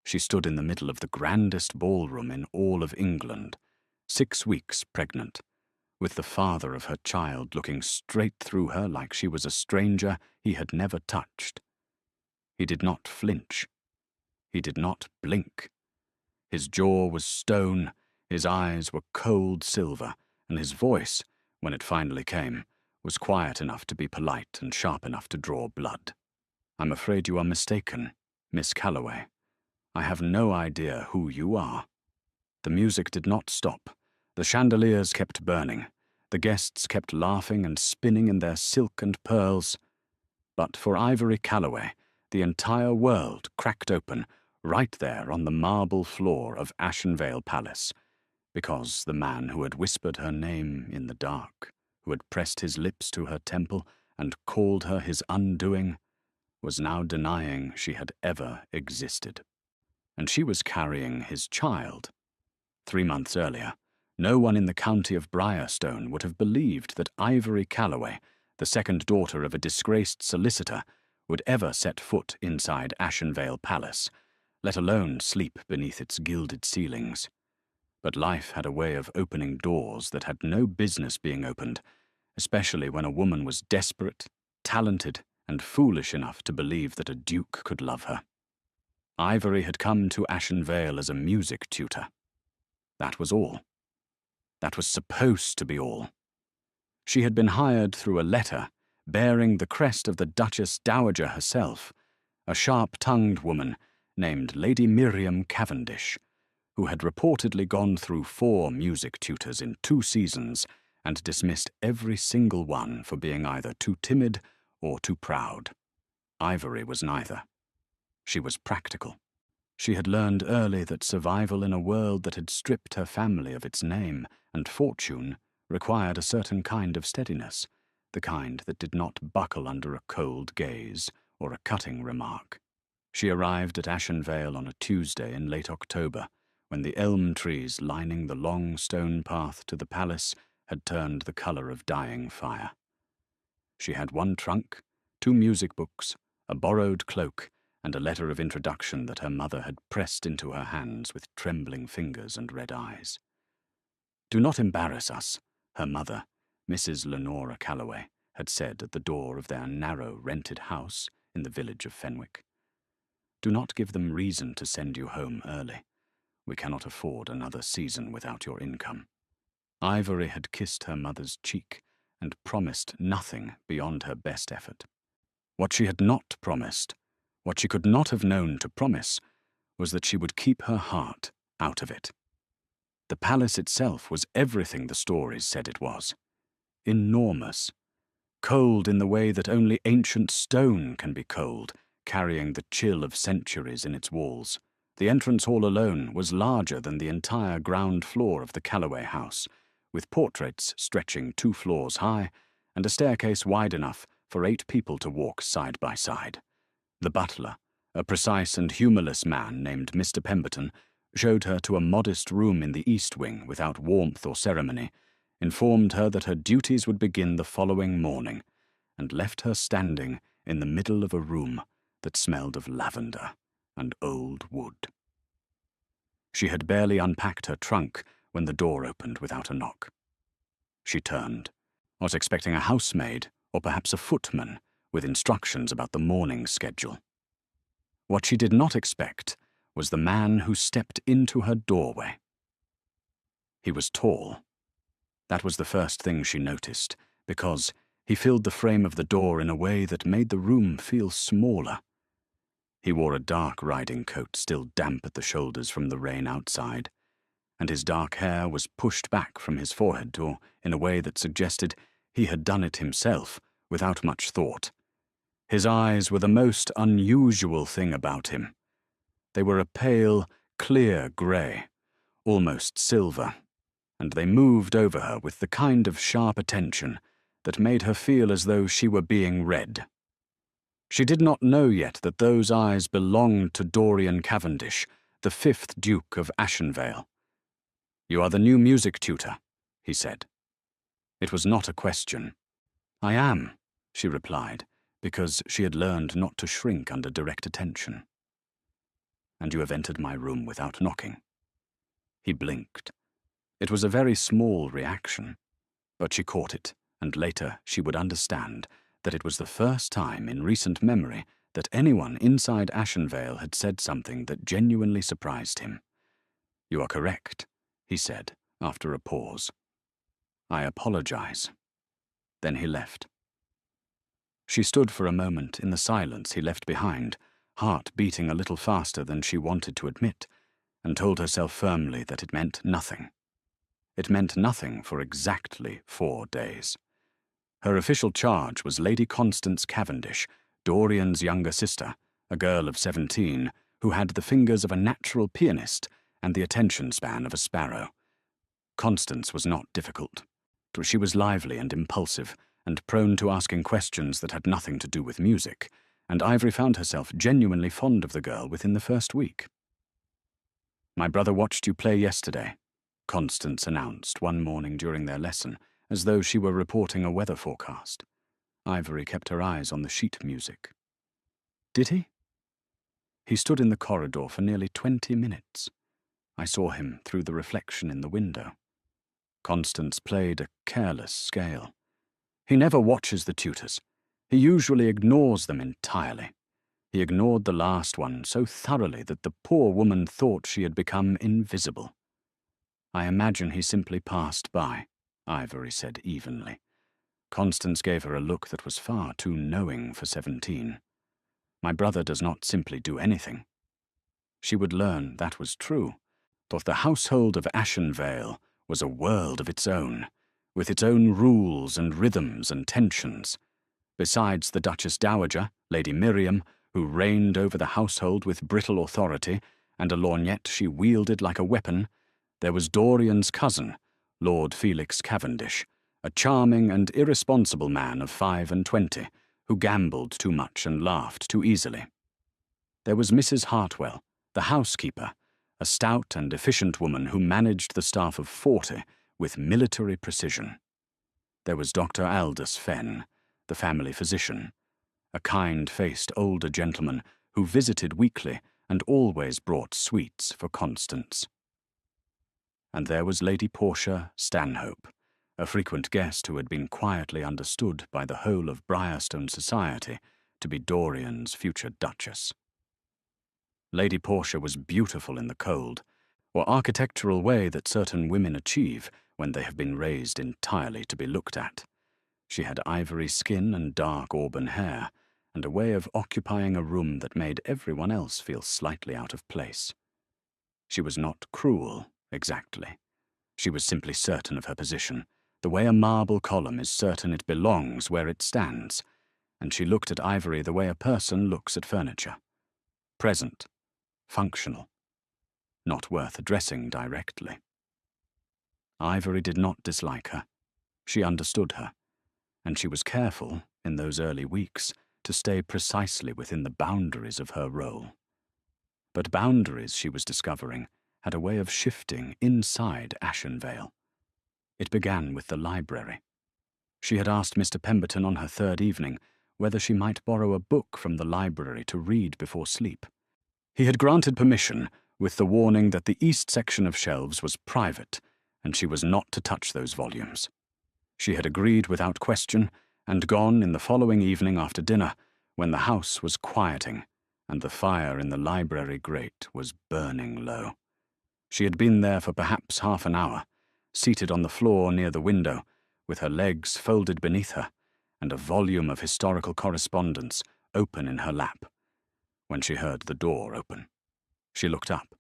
She stood in the middle of the grandest ballroom in all of England, 6 weeks pregnant, with the father of her child looking straight through her like she was a stranger he had never touched. He did not flinch. He did not blink. His jaw was stone, his eyes were cold silver, and his voice, when it finally came, was quiet enough to be polite and sharp enough to draw blood. "I'm afraid you are mistaken, Miss Calloway. I have no idea who you are." The music did not stop. The chandeliers kept burning. The guests kept laughing and spinning in their silk and pearls. But for Ivory Calloway, the entire world cracked open right there on the marble floor of Ashenvale Palace, because the man who had whispered her name in the dark, who had pressed his lips to her temple and called her his undoing, was now denying she had ever existed. And she was carrying his child. 3 months earlier, no one in the county of Briarstone would have believed that Ivory Calloway, the second daughter of a disgraced solicitor, would ever set foot inside Ashenvale Palace, let alone sleep beneath its gilded ceilings. But life had a way of opening doors that had no business being opened, especially when a woman was desperate, talented, and foolish enough to believe that a duke could love her. Ivory had come to Ashenvale as a music tutor. That was all. That was supposed to be all. She had been hired through a letter bearing the crest of the Duchess Dowager herself, a sharp-tongued woman named Lady Miriam Cavendish, who had reportedly gone through 4 music tutors in 2 seasons and dismissed every single one for being either too timid or too proud. Ivory was neither. She was practical. She had learned early that survival in a world that had stripped her family of its name and fortune required a certain kind of steadiness, the kind that did not buckle under a cold gaze or a cutting remark. She arrived at Ashenvale on a Tuesday in late October, when the elm trees lining the long stone path to the palace had turned the colour of dying fire. She had 1 trunk, 2 music books, a borrowed cloak, and a letter of introduction that her mother had pressed into her hands with trembling fingers and red eyes. "Do not embarrass us," her mother, Mrs. Lenora Calloway, had said at the door of their narrow rented house in the village of Fenwick. "Do not give them reason to send you home early. We cannot afford another season without your income." Ivory had kissed her mother's cheek and promised nothing beyond her best effort. What she had not promised, what she could not have known to promise, was that she would keep her heart out of it. The palace itself was everything the stories said it was. Enormous. Cold in the way that only ancient stone can be cold, carrying the chill of centuries in its walls. The entrance hall alone was larger than the entire ground floor of the Calloway house, with portraits stretching 2 floors high and a staircase wide enough for 8 people to walk side by side. The butler, a precise and humourless man named Mr. Pemberton, showed her to a modest room in the east wing without warmth or ceremony, informed her that her duties would begin the following morning, and left her standing in the middle of a room that smelled of lavender and old wood. She had barely unpacked her trunk when the door opened without a knock. She turned, was expecting a housemaid or perhaps a footman with instructions about the morning schedule. What she did not expect was the man who stepped into her doorway. He was tall. That was the first thing she noticed, because he filled the frame of the door in a way that made the room feel smaller. He wore a dark riding coat still damp at the shoulders from the rain outside, and his dark hair was pushed back from his forehead in a way that suggested he had done it himself without much thought. His eyes were the most unusual thing about him. They were a pale, clear grey, almost silver, and they moved over her with the kind of sharp attention that made her feel as though she were being read. She did not know yet that those eyes belonged to Dorian Cavendish, the 5th Duke of Ashenvale. "You are the new music tutor," he said. It was not a question. "I am," she replied, because she had learned not to shrink under direct attention. and you have entered my room without knocking." He blinked. It was a very small reaction, but she caught it, and later she would understand that it was the first time in recent memory that anyone inside Ashenvale had said something that genuinely surprised him. "You are correct," he said, after a pause. "I apologize." Then he left. She stood for a moment in the silence he left behind, heart beating a little faster than she wanted to admit, and told herself firmly that it meant nothing. It meant nothing for exactly 4 days. Her official charge was Lady Constance Cavendish, Dorian's younger sister, a girl of 17, who had the fingers of a natural pianist and the attention span of a sparrow. Constance was not difficult. She was lively and impulsive, and prone to asking questions that had nothing to do with music, and Ivory found herself genuinely fond of the girl within the first week. "My brother watched you play yesterday," Constance announced one morning during their lesson, as though she were reporting a weather forecast. Ivory kept her eyes on the sheet music. "Did he?" "He stood in the corridor for nearly 20 minutes. I saw him through the reflection in the window." Constance played a careless scale. "He never watches the tutors. He usually ignores them entirely. He ignored the last one so thoroughly that the poor woman thought she had become invisible." "I imagine he simply passed by," Ivory said evenly. Constance gave her a look that was far too knowing for 17. "My brother does not simply do anything." She would learn that was true, but the household of Ashenvale was a world of its own, with its own rules and rhythms and tensions. Besides the Duchess Dowager, Lady Miriam, who reigned over the household with brittle authority, and a lorgnette she wielded like a weapon, there was Dorian's cousin, Lord Felix Cavendish, a charming and irresponsible man of 25, who gambled too much and laughed too easily. There was Mrs. Hartwell, the housekeeper, a stout and efficient woman who managed the staff of 40 with military precision. There was Dr. Aldous Fenn, the family physician, a kind-faced older gentleman who visited weekly and always brought sweets for Constance. And there was Lady Portia Stanhope, a frequent guest who had been quietly understood by the whole of Briarstone society to be Dorian's future Duchess. Lady Portia was beautiful in the cold, or architectural way that certain women achieve when they have been raised entirely to be looked at. She had ivory skin and dark auburn hair, and a way of occupying a room that made everyone else feel slightly out of place. She was not cruel, exactly. She was simply certain of her position, the way a marble column is certain it belongs where it stands, and she looked at Ivory the way a person looks at furniture. Present. Functional. Not worth addressing directly. Ivory did not dislike her. She understood her, and she was careful, in those early weeks, to stay precisely within the boundaries of her role. But boundaries, she was discovering, had a way of shifting inside Ashenvale. It began with the library. She had asked Mr. Pemberton on her 3rd evening whether she might borrow a book from the library to read before sleep. He had granted permission, with the warning that the east section of shelves was private, and she was not to touch those volumes. She had agreed without question, and gone in the following evening after dinner, when the house was quieting, and the fire in the library grate was burning low. She had been there for perhaps half an hour, seated on the floor near the window, with her legs folded beneath her, and a volume of historical correspondence open in her lap, when she heard the door open. She looked up.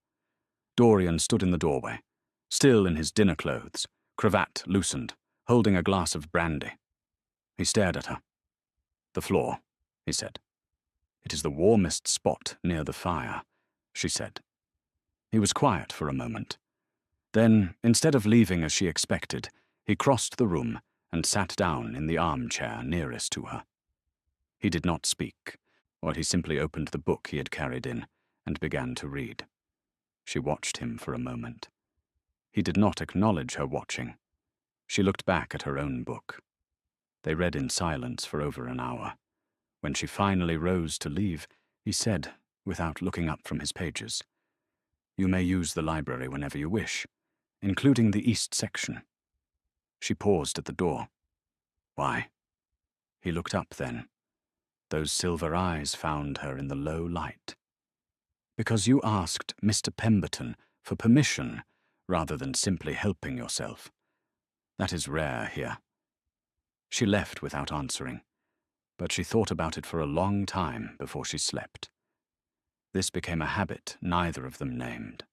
Dorian stood in the doorway, still in his dinner clothes, cravat loosened, holding a glass of brandy. He stared at her. "The floor," he said. "It is the warmest spot near the fire," she said. He was quiet for a moment. Then, instead of leaving as she expected, he crossed the room and sat down in the armchair nearest to her. He did not speak, or he simply opened the book he had carried in and began to read. She watched him for a moment. He did not acknowledge her watching. She looked back at her own book. They read in silence for over an hour. When she finally rose to leave, he said, without looking up from his pages. "You may use the library whenever you wish, including the east section." She paused at the door. "Why?" He looked up then. Those silver eyes found her in the low light. "Because you asked Mr. Pemberton for permission rather than simply helping yourself. That is rare here." She left without answering, but she thought about it for a long time before she slept. This became a habit neither of them named.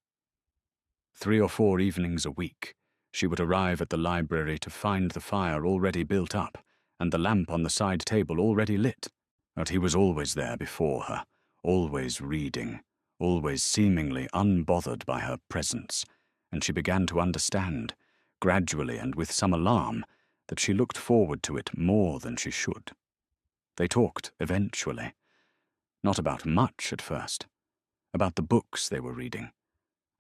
3 or 4 evenings a week, she would arrive at the library to find the fire already built up and the lamp on the side table already lit. But he was always there before her, always reading, always seemingly unbothered by her presence, and she began to understand, gradually and with some alarm, that she looked forward to it more than she should. They talked eventually, not about much at first, about the books they were reading,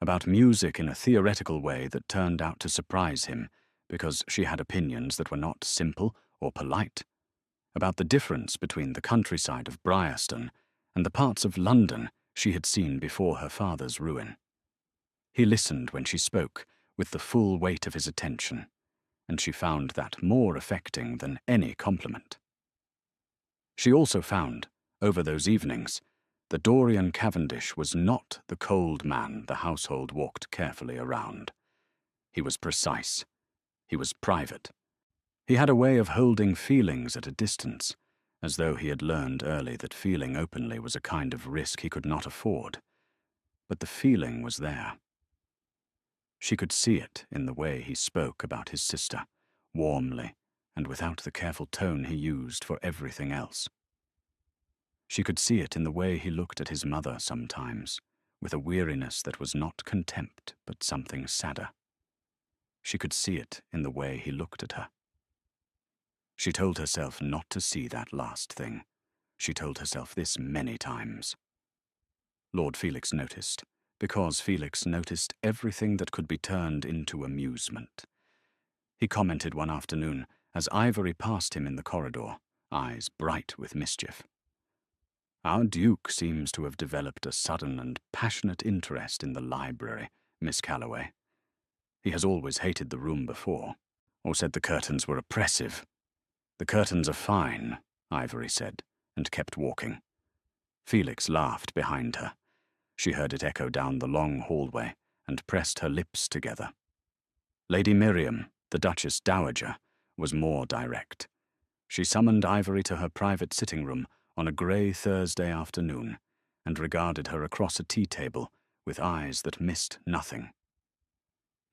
about music in a theoretical way that turned out to surprise him because she had opinions that were not simple or polite, about the difference between the countryside of Brierston and the parts of London she had seen before her father's ruin. He listened when she spoke with the full weight of his attention, and she found that more affecting than any compliment. She also found, over those evenings, that Dorian Cavendish was not the cold man the household walked carefully around. He was precise. He was private. He had a way of holding feelings at a distance, as though he had learned early that feeling openly was a kind of risk he could not afford. But the feeling was there. She could see it in the way he spoke about his sister, warmly and without the careful tone he used for everything else. She could see it in the way he looked at his mother sometimes, with a weariness that was not contempt but something sadder. She could see it in the way he looked at her. She told herself not to see that last thing. She told herself this many times. Lord Felix noticed, because Felix noticed everything that could be turned into amusement. He commented one afternoon as Ivory passed him in the corridor, eyes bright with mischief. "Our Duke seems to have developed a sudden and passionate interest in the library, Miss Calloway. He has always hated the room before, or said the curtains were oppressive." "The curtains are fine," Ivory said, and kept walking. Felix laughed behind her. She heard it echo down the long hallway and pressed her lips together. Lady Miriam, the Duchess Dowager, was more direct. She summoned Ivory to her private sitting room on a grey Thursday afternoon and regarded her across a tea table with eyes that missed nothing.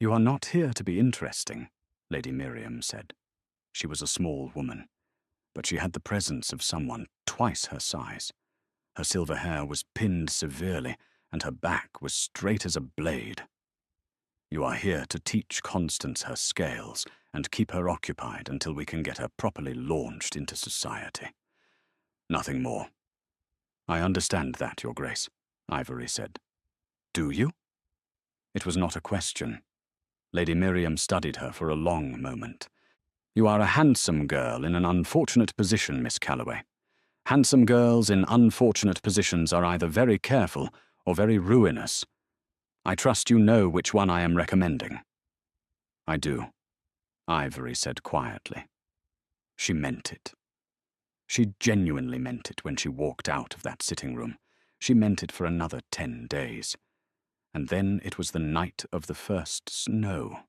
"You are not here to be interesting," Lady Miriam said. She was a small woman, but she had the presence of someone twice her size. Her silver hair was pinned severely, and her back was straight as a blade. "You are here to teach Constance her scales and keep her occupied until we can get her properly launched into society. Nothing more." "I understand that, Your Grace," Ivory said. "Do you?" It was not a question. Lady Miriam studied her for a long moment. "You are a handsome girl in an unfortunate position, Miss Calloway. Handsome girls in unfortunate positions are either very careful or very ruinous. I trust you know which one I am recommending." "I do," Ivory said quietly. She meant it. She genuinely meant it when she walked out of that sitting room. She meant it for another 10 days. And then it was the night of the first snow.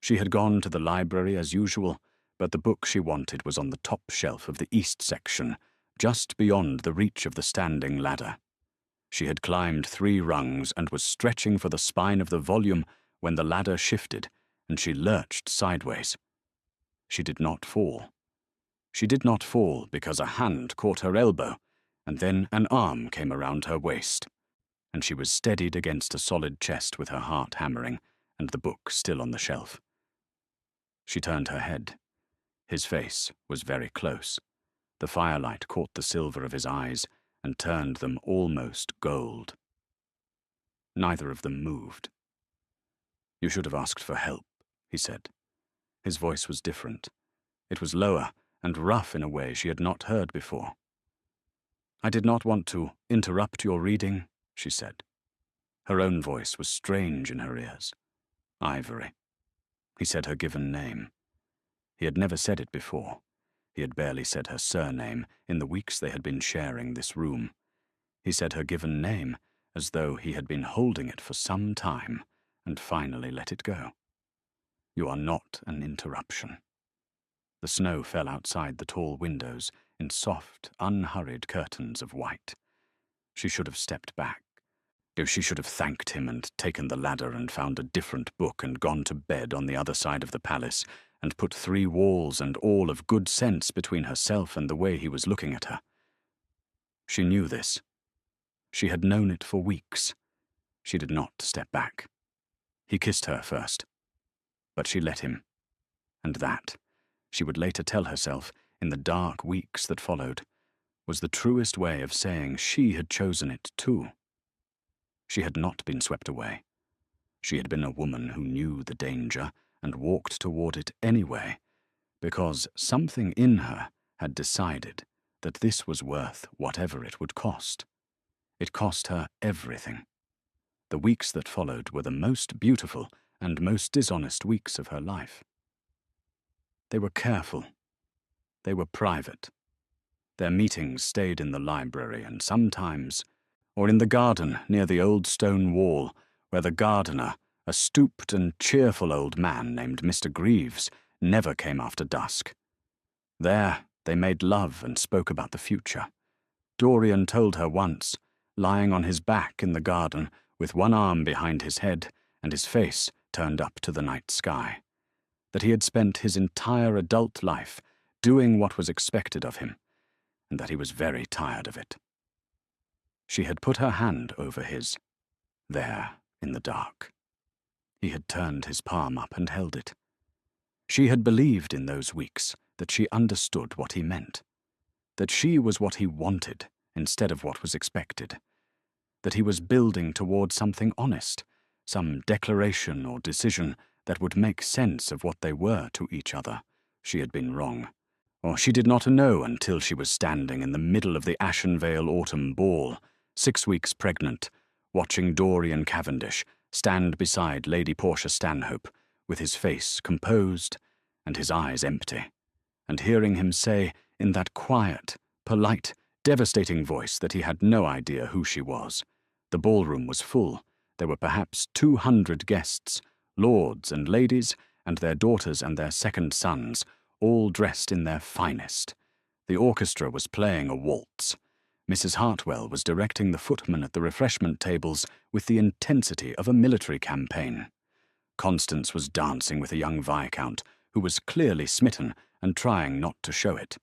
She had gone to the library as usual, but the book she wanted was on the top shelf of the east section, just beyond the reach of the standing ladder. She had climbed 3 rungs and was stretching for the spine of the volume when the ladder shifted, and she lurched sideways. She did not fall. She did not fall because a hand caught her elbow, and then an arm came around her waist, and she was steadied against a solid chest with her heart hammering and the book still on the shelf. She turned her head. His face was very close. The firelight caught the silver of his eyes and turned them almost gold. Neither of them moved. "You should have asked for help," he said. His voice was different. It was lower and rough in a way she had not heard before. "I did not want to interrupt your reading," she said. Her own voice was strange in her ears. Ivory. He said her given name. He had never said it before. He had barely said her surname in the weeks they had been sharing this room. He said her given name as though he had been holding it for some time and finally let it go. "You are not an interruption." The snow fell outside the tall windows in soft, unhurried curtains of white. She should have stepped back. She should have thanked him and taken the ladder and found a different book and gone to bed on the other side of the palace and put 3 walls and all of good sense between herself and the way he was looking at her. She knew this. She had known it for weeks. She did not step back. He kissed her first, but she let him. And that, she would later tell herself in the dark weeks that followed, was the truest way of saying she had chosen it too. She had not been swept away. She had been a woman who knew the danger and walked toward it anyway, because something in her had decided that this was worth whatever it would cost. It cost her everything. The weeks that followed were the most beautiful and most dishonest weeks of her life. They were careful. They were private. Their meetings stayed in the library and sometimes, or in the garden near the old stone wall, where the gardener, a stooped and cheerful old man named Mr. Greaves, never came after dusk. There they made love and spoke about the future. Dorian told her once, lying on his back in the garden, with one arm behind his head and his face turned up to the night sky, that he had spent his entire adult life doing what was expected of him, and that he was very tired of it. She had put her hand over his, there in the dark. He had turned his palm up and held it. She had believed in those weeks that she understood what he meant, that she was what he wanted instead of what was expected, that he was building toward something honest, some declaration or decision that would make sense of what they were to each other. She had been wrong, or she did not know until she was standing in the middle of the Ashenvale Autumn Ball, 6 weeks pregnant, watching Dorian Cavendish stand beside Lady Portia Stanhope, with his face composed and his eyes empty, and hearing him say in that quiet, polite, devastating voice that he had no idea who she was. The ballroom was full. There were perhaps 200 guests, lords and ladies, and their daughters and their second sons, all dressed in their finest. The orchestra was playing a waltz. Mrs. Hartwell was directing the footmen at the refreshment tables with the intensity of a military campaign. Constance was dancing with a young viscount who was clearly smitten and trying not to show it.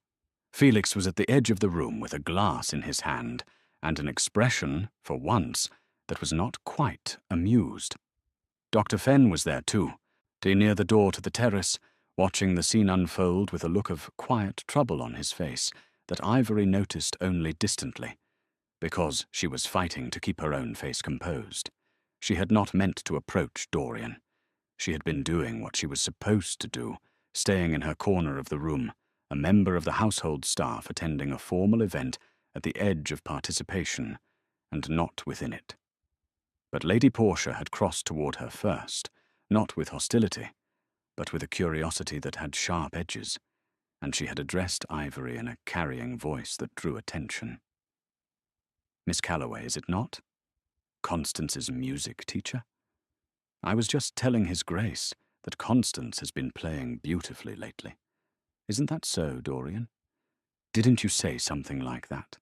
Felix was at the edge of the room with a glass in his hand and an expression, for once, that was not quite amused. Dr. Fenn was there too, near the door to the terrace, watching the scene unfold with a look of quiet trouble on his face that Ivory noticed only distantly, because she was fighting to keep her own face composed. She had not meant to approach Dorian. She had been doing what she was supposed to do, staying in her corner of the room, a member of the household staff attending a formal event at the edge of participation, and not within it. But Lady Portia had crossed toward her first, not with hostility, but with a curiosity that had sharp edges, and she had addressed Ivory in a carrying voice that drew attention. "Miss Calloway, is it not? Constance's music teacher? I was just telling His Grace that Constance has been playing beautifully lately. Isn't that so, Dorian? Didn't you say something like that?"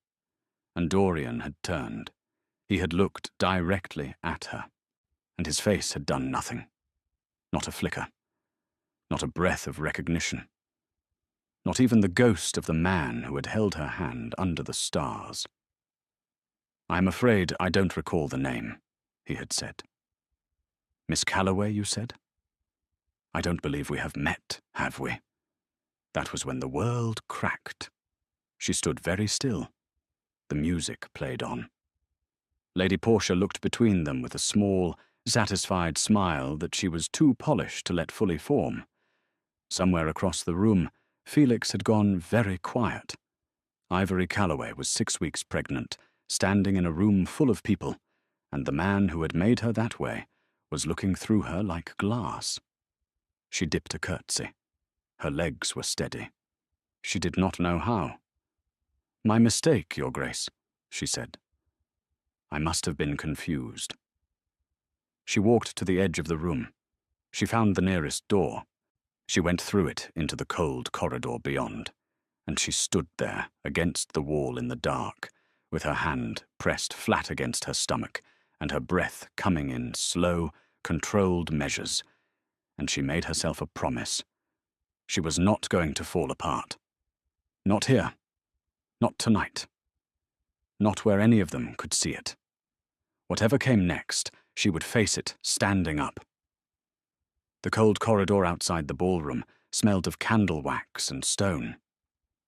And Dorian had turned. He had looked directly at her, and his face had done nothing. Not a flicker. Not a breath of recognition. Not even the ghost of the man who had held her hand under the stars. "I am afraid I don't recall the name," he had said. "Miss Calloway, you said? I don't believe we have met, have we?" That was when the world cracked. She stood very still. The music played on. Lady Portia looked between them with a small, satisfied smile that she was too polished to let fully form. Somewhere across the room, Felix had gone very quiet. Ivory Calloway was 6 weeks pregnant, standing in a room full of people, and the man who had made her that way was looking through her like glass. She dipped a curtsy. Her legs were steady. She did not know how. "My mistake, Your Grace," she said. "I must have been confused." She walked to the edge of the room. She found the nearest door. She went through it into the cold corridor beyond, and she stood there against the wall in the dark, with her hand pressed flat against her stomach and her breath coming in slow, controlled measures, and she made herself a promise. She was not going to fall apart. Not here. Not tonight. Not where any of them could see it. Whatever came next, she would face it standing up. The cold corridor outside the ballroom smelled of candle wax and stone.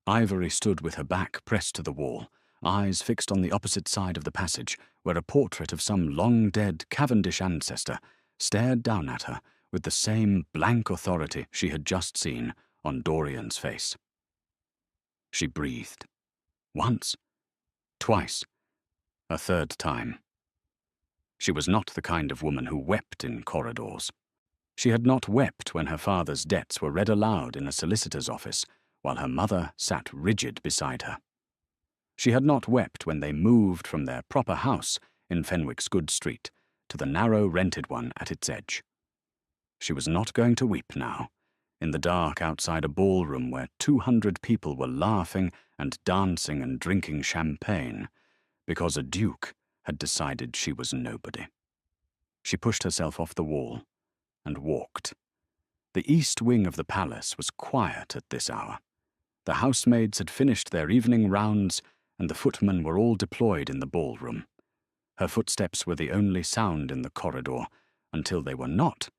Ivory stood with her back pressed to the wall, eyes fixed on the opposite side of the passage, where a portrait of some long-dead Cavendish ancestor stared down at her with the same blank authority she had just seen on Dorian's face. She breathed. Once. Twice. A third time. She was not the kind of woman who wept in corridors. She had not wept when her father's debts were read aloud in a solicitor's office, while her mother sat rigid beside her. She had not wept when they moved from their proper house in Fenwick's Good Street to the narrow rented one at its edge. She was not going to weep now, in the dark outside a ballroom where 200 people were laughing and dancing and drinking champagne, because a duke had decided she was nobody. She pushed herself off the wall and walked. The east wing of the palace was quiet at this hour. The housemaids had finished their evening rounds, and the footmen were all deployed in the ballroom. Her footsteps were the only sound in the corridor, until they were not,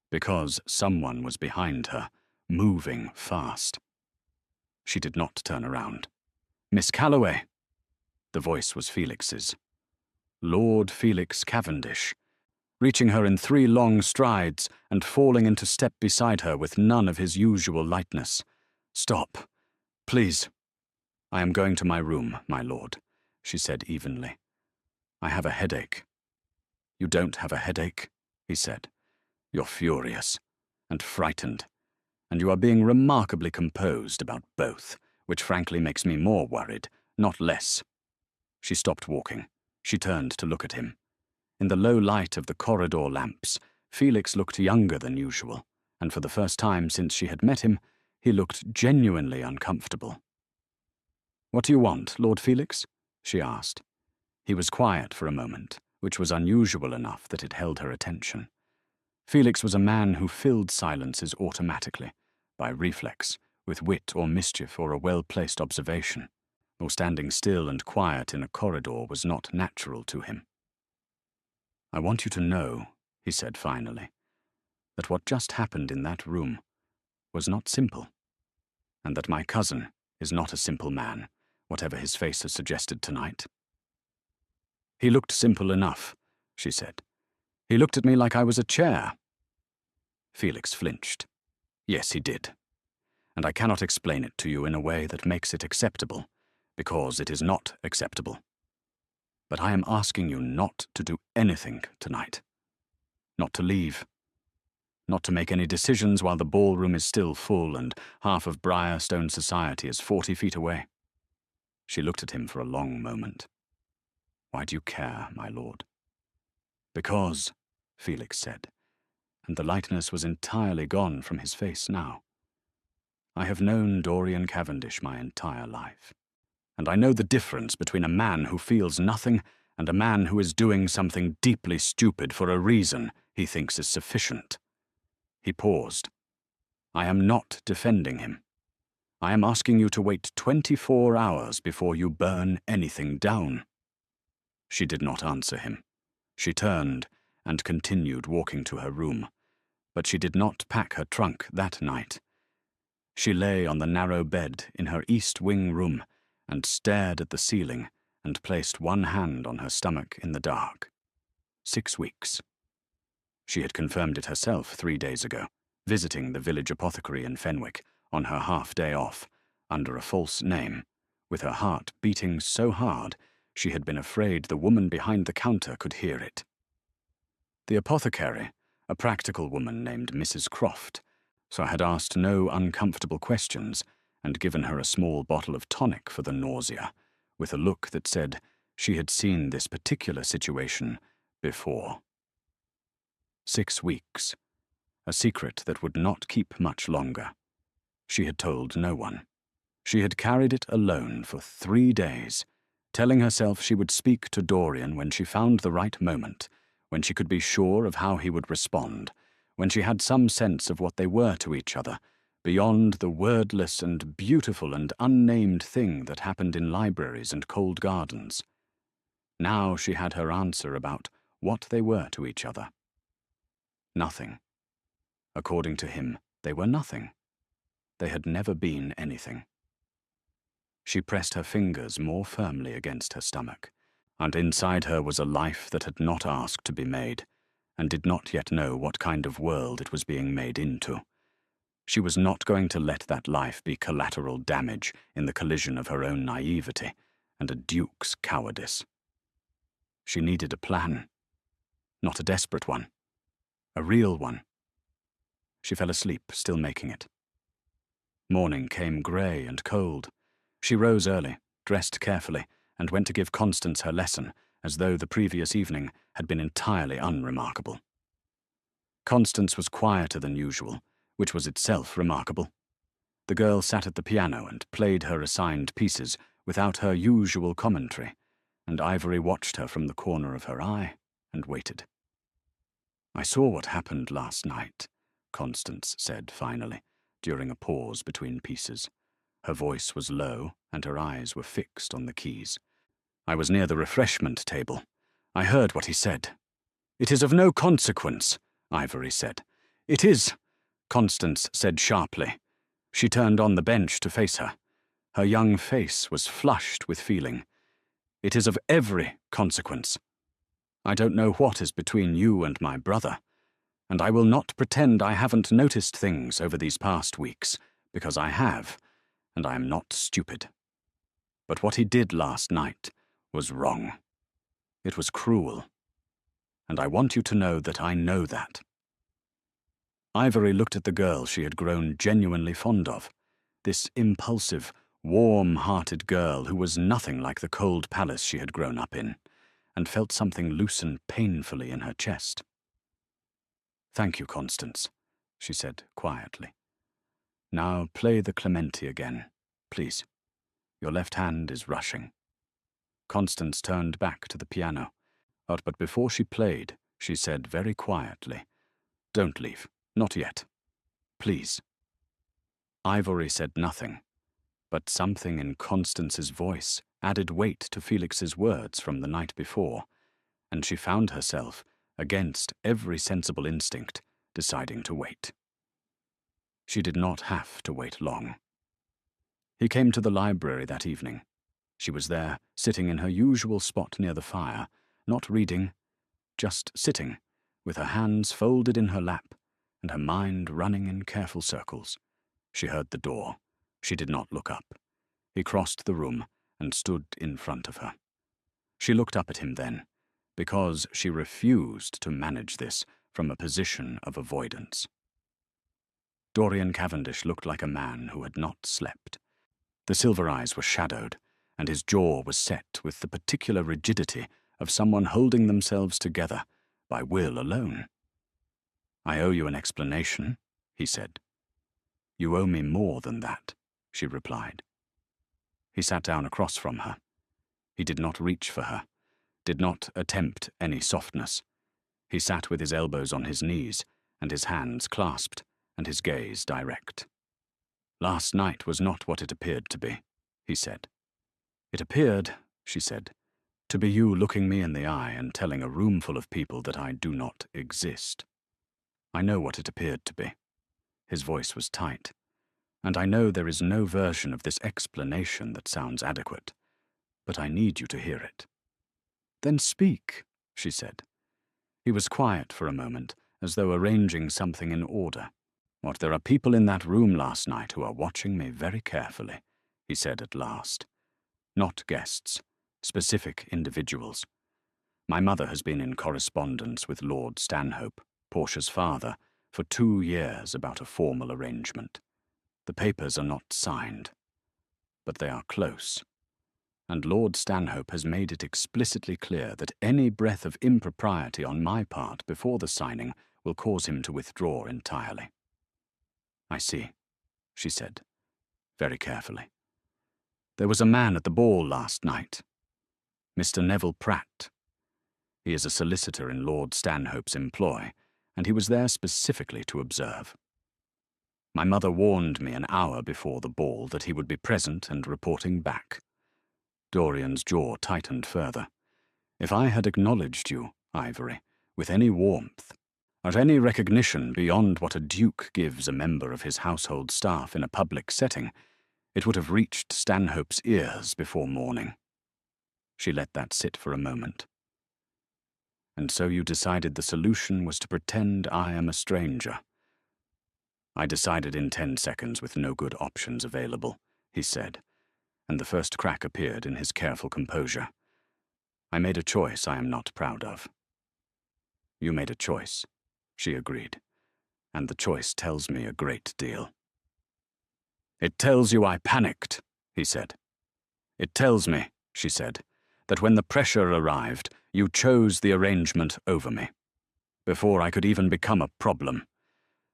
because someone was behind her, moving fast. She did not turn around. "Miss Calloway!" The voice was Felix's. Lord Felix Cavendish, reaching her in 3 long strides and falling into step beside her with none of his usual lightness. "Stop, please." "I am going to my room, my lord," she said evenly. "I have a headache." "You don't have a headache," he said. "You're furious and frightened, and you are being remarkably composed about both, which frankly makes me more worried, not less." She stopped walking. She turned to look at him. In the low light of the corridor lamps, Felix looked younger than usual, and for the first time since she had met him, he looked genuinely uncomfortable. "What do you want, Lord Felix?" she asked. He was quiet for a moment, which was unusual enough that it held her attention. Felix was a man who filled silences automatically, by reflex, with wit or mischief or a well-placed observation, or standing still and quiet in a corridor was not natural to him. "I want you to know," he said finally, "that what just happened in that room was not simple, and that my cousin is not a simple man, whatever his face has suggested tonight." "He looked simple enough," she said. "He looked at me like I was a chair." Felix flinched. "Yes, he did. And I cannot explain it to you in a way that makes it acceptable, because it is not acceptable. But I am asking you not to do anything tonight. Not to leave. Not to make any decisions while the ballroom is still full and half of Briarstone society is 40 feet away." She looked at him for a long moment. "Why do you care, my lord?" "Because," Felix said, and the lightness was entirely gone from his face now, "I have known Dorian Cavendish my entire life, and I know the difference between a man who feels nothing and a man who is doing something deeply stupid for a reason he thinks is sufficient." He paused. "I am not defending him. I am asking you to wait 24 hours before you burn anything down." She did not answer him. She turned and continued walking to her room, but she did not pack her trunk that night. She lay on the narrow bed in her east wing room and stared at the ceiling and placed one hand on her stomach in the dark. 6 weeks. She had confirmed it herself 3 days ago, visiting the village apothecary in Fenwick on her half-day off, under a false name, with her heart beating so hard she had been afraid the woman behind the counter could hear it. The apothecary, a practical woman named Mrs. Croft, so I had asked no uncomfortable questions and given her a small bottle of tonic for the nausea, with a look that said she had seen this particular situation before. 6 weeks. A secret that would not keep much longer. She had told no one. She had carried it alone for 3 days, telling herself she would speak to Dorian when she found the right moment, when she could be sure of how he would respond, when she had some sense of what they were to each other, beyond the wordless and beautiful and unnamed thing that happened in libraries and cold gardens. Now she had her answer about what they were to each other. Nothing. According to him, they were nothing. They had never been anything. She pressed her fingers more firmly against her stomach, and inside her was a life that had not asked to be made, and did not yet know what kind of world it was being made into. She was not going to let that life be collateral damage in the collision of her own naivety and a duke's cowardice. She needed a plan. Not a desperate one. A real one. She fell asleep, still making it. Morning came grey and cold. She rose early, dressed carefully, and went to give Constance her lesson, as though the previous evening had been entirely unremarkable. Constance was quieter than usual, which was itself remarkable. The girl sat at the piano and played her assigned pieces without her usual commentary, and Ivory watched her from the corner of her eye and waited. "I saw what happened last night," Constance said finally, during a pause between pieces. Her voice was low, and her eyes were fixed on the keys. "I was near the refreshment table. I heard what he said." "It is of no consequence," Ivory said. "It is," Constance said sharply. She turned on the bench to face her. Her young face was flushed with feeling. "It is of every consequence. I don't know what is between you and my brother, and I will not pretend I haven't noticed things over these past weeks, because I have, and I am not stupid. But what he did last night was wrong. It was cruel. And I want you to know that I know that." Ivory looked at the girl she had grown genuinely fond of, this impulsive, warm-hearted girl who was nothing like the cold palace she had grown up in, and felt something loosen painfully in her chest. "Thank you, Constance," she said quietly. "Now play the Clementi again, please. Your left hand is rushing." Constance turned back to the piano, but before she played, she said very quietly, "Don't leave, not yet. Please." Ivory said nothing, but something in Constance's voice added weight to Felix's words from the night before, and she found herself, against every sensible instinct, deciding to wait. She did not have to wait long. He came to the library that evening. She was there, sitting in her usual spot near the fire, not reading, just sitting, with her hands folded in her lap, and her mind running in careful circles. She heard the door. She did not look up. He crossed the room and stood in front of her. She looked up at him then, because she refused to manage this from a position of avoidance. Dorian Cavendish looked like a man who had not slept. The silver eyes were shadowed, and his jaw was set with the particular rigidity of someone holding themselves together by will alone. "I owe you an explanation," he said. "You owe me more than that," she replied. He sat down across from her. He did not reach for her, did not attempt any softness. He sat with his elbows on his knees and his hands clasped and his gaze direct. "Last night was not what it appeared to be," he said. "It appeared," she said, "to be you looking me in the eye and telling a roomful of people that I do not exist. I know what it appeared to be." His voice was tight. "And I know there is no version of this explanation that sounds adequate, but I need you to hear it." "Then speak," she said. He was quiet for a moment, as though arranging something in order. There are people in that room last night who are watching me very carefully," he said at last. Not guests, specific individuals. My mother has been in correspondence with Lord Stanhope, Portia's father, for 2 years about a formal arrangement. The papers are not signed, but they are close. And Lord Stanhope has made it explicitly clear that any breath of impropriety on my part before the signing will cause him to withdraw entirely. I see, she said, very carefully. There was a man at the ball last night, Mr. Neville Pratt. He is a solicitor in Lord Stanhope's employ, and he was there specifically to observe. My mother warned me an hour before the ball that he would be present and reporting back. Dorian's jaw tightened further. If I had acknowledged you, Ivory, with any warmth, at any recognition beyond what a duke gives a member of his household staff in a public setting, it would have reached Stanhope's ears before morning. She let that sit for a moment. And so you decided the solution was to pretend I am a stranger. I decided in 10 seconds with no good options available, he said, and the first crack appeared in his careful composure. I made a choice I am not proud of. You made a choice, she agreed, and the choice tells me a great deal. It tells you I panicked, he said. It tells me, she said, that when the pressure arrived, you chose the arrangement over me. Before I could even become a problem.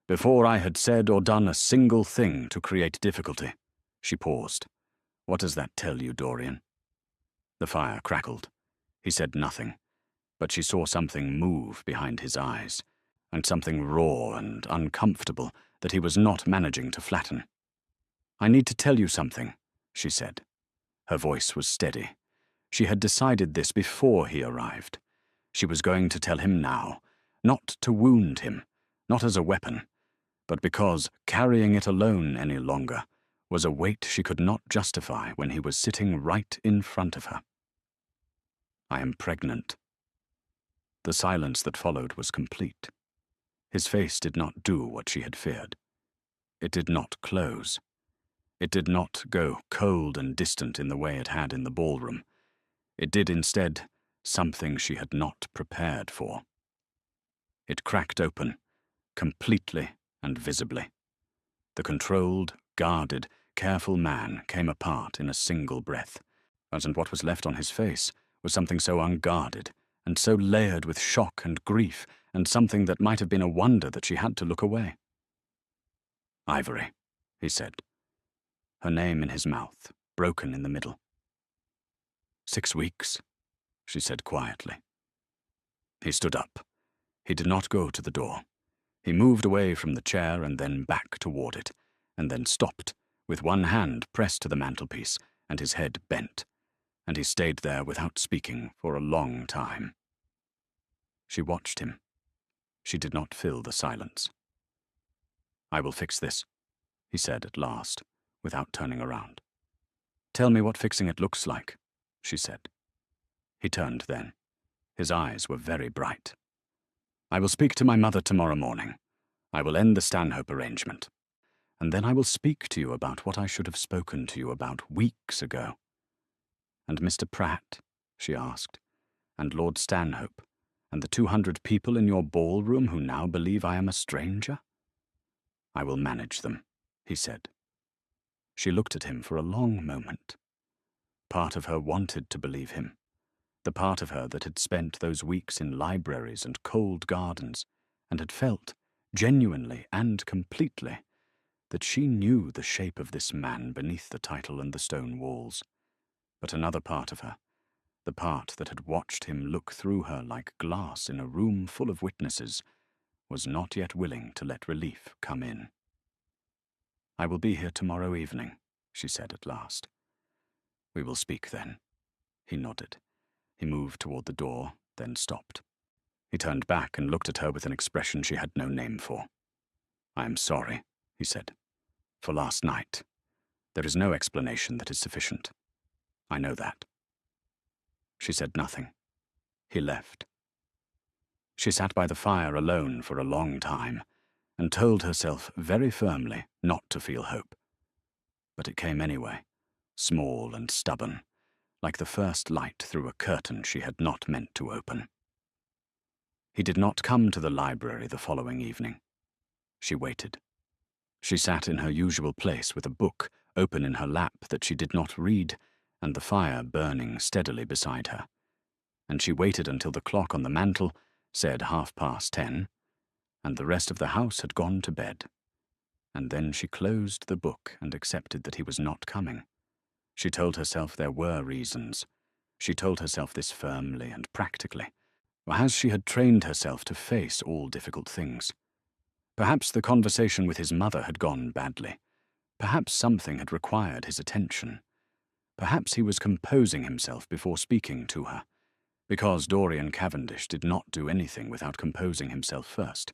Before I had said or done a single thing to create difficulty. She paused. What does that tell you, Dorian? The fire crackled. He said nothing, but she saw something move behind his eyes, and something raw and uncomfortable that he was not managing to flatten. I need to tell you something, she said. Her voice was steady. She had decided this before he arrived. She was going to tell him now, not to wound him, not as a weapon, but because carrying it alone any longer was a weight she could not justify when he was sitting right in front of her. I am pregnant. The silence that followed was complete. His face did not do what she had feared. It did not close. It did not go cold and distant in the way it had in the ballroom. It did instead something she had not prepared for. It cracked open, completely and visibly. The controlled, guarded, careful man came apart in a single breath, and what was left on his face was something so unguarded and so layered with shock and grief, and something that might have been a wonder that she had to look away. Ivory, he said, her name in his mouth, broken in the middle. 6 weeks, she said quietly. He stood up. He did not go to the door. He moved away from the chair and then back toward it, and then stopped, with one hand pressed to the mantelpiece and his head bent, and he stayed there without speaking for a long time. She watched him. She did not fill the silence. I will fix this, he said at last, without turning around. Tell me what fixing it looks like, she said. He turned then. His eyes were very bright. I will speak to my mother tomorrow morning. I will end the Stanhope arrangement. And then I will speak to you about what I should have spoken to you about weeks ago. And Mr. Pratt, she asked, and Lord Stanhope, and the 200 people in your ballroom who now believe I am a stranger? I will manage them, he said. She looked at him for a long moment. Part of her wanted to believe him, the part of her that had spent those weeks in libraries and cold gardens, and had felt, genuinely and completely, that she knew the shape of this man beneath the title and the stone walls. But another part of her, the part that had watched him look through her like glass in a room full of witnesses, was not yet willing to let relief come in. I will be here tomorrow evening, she said at last. We will speak then. He nodded. He moved toward the door, then stopped. He turned back and looked at her with an expression she had no name for. I am sorry, he said, for last night. There is no explanation that is sufficient. I know that. She said nothing. He left. She sat by the fire alone for a long time, and told herself very firmly not to feel hope. But it came anyway, small and stubborn, like the first light through a curtain she had not meant to open. He did not come to the library the following evening. She waited. She sat in her usual place with a book open in her lap that she did not read, and the fire burning steadily beside her. And she waited until the clock on the mantel said 10:30, and the rest of the house had gone to bed. And then she closed the book and accepted that he was not coming. She told herself there were reasons. She told herself this firmly and practically, as she had trained herself to face all difficult things. Perhaps the conversation with his mother had gone badly. Perhaps something had required his attention. Perhaps he was composing himself before speaking to her, because Dorian Cavendish did not do anything without composing himself first.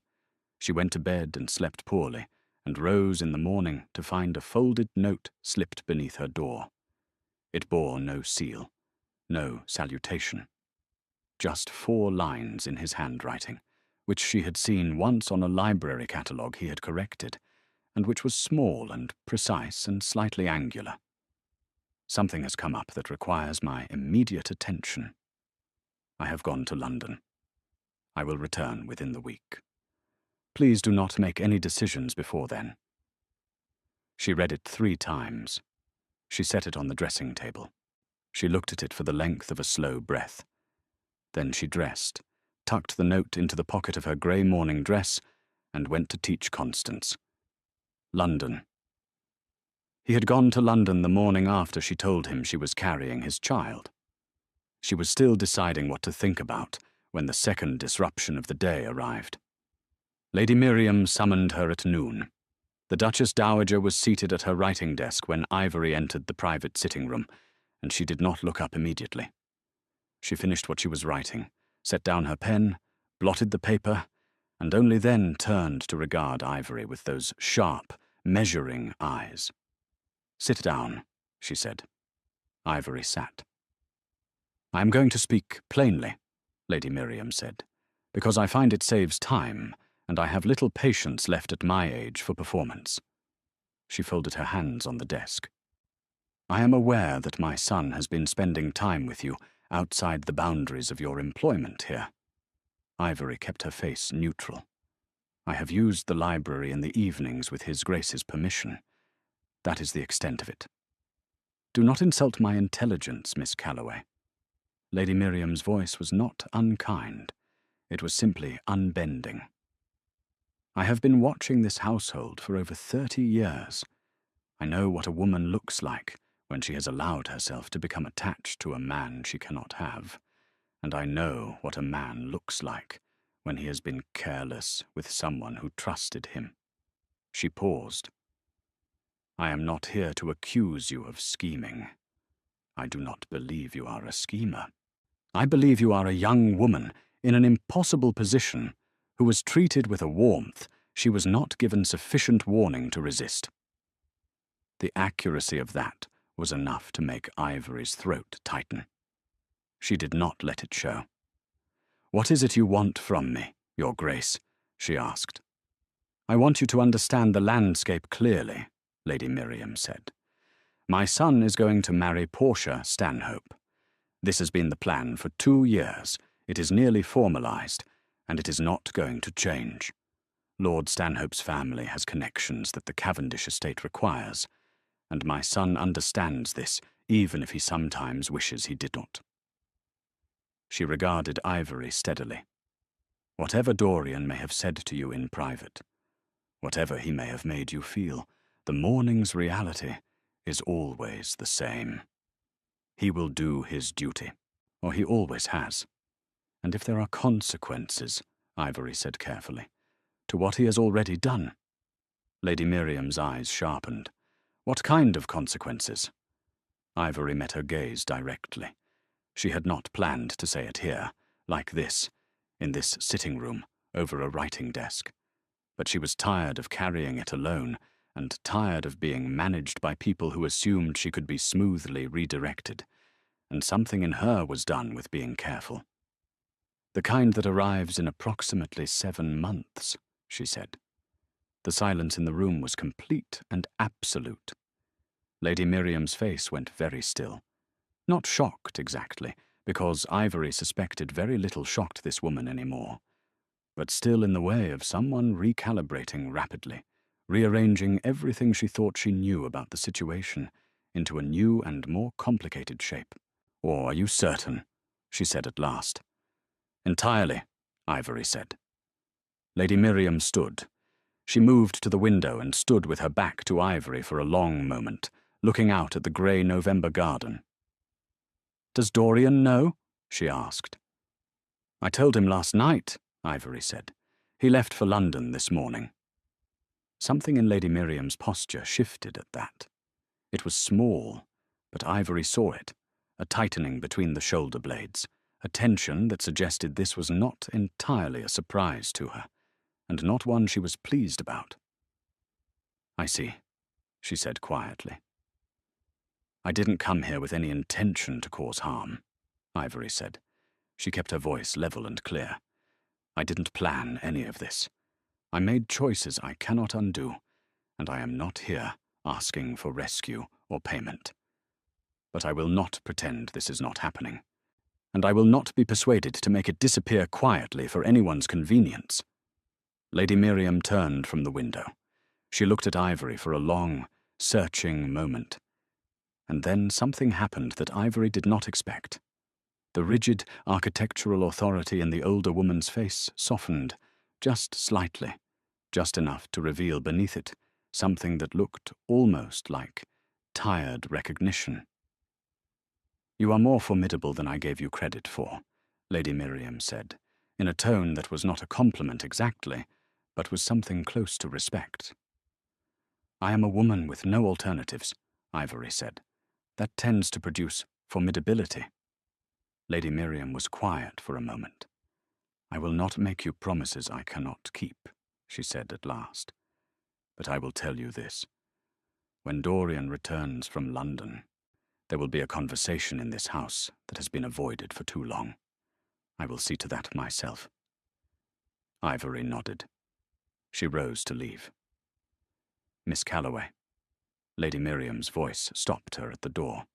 She went to bed and slept poorly, and rose in the morning to find a folded note slipped beneath her door. It bore no seal, no salutation. Just 4 lines in his handwriting, which she had seen once on a library catalogue he had corrected, and which was small and precise and slightly angular. Something has come up that requires my immediate attention. I have gone to London. I will return within the week. Please do not make any decisions before then. She read it 3 times. She set it on the dressing table. She looked at it for the length of a slow breath. Then she dressed, tucked the note into the pocket of her grey morning dress, and went to teach Constance. London. He had gone to London the morning after she told him she was carrying his child. She was still deciding what to think about when the second disruption of the day arrived. Lady Miriam summoned her at noon. The Duchess Dowager was seated at her writing desk when Ivory entered the private sitting room, and she did not look up immediately. She finished what she was writing, set down her pen, blotted the paper, and only then turned to regard Ivory with those sharp, measuring eyes. "Sit down," she said. Ivory sat. "I am going to speak plainly," Lady Miriam said, "because I find it saves time, and I have little patience left at my age for performance." She folded her hands on the desk. "I am aware that my son has been spending time with you outside the boundaries of your employment here." Ivory kept her face neutral. "I have used the library in the evenings with His Grace's permission. That is the extent of it. Do not insult my intelligence, Miss Calloway." Lady Miriam's voice was not unkind. It was simply unbending. "I have been watching this household for over 30 years. I know what a woman looks like when she has allowed herself to become attached to a man she cannot have, and I know what a man looks like when he has been careless with someone who trusted him." She paused. "I am not here to accuse you of scheming. I do not believe you are a schemer. I believe you are a young woman in an impossible position who was treated with a warmth she was not given sufficient warning to resist." The accuracy of that was enough to make Ivory's throat tighten. She did not let it show. "What is it you want from me, Your Grace?" she asked. "I want you to understand the landscape clearly," Lady Miriam said. "My son is going to marry Portia Stanhope. This has been the plan for 2 years. It is nearly formalized, and it is not going to change. Lord Stanhope's family has connections that the Cavendish estate requires, and my son understands this, even if he sometimes wishes he did not." She regarded Ivory steadily. "Whatever Dorian may have said to you in private, whatever he may have made you feel, the morning's reality is always the same. He will do his duty, or he always has. And if there are consequences," Ivory said carefully, "to what he has already done." Lady Miriam's eyes sharpened. "What kind of consequences?" Ivory met her gaze directly. She had not planned to say it here, like this, in this sitting room, over a writing desk. But she was tired of carrying it alone, and tired of being managed by people who assumed she could be smoothly redirected, and something in her was done with being careful. "The kind that arrives in approximately 7 months," she said. The silence in the room was complete and absolute. Lady Miriam's face went very still. Not shocked, exactly, because Ivory suspected very little shocked this woman anymore, but still in the way of someone recalibrating rapidly, rearranging everything she thought she knew about the situation into a new and more complicated shape. "Or are you certain?" she said at last. "Entirely," Ivory said. Lady Miriam stood. She moved to the window and stood with her back to Ivory for a long moment, looking out at the grey November garden. "Does Dorian know?" she asked. "I told him last night," Ivory said. "He left for London this morning." Something in Lady Miriam's posture shifted at that. It was small, but Ivory saw it, a tightening between the shoulder blades, a tension that suggested this was not entirely a surprise to her, and not one she was pleased about. "I see," she said quietly. "I didn't come here with any intention to cause harm," Ivory said. She kept her voice level and clear. "I didn't plan any of this. I made choices I cannot undo, and I am not here asking for rescue or payment. But I will not pretend this is not happening, and I will not be persuaded to make it disappear quietly for anyone's convenience." Lady Miriam turned from the window. She looked at Ivory for a long, searching moment. And then something happened that Ivory did not expect. The rigid architectural authority in the older woman's face softened, just slightly, just enough to reveal beneath it something that looked almost like tired recognition. "You are more formidable than I gave you credit for," Lady Miriam said, in a tone that was not a compliment exactly, but was something close to respect. "I am a woman with no alternatives," Ivory said. "That tends to produce formidability." Lady Miriam was quiet for a moment. "I will not make you promises I cannot keep," she said at last. "But I will tell you this. When Dorian returns from London, there will be a conversation in this house that has been avoided for too long. I will see to that myself." Ivory nodded. She rose to leave. "Miss Calloway." Lady Miriam's voice stopped her at the door.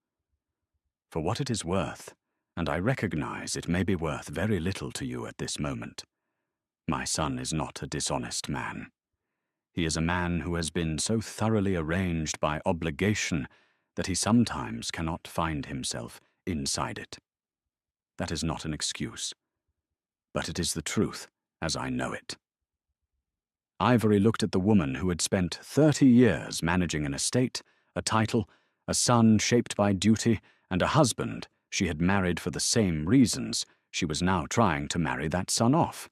"For what it is worth, and I recognize it may be worth very little to you at this moment, my son is not a dishonest man. He is a man who has been so thoroughly arranged by obligation that he sometimes cannot find himself inside it. That is not an excuse, but it is the truth as I know it." Ivory looked at the woman who had spent 30 years managing an estate, a title, a son shaped by duty, and a husband she had married for the same reasons she was now trying to marry that son off.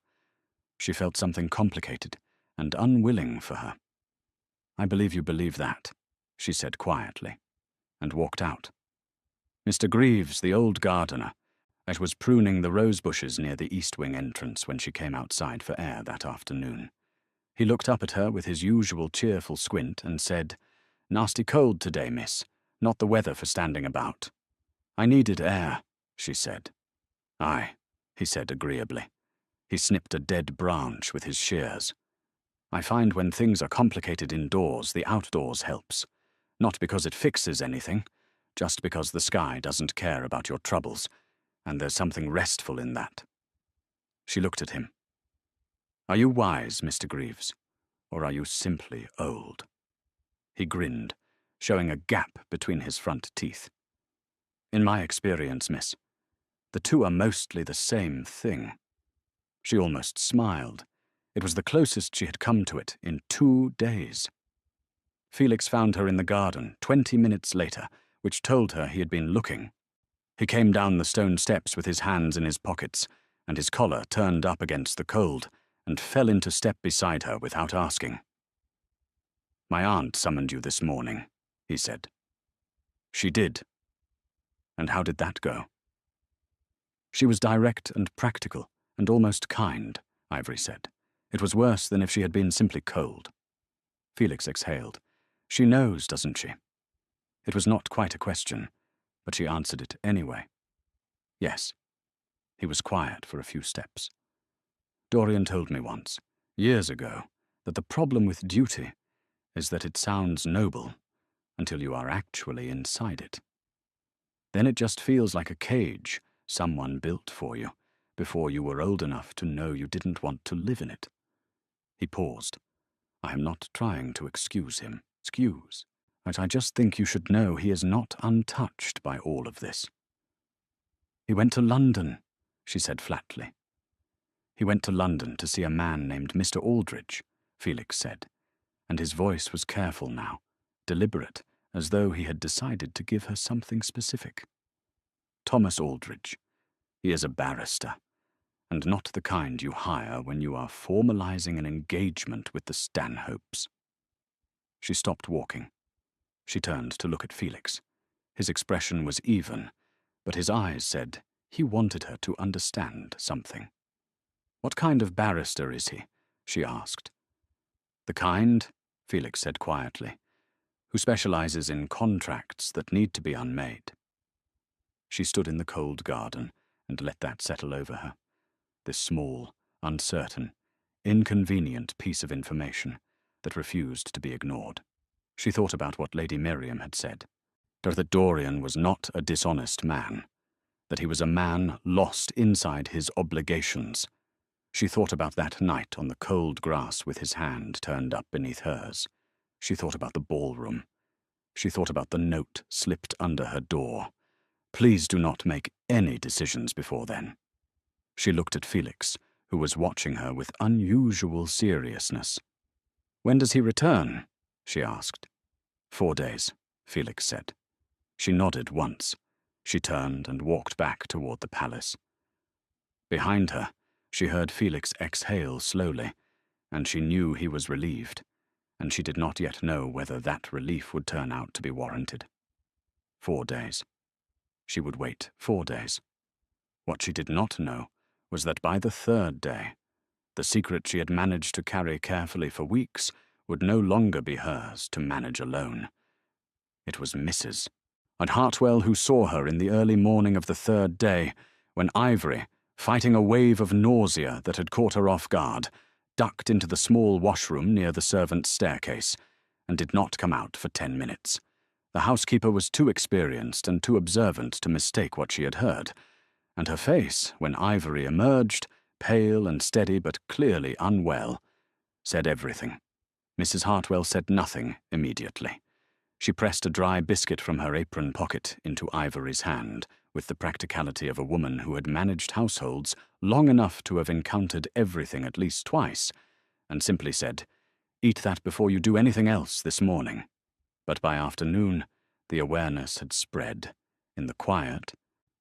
She felt something complicated and unwilling for her. "I believe you believe that," she said quietly, and walked out. Mr. Greaves, the old gardener, was pruning the rose bushes near the east wing entrance when she came outside for air that afternoon. He looked up at her with his usual cheerful squint and said, "Nasty cold today, miss. Not the weather for standing about." "I needed air," she said. "Aye," he said agreeably. He snipped a dead branch with his shears. "I find when things are complicated indoors, the outdoors helps. Not because it fixes anything, just because the sky doesn't care about your troubles, and there's something restful in that." She looked at him. "Are you wise, Mr. Greaves, or are you simply old?" He grinned, showing a gap between his front teeth. "In my experience, miss, the two are mostly the same thing." She almost smiled. It was the closest she had come to it in 2 days. Felix found her in the garden 20 minutes later, which told her he had been looking. He came down the stone steps with his hands in his pockets, and his collar turned up against the cold, and fell into step beside her without asking. "My aunt summoned you this morning," he said. "She did. And how did that go?" "She was direct and practical, and almost kind," Ivory said. "It was worse than if she had been simply cold." Felix exhaled. "She knows, doesn't she?" It was not quite a question, but she answered it anyway. "Yes." He was quiet for a few steps. "Dorian told me once, years ago, that the problem with duty is that it sounds noble until you are actually inside it." Then it just feels like a cage someone built for you, before you were old enough to know you didn't want to live in it. He paused. I am not trying to excuse him. But I just think you should know he is not untouched by all of this. He went to London, she said flatly. He went to London to see a man named Mr. Aldridge, Felix said, and his voice was careful now, deliberate, as though he had decided to give her something specific. Thomas Aldridge. He is a barrister, and not the kind you hire when you are formalizing an engagement with the Stanhopes. She stopped walking. She turned to look at Felix. His expression was even, but his eyes said he wanted her to understand something. What kind of barrister is he? She asked. The kind, Felix said quietly, who specializes in contracts that need to be unmade. She stood in the cold garden and let that settle over her. This small, uncertain, inconvenient piece of information that refused to be ignored. She thought about what Lady Miriam had said, that Dorian was not a dishonest man, that he was a man lost inside his obligations. She thought about that night on the cold grass with his hand turned up beneath hers. She thought about the ballroom. She thought about the note slipped under her door. Please do not make any decisions before then. She looked at Felix, who was watching her with unusual seriousness. When does he return? She asked. 4 days, Felix said. She nodded once. She turned and walked back toward the palace. Behind her, she heard Felix exhale slowly, and she knew he was relieved, and she did not yet know whether that relief would turn out to be warranted. 4 days. She would wait 4 days. What she did not know was that by the 3rd day, the secret she had managed to carry carefully for weeks would no longer be hers to manage alone. It was Mrs. and Hartwell who saw her in the early morning of the 3rd day, when Ivory, fighting a wave of nausea that had caught her off guard, ducked into the small washroom near the servants' staircase, and did not come out for 10 minutes. The housekeeper was too experienced and too observant to mistake what she had heard, and her face, when Ivory emerged, pale and steady but clearly unwell, said everything. Mrs. Hartwell said nothing immediately. She pressed a dry biscuit from her apron pocket into Ivory's hand, with the practicality of a woman who had managed households long enough to have encountered everything at least twice, and simply said, "Eat that before you do anything else this morning." But by afternoon, the awareness had spread, in the quiet,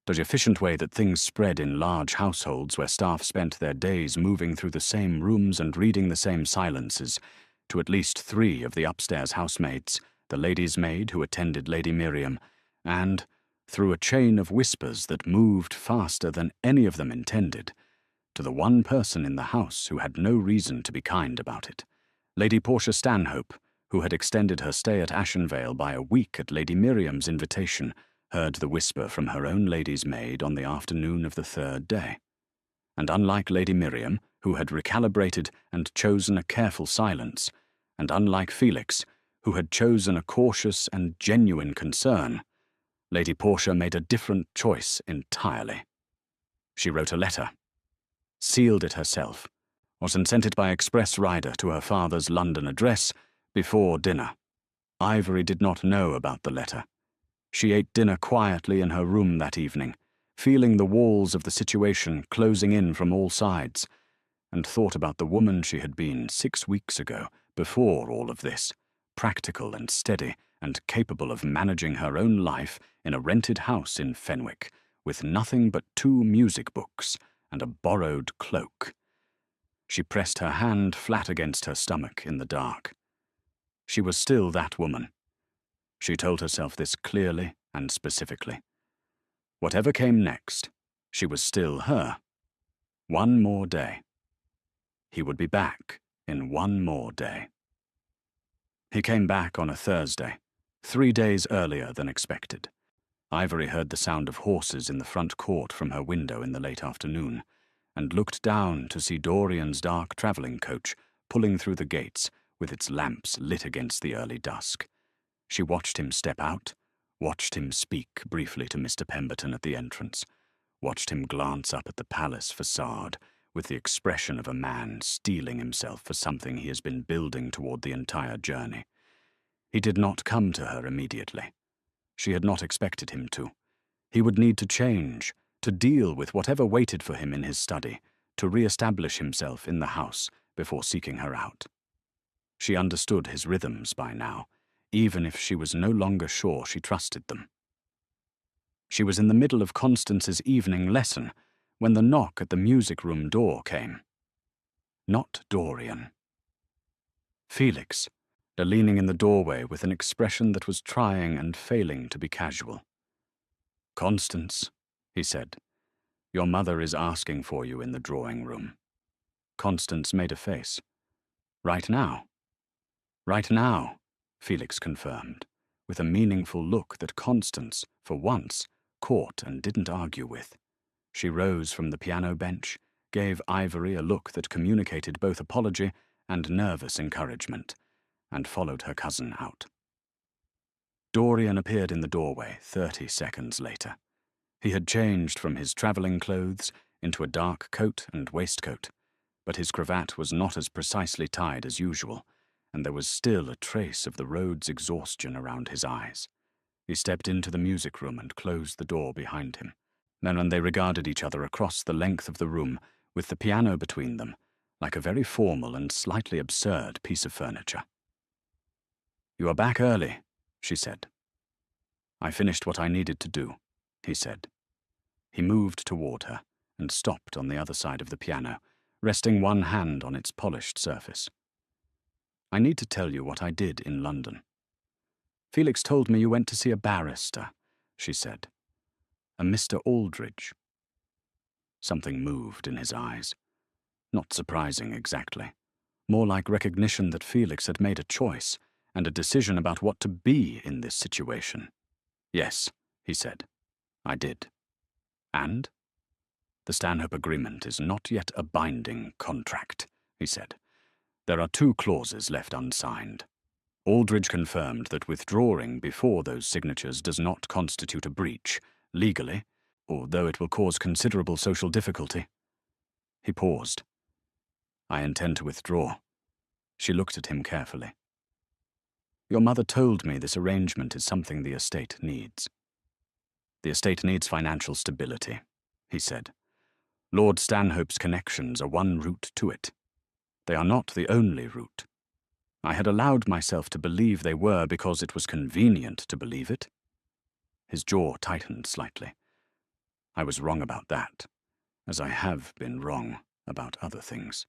the efficient way that things spread in large households where staff spent their days moving through the same rooms and reading the same silences, to at least 3 of the upstairs housemaids, the lady's maid who attended Lady Miriam, and, through a chain of whispers that moved faster than any of them intended, to the one person in the house who had no reason to be kind about it, Lady Portia Stanhope, who had extended her stay at Ashenvale by a week at Lady Miriam's invitation, heard the whisper from her own lady's maid on the afternoon of the 3rd day. And unlike Lady Miriam, who had recalibrated and chosen a careful silence, and unlike Felix, who had chosen a cautious and genuine concern, Lady Portia made a different choice entirely. She wrote a letter, sealed it herself, and sent it by express rider to her father's London address before dinner. Ivory did not know about the letter. She ate dinner quietly in her room that evening, feeling the walls of the situation closing in from all sides, and thought about the woman she had been 6 weeks ago, before all of this, practical and steady and capable of managing her own life in a rented house in Fenwick, with nothing but 2 music books and a borrowed cloak. She pressed her hand flat against her stomach in the dark. She was still that woman. She told herself this clearly and specifically. Whatever came next, she was still her. 1 more day. He would be back in 1 more day. He came back on a Thursday, 3 days earlier than expected. Ivory heard the sound of horses in the front court from her window in the late afternoon, and looked down to see Dorian's dark travelling coach pulling through the gates with its lamps lit against the early dusk. She watched him step out, watched him speak briefly to Mr. Pemberton at the entrance, watched him glance up at the palace facade with the expression of a man steeling himself for something he has been building toward the entire journey. He did not come to her immediately. She had not expected him to. He would need to change, to deal with whatever waited for him in his study, to re-establish himself in the house before seeking her out. She understood his rhythms by now, even if she was no longer sure she trusted them. She was in the middle of Constance's evening lesson when the knock at the music room door came. Not Dorian. Felix, leaning in the doorway with an expression that was trying and failing to be casual. "Constance," he said, "your mother is asking for you in the drawing room." Constance made a face. "Right now?" "Right now," Felix confirmed, with a meaningful look that Constance, for once, caught and didn't argue with. She rose from the piano bench, gave Ivory a look that communicated both apology and nervous encouragement, and followed her cousin out. Dorian appeared in the doorway 30 seconds later. He had changed from his travelling clothes into a dark coat and waistcoat, but his cravat was not as precisely tied as usual, and there was still a trace of the road's exhaustion around his eyes. He stepped into the music room and closed the door behind him. Then they regarded each other across the length of the room, with the piano between them, like a very formal and slightly absurd piece of furniture. "You are back early," she said. "I finished what I needed to do," he said. He moved toward her and stopped on the other side of the piano, resting one hand on its polished surface. "I need to tell you what I did in London." "Felix told me you went to see a barrister," she said. "A Mr. Aldridge." Something moved in his eyes. Not surprising exactly. More like recognition that Felix had made a choice, and a decision about what to be in this situation. "Yes," he said. "I did." "And?" "The Stanhope Agreement is not yet a binding contract," he said. "There are 2 clauses left unsigned. Aldridge confirmed that withdrawing before those signatures does not constitute a breach, legally, although it will cause considerable social difficulty." He paused. "I intend to withdraw." She looked at him carefully. "Your mother told me this arrangement is something the estate needs." "The estate needs financial stability," he said. "Lord Stanhope's connections are one route to it. They are not the only route. I had allowed myself to believe they were because it was convenient to believe it." His jaw tightened slightly. "I was wrong about that, as I have been wrong about other things."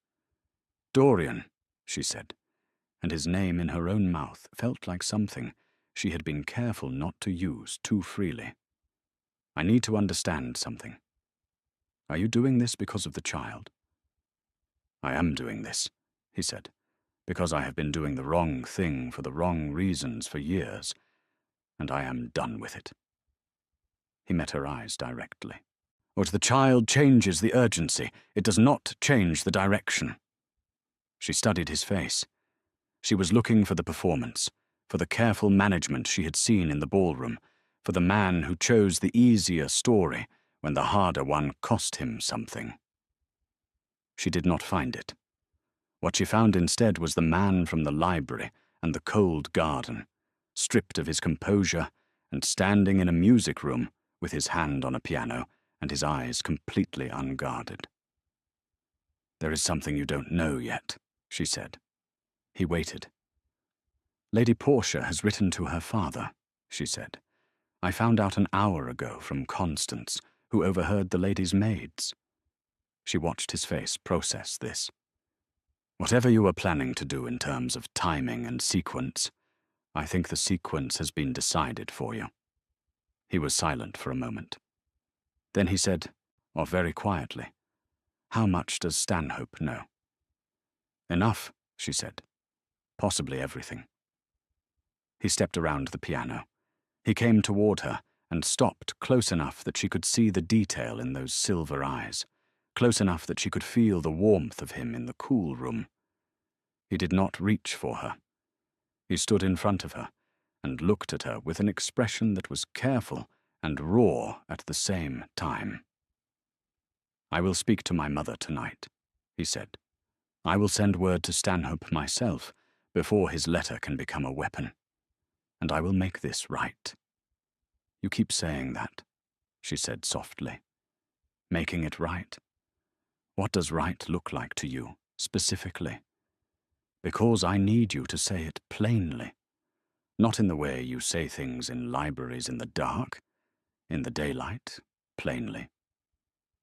"Dorian," she said, and his name in her own mouth felt like something she had been careful not to use too freely. "I need to understand something. Are you doing this because of the child?" "I am doing this," he said, "because I have been doing the wrong thing for the wrong reasons for years, and I am done with it." He met her eyes directly. "What the child changes the urgency, it does not change the direction." She studied his face. She was looking for the performance, for the careful management she had seen in the ballroom, for the man who chose the easier story when the harder one cost him something. She did not find it. What she found instead was the man from the library and the cold garden, stripped of his composure and standing in a music room with his hand on a piano and his eyes completely unguarded. "There is something you don't know yet," she said. He waited. "Lady Portia has written to her father," she said. "I found out an hour ago from Constance, who overheard the lady's maids." She watched his face process this. "Whatever you were planning to do in terms of timing and sequence, I think the sequence has been decided for you." He was silent for a moment. Then he said, very quietly, "How much does Stanhope know?" "Enough," she said. "Possibly everything." He stepped around the piano. He came toward her and stopped close enough that she could see the detail in those silver eyes, close enough that she could feel the warmth of him in the cool room. He did not reach for her. He stood in front of her, and looked at her with an expression that was careful and raw at the same time. "I will speak to my mother tonight," he said. "I will send word to Stanhope myself before his letter can become a weapon. And I will make this right." "You keep saying that," she said softly. "Making it right? What does right look like to you, specifically? Because I need you to say it plainly. Not in the way you say things in libraries in the dark. In the daylight, plainly."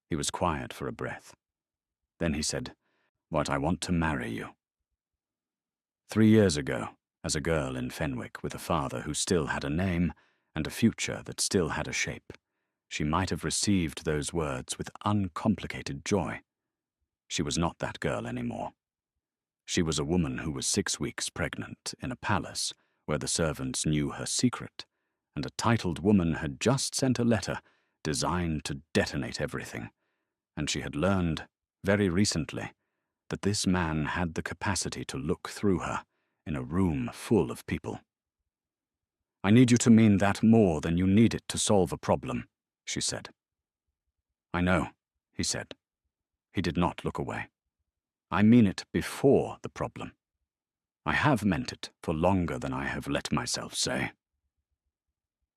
He was quiet for a breath. Then he said, "What, I want to marry you." 3 years ago, as a girl in Fenwick with a father who still had a name and a future that still had a shape, she might have received those words with uncomplicated joy. She was not that girl anymore. She was a woman who was 6 weeks pregnant in a palace where the servants knew her secret, and a titled woman had just sent a letter designed to detonate everything, and she had learned, very recently, that this man had the capacity to look through her in a room full of people. "I need you to mean that more than you need it to solve a problem," she said. "I know," he said. He did not look away. "I mean it before the problem. I have meant it for longer than I have let myself say."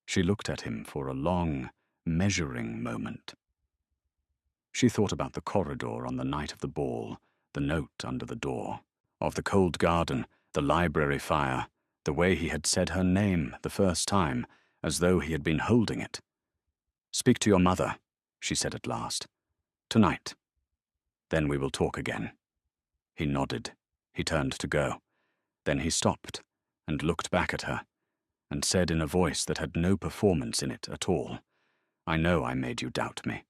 She looked at him for a long, measuring moment. She thought about the corridor on the night of the ball, the note under the door, of the cold garden, the library fire, the way he had said her name the first time, as though he had been holding it. "Speak to your mother," she said at last. "Tonight. Then we will talk again." He nodded. He turned to go. Then he stopped and looked back at her and said in a voice that had no performance in it at all, "I know I made you doubt me.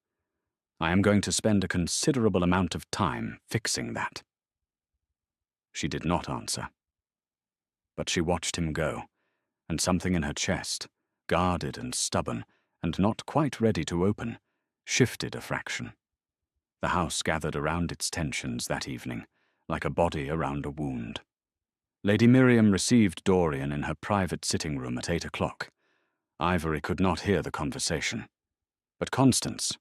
I am going to spend a considerable amount of time fixing that." She did not answer. But she watched him go, and something in her chest, guarded and stubborn, and not quite ready to open, shifted a fraction. The house gathered around its tensions that evening, like a body around a wound. Lady Miriam received Dorian in her private sitting room at 8 o'clock. Ivory could not hear the conversation. But Constance,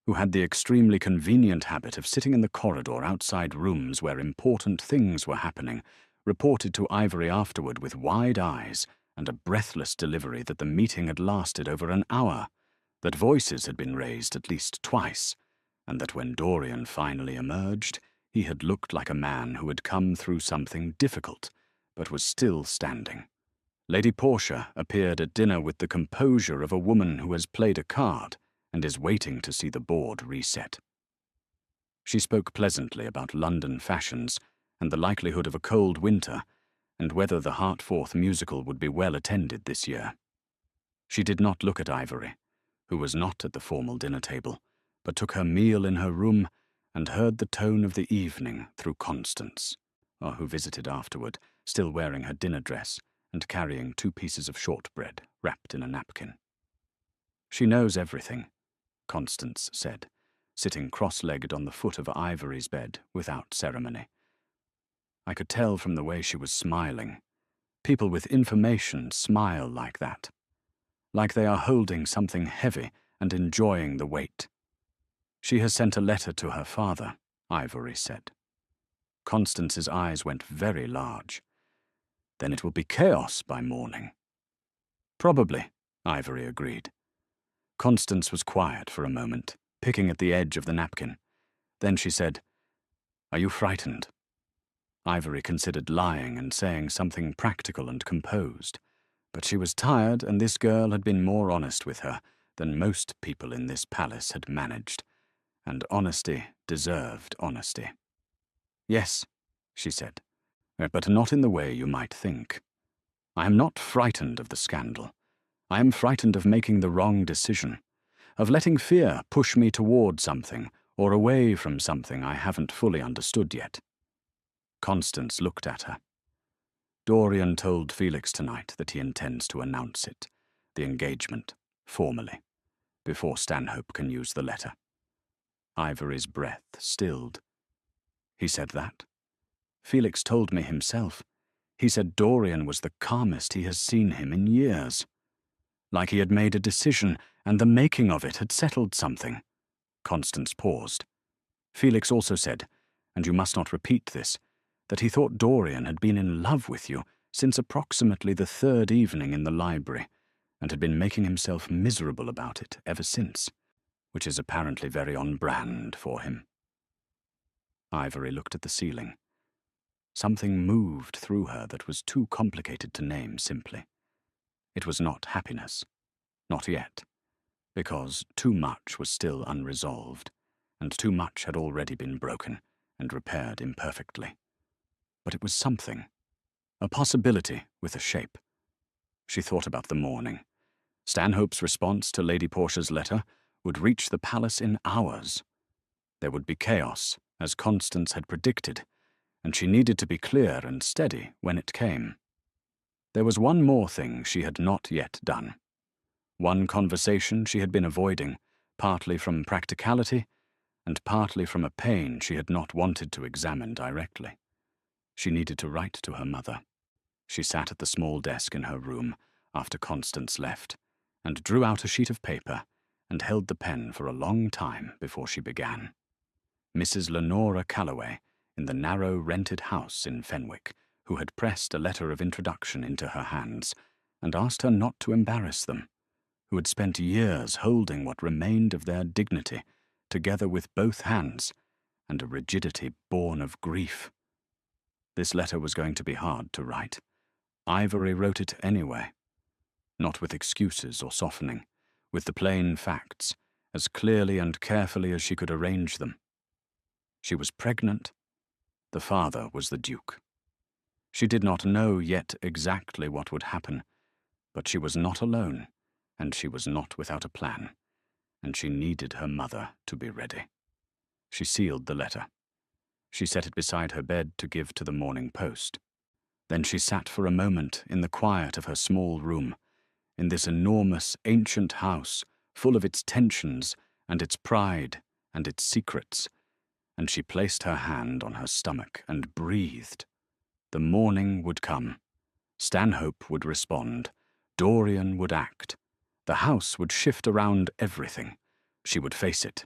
who had the extremely convenient habit of sitting in the corridor outside rooms where important things were happening, reported to Ivory afterward with wide eyes and a breathless delivery that the meeting had lasted over an hour, that voices had been raised at least twice, and that when Dorian finally emerged, he had looked like a man who had come through something difficult, but was still standing. Lady Portia appeared at dinner with the composure of a woman who has played a card and is waiting to see the board reset. She spoke pleasantly about London fashions and the likelihood of a cold winter, and whether the Hartforth musical would be well attended this year. She did not look at Ivory, who was not at the formal dinner table, but took her meal in her room and heard the tone of the evening through Constance, who visited afterward, still wearing her dinner dress and carrying 2 pieces of shortbread wrapped in a napkin. "She knows everything," Constance said, sitting cross-legged on the foot of Ivory's bed without ceremony. I could tell from the way she was smiling. People with information smile like that, like they are holding something heavy and enjoying the weight. "She has sent a letter to her father," Ivory said. Constance's eyes went very large. "Then it will be chaos by morning." "Probably," Ivory agreed. Constance was quiet for a moment, picking at the edge of the napkin. Then she said, "Are you frightened?" Ivory considered lying and saying something practical and composed, but she was tired, and this girl had been more honest with her than most people in this palace had managed, and honesty deserved honesty. "Yes," she said, "but not in the way you might think. I am not frightened of the scandal. I am frightened of making the wrong decision, of letting fear push me toward something or away from something I haven't fully understood yet." Constance looked at her. "Dorian told Felix tonight that he intends to announce it, the engagement, formally, before Stanhope can use the letter." Ivory's breath stilled. "He said that? Felix told me himself. He said Dorian was the calmest he has seen him in years. Like he had made a decision, and the making of it had settled something. Constance paused. Felix also said, and you must not repeat this, that he thought Dorian had been in love with you since approximately the third evening in the library, and had been making himself miserable about it ever since, which is apparently very on brand for him. Ivory looked at the ceiling. Something moved through her that was too complicated to name simply. It was not happiness. Not yet. Because too much was still unresolved, and too much had already been broken and repaired imperfectly. But it was something. A possibility with a shape. She thought about the morning. Stanhope's response to Lady Portia's letter would reach the palace in hours. There would be chaos, as Constance had predicted, and she needed to be clear and steady when it came. There was one more thing she had not yet done. One conversation she had been avoiding, partly from practicality, and partly from a pain she had not wanted to examine directly. She needed to write to her mother. She sat at the small desk in her room after Constance left, and drew out a sheet of paper and held the pen for a long time before she began. Mrs. Lenora Calloway, in the narrow rented house in Fenwick, who had pressed a letter of introduction into her hands and asked her not to embarrass them, who had spent years holding what remained of their dignity together with both hands, and a rigidity born of grief. This letter was going to be hard to write. Ivory wrote it anyway. Not with excuses or softening, with the plain facts, as clearly and carefully as she could arrange them. She was pregnant. The father was the Duke. She did not know yet exactly what would happen, but she was not alone, and she was not without a plan, and she needed her mother to be ready. She sealed the letter. She set it beside her bed to give to the Morning Post. Then she sat for a moment in the quiet of her small room, in this enormous, ancient house, full of its tensions and its pride and its secrets, and she placed her hand on her stomach and breathed. The morning would come. Stanhope would respond. Dorian would act. The house would shift around everything. She would face it.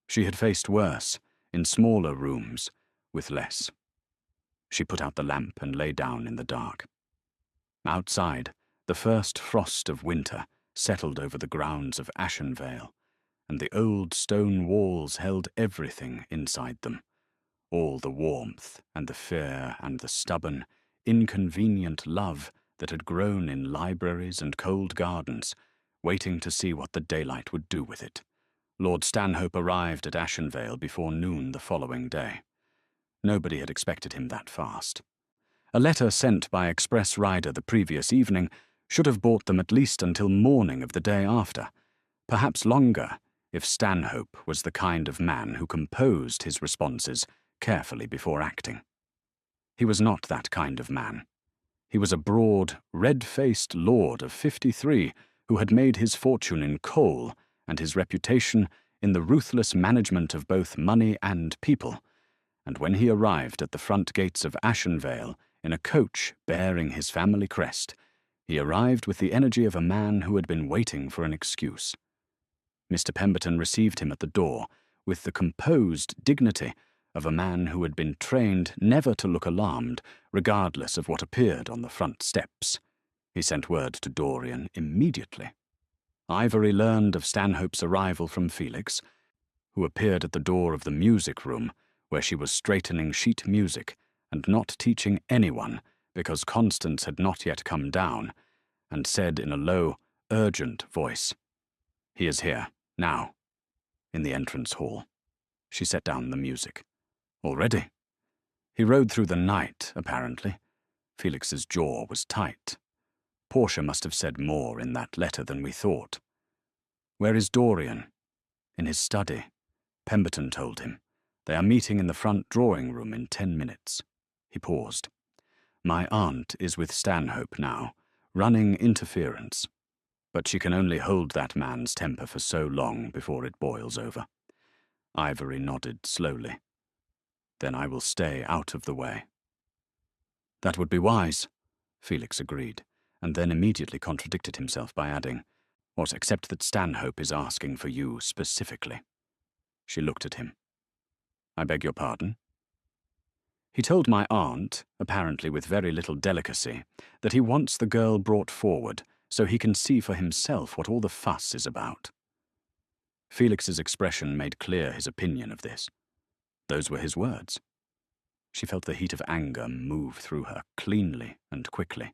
She had faced worse, in smaller rooms, with less. She put out the lamp and lay down in the dark. Outside, the first frost of winter settled over the grounds of Ashenvale, and the old stone walls held everything inside them. All the warmth and the fear and the stubborn, inconvenient love that had grown in libraries and cold gardens, waiting to see what the daylight would do with it. Lord Stanhope arrived at Ashenvale before noon the following day. Nobody had expected him that fast. A letter sent by express rider the previous evening should have brought them at least until morning of the day after, perhaps longer, if Stanhope was the kind of man who composed his responses carefully before acting. He was not that kind of man. He was a broad, red-faced lord of 53 who had made his fortune in coal and his reputation in the ruthless management of both money and people, and when he arrived at the front gates of Ashenvale in a coach bearing his family crest, he arrived with the energy of a man who had been waiting for an excuse. Mr. Pemberton received him at the door with the composed dignity of a man who had been trained never to look alarmed, regardless of what appeared on the front steps. He sent word to Dorian immediately. Ivory learned of Stanhope's arrival from Felix, who appeared at the door of the music room, where she was straightening sheet music and not teaching anyone because Constance had not yet come down, and said in a low, urgent voice, "He is here, now," in the entrance hall. She set down the music. Already? He rode through the night, apparently. Felix's jaw was tight. Portia must have said more in that letter than we thought. Where is Dorian? In his study. Pemberton told him. They are meeting in the front drawing room in 10 minutes. He paused. My aunt is with Stanhope now, running interference. But she can only hold that man's temper for so long before it boils over. Ivory nodded slowly. Then I will stay out of the way. That would be wise, Felix agreed, and then immediately contradicted himself by adding, "What, except that Stanhope is asking for you specifically?" She looked at him. "I beg your pardon?" "He told my aunt, apparently with very little delicacy, that he wants the girl brought forward so he can see for himself what all the fuss is about." Felix's expression made clear his opinion of this. Those were his words. She felt the heat of anger move through her, cleanly and quickly.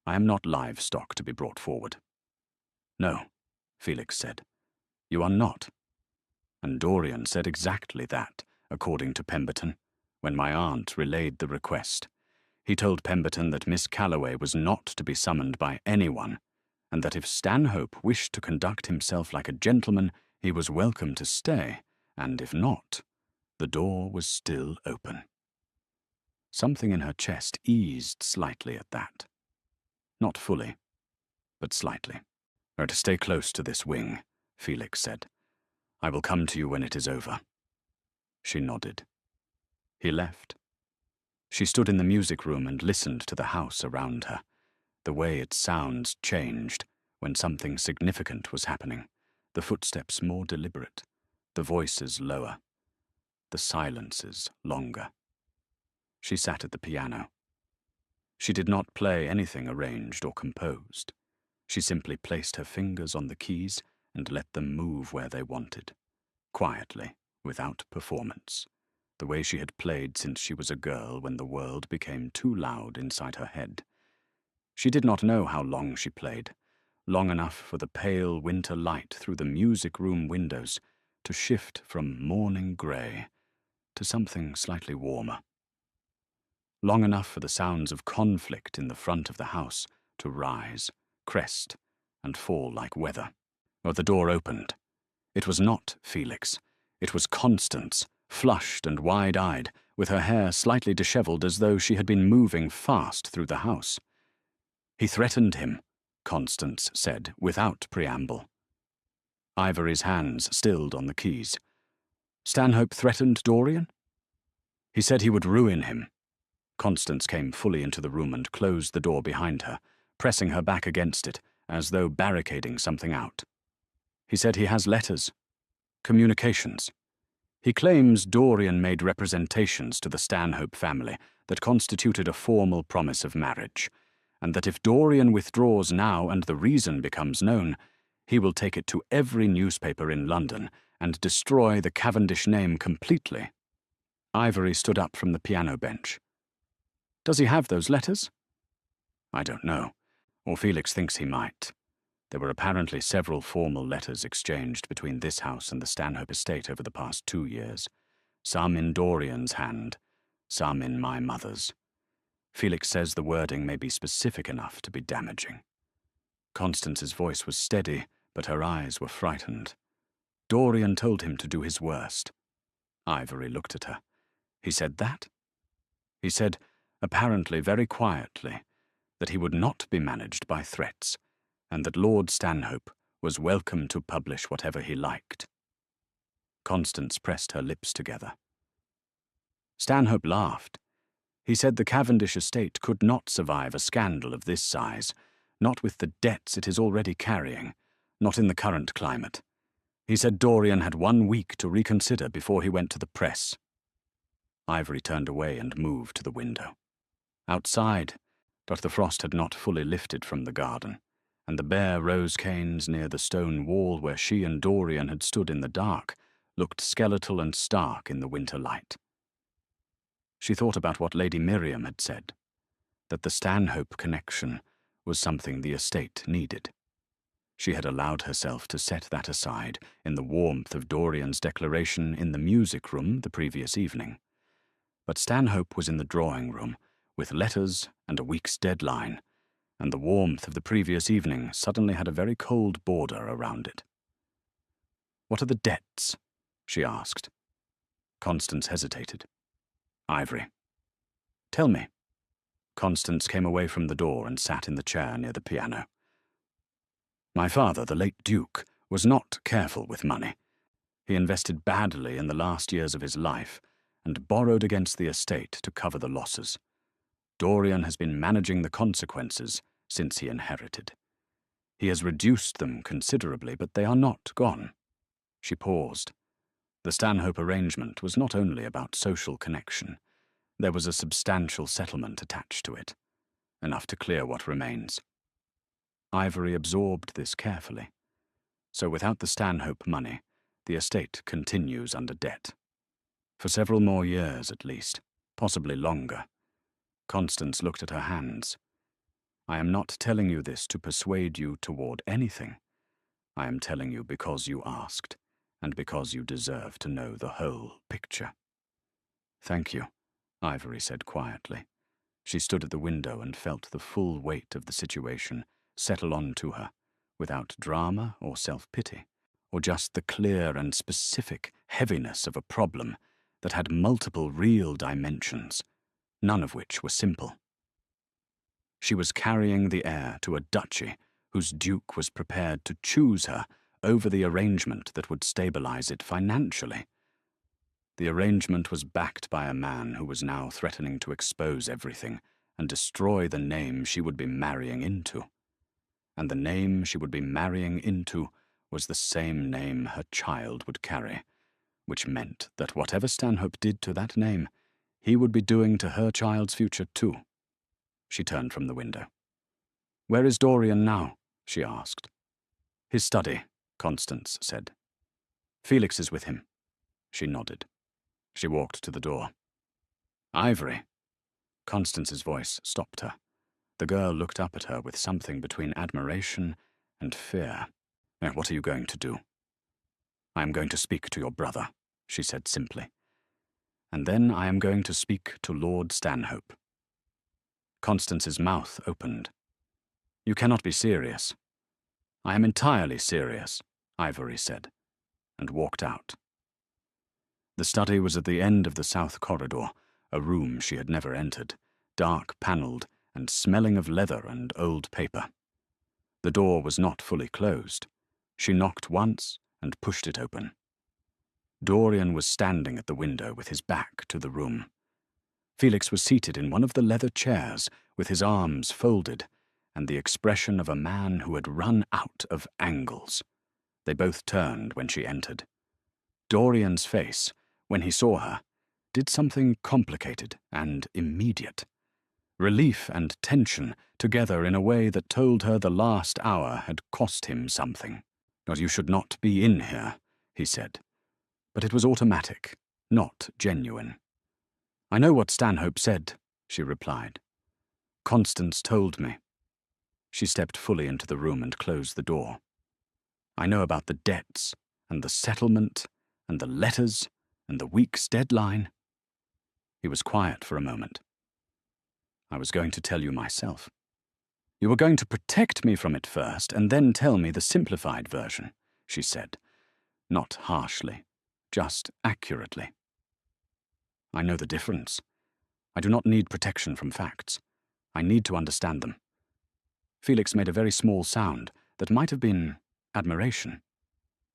"I am not livestock to be brought forward." "No," Felix said. "You are not." And Dorian said exactly that, according to Pemberton, when my aunt relayed the request. He told Pemberton that Miss Calloway was not to be summoned by anyone, and that if Stanhope wished to conduct himself like a gentleman, he was welcome to stay, and if not, the door was still open. Something in her chest eased slightly at that. Not fully, but slightly. "We're to stay close to this wing," Felix said. "I will come to you when it is over." She nodded. He left. She stood in the music room and listened to the house around her, the way its sounds changed when something significant was happening, the footsteps more deliberate, the voices lower, the silences longer. She sat at the piano. She did not play anything arranged or composed. She simply placed her fingers on the keys and let them move where they wanted, quietly, without performance, the way she had played since she was a girl when the world became too loud inside her head. She did not know how long she played, long enough for the pale winter light through the music room windows to shift from morning grey to something slightly warmer. Long enough for the sounds of conflict in the front of the house to rise, crest, and fall like weather. Or the door opened. It was not Felix. It was Constance, flushed and wide-eyed, with her hair slightly dishevelled as though she had been moving fast through the house. "He threatened him," Constance said, without preamble. Ivory's hands stilled on the keys. "Stanhope threatened Dorian?" "He said he would ruin him." Constance came fully into the room and closed the door behind her, pressing her back against it, as though barricading something out. "He said he has letters. Communications. He claims Dorian made representations to the Stanhope family that constituted a formal promise of marriage, and that if Dorian withdraws now and the reason becomes known, he will take it to every newspaper in London and destroy the Cavendish name completely." Ivory stood up from the piano bench. "Does he have those letters?" "I don't know, or Felix thinks he might. There were apparently several formal letters exchanged between this house and the Stanhope estate over the past 2 years, some in Dorian's hand, some in my mother's. Felix says the wording may be specific enough to be damaging." Constance's voice was steady, but her eyes were frightened. "Dorian told him to do his worst." Ivory looked at her. "He said that?" "He said, apparently very quietly, that he would not be managed by threats, and that Lord Stanhope was welcome to publish whatever he liked." Constance pressed her lips together. "Stanhope laughed. He said the Cavendish estate could not survive a scandal of this size, not with the debts it is already carrying, not in the current climate. He said Dorian had 1 week to reconsider before he went to the press." Ivory turned away and moved to the window. Outside, but the frost had not fully lifted from the garden, and the bare rose canes near the stone wall where she and Dorian had stood in the dark looked skeletal and stark in the winter light. She thought about what Lady Miriam had said, that the Stanhope connection was something the estate needed. She had allowed herself to set that aside in the warmth of Dorian's declaration in the music room the previous evening. But Stanhope was in the drawing room, with letters and a week's deadline, and the warmth of the previous evening suddenly had a very cold border around it. "What are the debts?" she asked. Constance hesitated. "Ivory." "Tell me." Constance came away from the door and sat in the chair near the piano. "My father, the late Duke, was not careful with money. He invested badly in the last years of his life, and borrowed against the estate to cover the losses. Dorian has been managing the consequences since he inherited. He has reduced them considerably, but they are not gone. She paused. The Stanhope arrangement was not only about social connection. There was a substantial settlement attached to it, enough to clear what remains. Ivory absorbed this carefully. So without the Stanhope money, the estate continues under debt. For several more years at least, possibly longer. Constance looked at her hands. I am not telling you this to persuade you toward anything. I am telling you because you asked, and because you deserve to know the whole picture. Thank you, Ivory said quietly. She stood at the window and felt the full weight of the situation settle onto her, without drama or self-pity, or just the clear and specific heaviness of a problem that had multiple real dimensions, none of which were simple. She was carrying the heir to a duchy whose duke was prepared to choose her over the arrangement that would stabilize it financially. The arrangement was backed by a man who was now threatening to expose everything and destroy the name she would be marrying into. And the name she would be marrying into was the same name her child would carry, which meant that whatever Stanhope did to that name, he would be doing to her child's future too. She turned from the window. Where is Dorian now? She asked. His study, Constance said. Felix is with him. She nodded. She walked to the door. Ivory. Constance's voice stopped her. The girl looked up at her with something between admiration and fear. What are you going to do? I am going to speak to your brother, she said simply. And then I am going to speak to Lord Stanhope. Constance's mouth opened. You cannot be serious. I am entirely serious, Ivory said, and walked out. The study was at the end of the south corridor, a room she had never entered, dark-panelled and smelling of leather and old paper. The door was not fully closed. She knocked once and pushed it open. Dorian was standing at the window with his back to the room. Felix was seated in one of the leather chairs with his arms folded and the expression of a man who had run out of angles. They both turned when she entered. Dorian's face, when he saw her, did something complicated and immediate. Relief and tension together in a way that told her the last hour had cost him something. "But you should not be in here," he said. But it was automatic, not genuine. "I know what Stanhope said," she replied. "Constance told me." She stepped fully into the room and closed the door. "I know about the debts, and the settlement, and the letters, and the week's deadline." He was quiet for a moment. "I was going to tell you myself. You were going to protect me from it first, and then tell me the simplified version," she said, not harshly, just accurately. "I know the difference. I do not need protection from facts. I need to understand them." Felix made a very small sound that might have been admiration.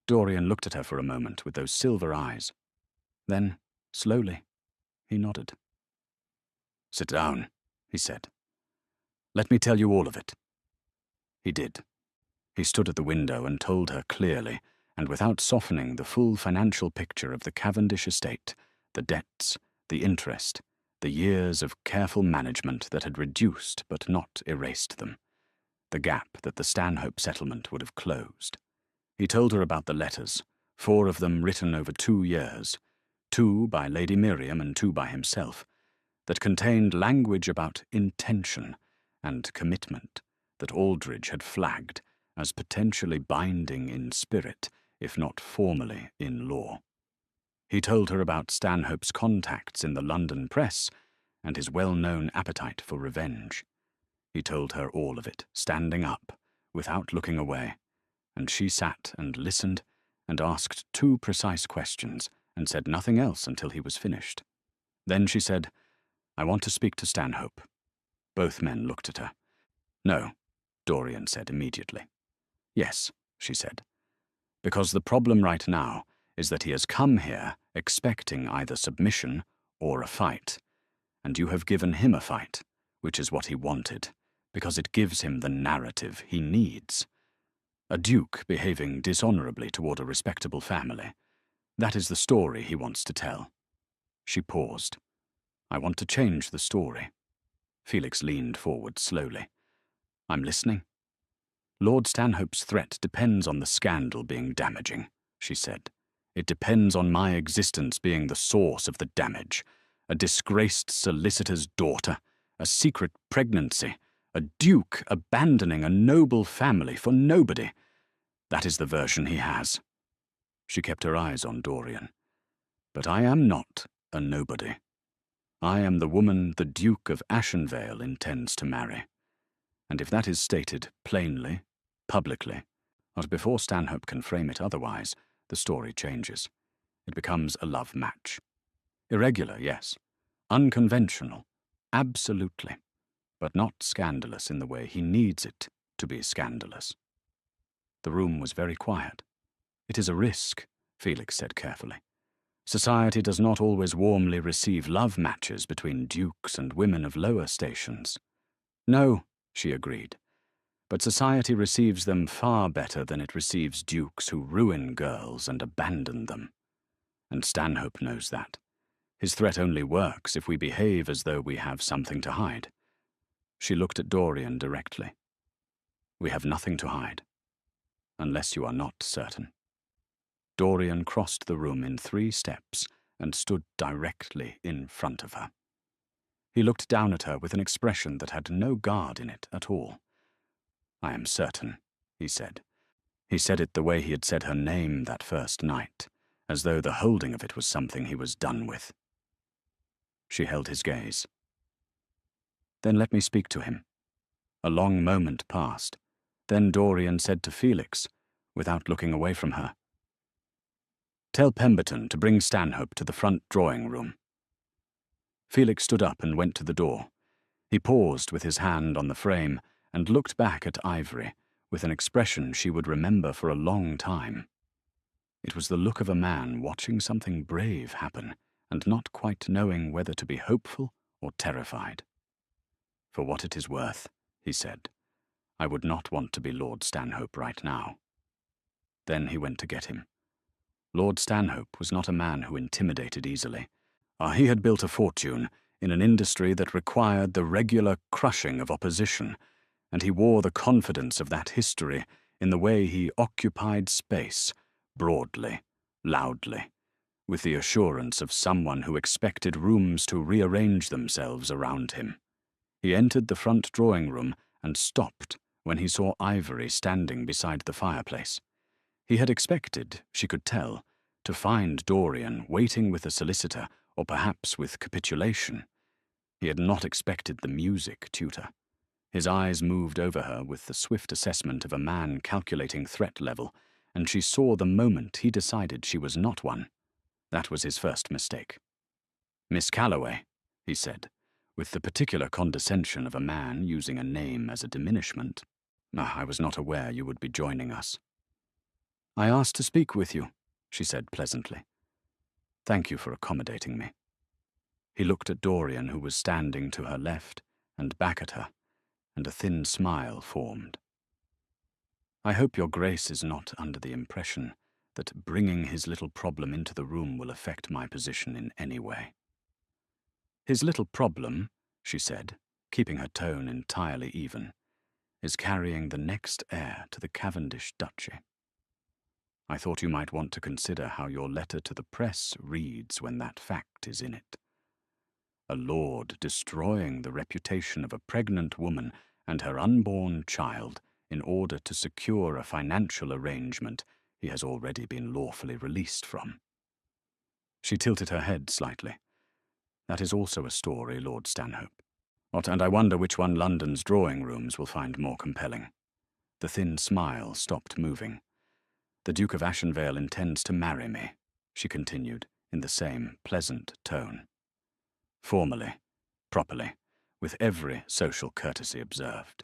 Dorian looked at her for a moment with those silver eyes. Then, slowly, he nodded. "Sit down," he said. "Let me tell you all of it." He did. He stood at the window and told her clearly, and without softening, the full financial picture of the Cavendish estate, the debts, the interest, the years of careful management that had reduced but not erased them, the gap that the Stanhope settlement would have closed. He told her about the letters, 4 of them written over 2 years, 2 by Lady Miriam and 2 by himself, that contained language about intention and commitment that Aldridge had flagged as potentially binding in spirit, if not formally in law. He told her about Stanhope's contacts in the London press and his well-known appetite for revenge. He told her all of it, standing up, without looking away, and she sat and listened and asked 2 precise questions and said nothing else until he was finished. Then she said, "I want to speak to Stanhope." Both men looked at her. "No," Dorian said immediately. "Yes," she said, "because the problem right now is that he has come here expecting either submission or a fight, and you have given him a fight, which is what he wanted, because it gives him the narrative he needs. A duke behaving dishonorably toward a respectable family. That is the story he wants to tell. She paused. I want to change the story. Felix leaned forward slowly. I'm listening. Lord Stanhope's threat depends on the scandal being damaging, she said. It depends on my existence being the source of the damage. A disgraced solicitor's daughter, a secret pregnancy, a duke abandoning a noble family for nobody. That is the version he has. She kept her eyes on Dorian. But I am not a nobody. I am the woman the Duke of Ashenvale intends to marry. And if that is stated plainly, publicly, not before Stanhope can frame it otherwise, the story changes. It becomes a love match. Irregular, yes. Unconventional, absolutely. But not scandalous in the way he needs it to be scandalous. The room was very quiet. It is a risk, Felix said carefully. Society does not always warmly receive love matches between dukes and women of lower stations. No, she agreed. But society receives them far better than it receives dukes who ruin girls and abandon them. And Stanhope knows that. His threat only works if we behave as though we have something to hide. She looked at Dorian directly. We have nothing to hide. Unless you are not certain. Dorian crossed the room in 3 steps and stood directly in front of her. He looked down at her with an expression that had no guard in it at all. I am certain, he said. He said it the way he had said her name that first night, as though the holding of it was something he was done with. She held his gaze. Then let me speak to him. A long moment passed. Then Dorian said to Felix, without looking away from her, Tell Pemberton to bring Stanhope to the front drawing-room. Felix stood up and went to the door. He paused with his hand on the frame and looked back at Ivory with an expression she would remember for a long time. It was the look of a man watching something brave happen and not quite knowing whether to be hopeful or terrified. For what it is worth, he said, I would not want to be Lord Stanhope right now. Then he went to get him. Lord Stanhope was not a man who intimidated easily. He had built a fortune in an industry that required the regular crushing of opposition, and he wore the confidence of that history in the way he occupied space, broadly, loudly, with the assurance of someone who expected rooms to rearrange themselves around him. He entered the front drawing-room and stopped when he saw Ivory standing beside the fireplace. He had expected, she could tell, to find Dorian waiting with a solicitor or perhaps with capitulation. He had not expected the music tutor. His eyes moved over her with the swift assessment of a man calculating threat level, and she saw the moment he decided she was not one. That was his first mistake. Miss Calloway, he said, with the particular condescension of a man using a name as a diminishment. I was not aware you would be joining us. I asked to speak with you, she said pleasantly. Thank you for accommodating me. He looked at Dorian, who was standing to her left, and back at her, and a thin smile formed. I hope your Grace is not under the impression that bringing his little problem into the room will affect my position in any way. His little problem, she said, keeping her tone entirely even, is carrying the next heir to the Cavendish Duchy. I thought you might want to consider how your letter to the press reads when that fact is in it. A lord destroying the reputation of a pregnant woman and her unborn child in order to secure a financial arrangement he has already been lawfully released from. She tilted her head slightly. That is also a story, Lord Stanhope. And I wonder which one London's drawing-rooms will find more compelling. The thin smile stopped moving. The Duke of Ashenvale intends to marry me, she continued, in the same pleasant tone. Formally, properly, with every social courtesy observed.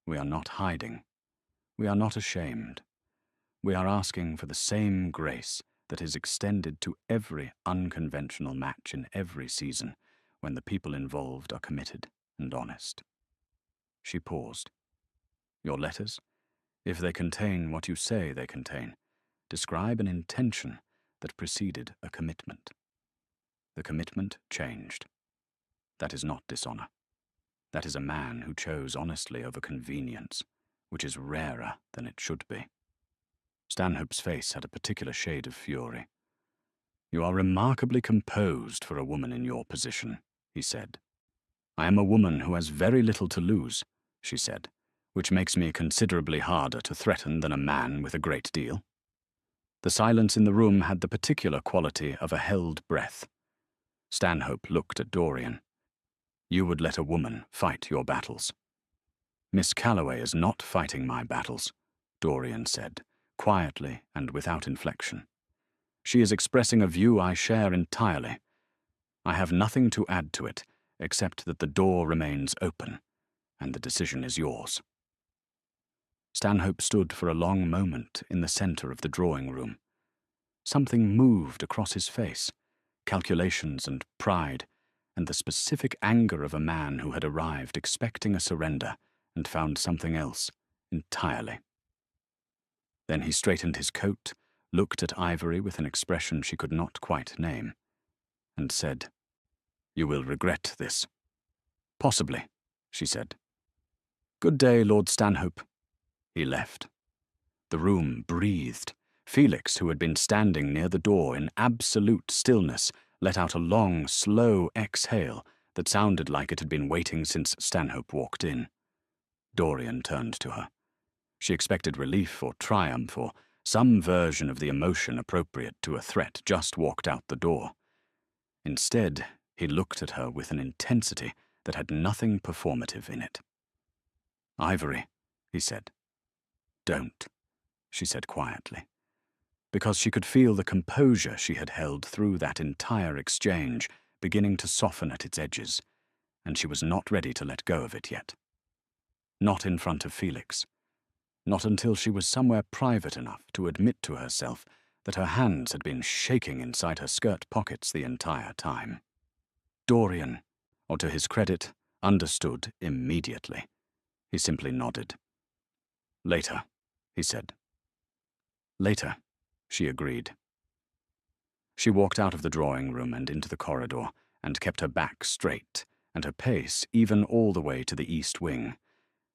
We are not hiding. We are not ashamed. We are asking for the same grace that is extended to every unconventional match in every season when the people involved are committed. and honest. She paused. Your letters, if they contain what you say they contain, describe an intention that preceded a commitment. The commitment changed. That is not dishonor. That is a man who chose honestly over convenience, which is rarer than it should be. Stanhope's face had a particular shade of fury. You are remarkably composed for a woman in your position, he said. I am a woman who has very little to lose, she said, which makes me considerably harder to threaten than a man with a great deal. The silence in the room had the particular quality of a held breath. Stanhope looked at Dorian. You would let a woman fight your battles. Miss Calloway is not fighting my battles, Dorian said, quietly and without inflection. She is expressing a view I share entirely. I have nothing to add to it, except that the door remains open, and the decision is yours. Stanhope stood for a long moment in the center of the drawing-room. Something moved across his face, calculations and pride, and the specific anger of a man who had arrived expecting a surrender and found something else entirely. Then he straightened his coat, looked at Ivory with an expression she could not quite name, and said, You will regret this. Possibly, she said. Good day, Lord Stanhope. He left. The room breathed. Felix, who had been standing near the door in absolute stillness, let out a long, slow exhale that sounded like it had been waiting since Stanhope walked in. Dorian turned to her. She expected relief or triumph or some version of the emotion appropriate to a threat just walked out the door. Instead, he looked at her with an intensity that had nothing performative in it. Ivory, he said. Don't, she said quietly, because she could feel the composure she had held through that entire exchange beginning to soften at its edges, and she was not ready to let go of it yet. Not in front of Felix. Not until she was somewhere private enough to admit to herself that her hands had been shaking inside her skirt pockets the entire time. Dorian, or to his credit, understood immediately. He simply nodded. Later, he said. Later, she agreed. She walked out of the drawing-room and into the corridor, and kept her back straight, and her pace even all the way to the east wing,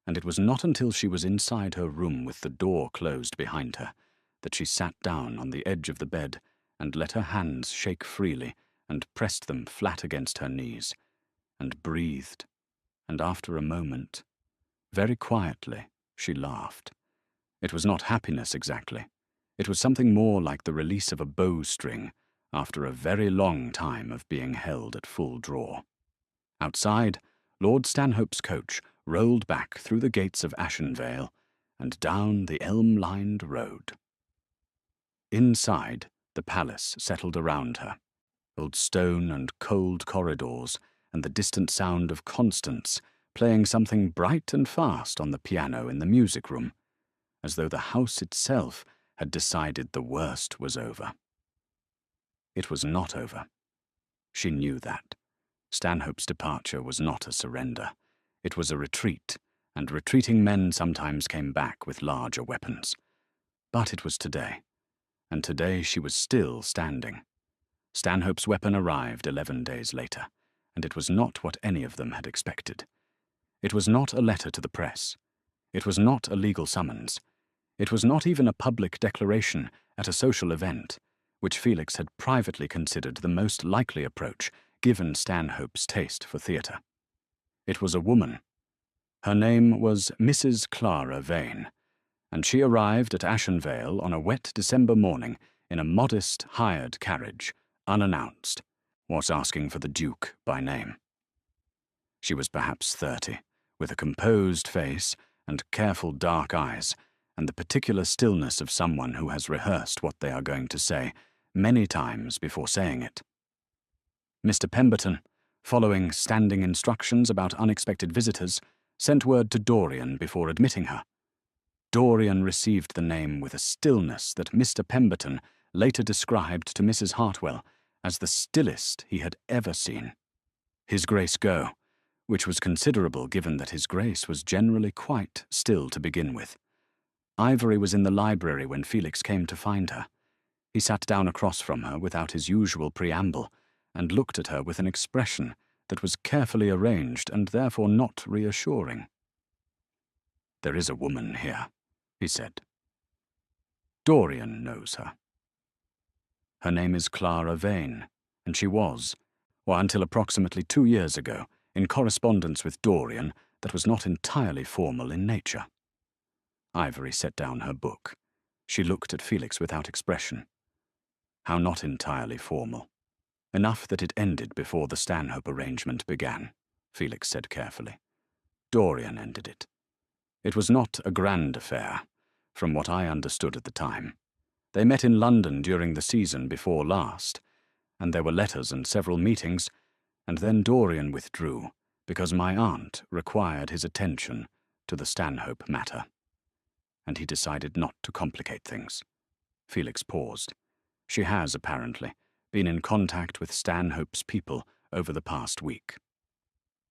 and it was not until she was inside her room with the door closed behind her that she sat down on the edge of the bed and let her hands shake freely and pressed them flat against her knees, and breathed, and after a moment, very quietly, she laughed. It was not happiness exactly. It was something more like the release of a bowstring after a very long time of being held at full draw. Outside, Lord Stanhope's coach rolled back through the gates of Ashenvale and down the elm-lined road. Inside, the palace settled around her, old stone and cold corridors, and the distant sound of Constance playing something bright and fast on the piano in the music room, as though the house itself had decided the worst was over. It was not over. She knew that. Stanhope's departure was not a surrender. It was a retreat, and retreating men sometimes came back with larger weapons. But it was today, and today she was still standing. Stanhope's weapon arrived 11 days later, and it was not what any of them had expected. It was not a letter to the press. It was not a legal summons. It was not even a public declaration at a social event, which Felix had privately considered the most likely approach given Stanhope's taste for theatre. It was a woman. Her name was Mrs. Clara Vane, and she arrived at Ashenvale on a wet December morning in a modest hired carriage, unannounced, was asking for the Duke by name. She was perhaps 30, with a composed face and careful dark eyes, and the particular stillness of someone who has rehearsed what they are going to say many times before saying it. Mr. Pemberton, following standing instructions about unexpected visitors, sent word to Dorian before admitting her. Dorian received the name with a stillness that Mr. Pemberton later described to Mrs. Hartwell as the stillest he had ever seen. His Grace Go, which was considerable given that his Grace was generally quite still to begin with. Ivory was in the library when Felix came to find her. He sat down across from her without his usual preamble, and looked at her with an expression that was carefully arranged and therefore not reassuring. "There is a woman here," he said. "Dorian knows her. Her name is Clara Vane, and she was, or until approximately 2 years ago, in correspondence with Dorian that was not entirely formal in nature." Ivory set down her book. She looked at Felix without expression. "How not entirely formal?" "Enough that it ended before the Stanhope arrangement began," Felix said carefully. "Dorian ended it. It was not a grand affair, from what I understood at the time. They met in London during the season before last, and there were letters and several meetings, and then Dorian withdrew because my aunt required his attention to the Stanhope matter. And he decided not to complicate things." Felix paused. "She has, apparently, been in contact with Stanhope's people over the past week."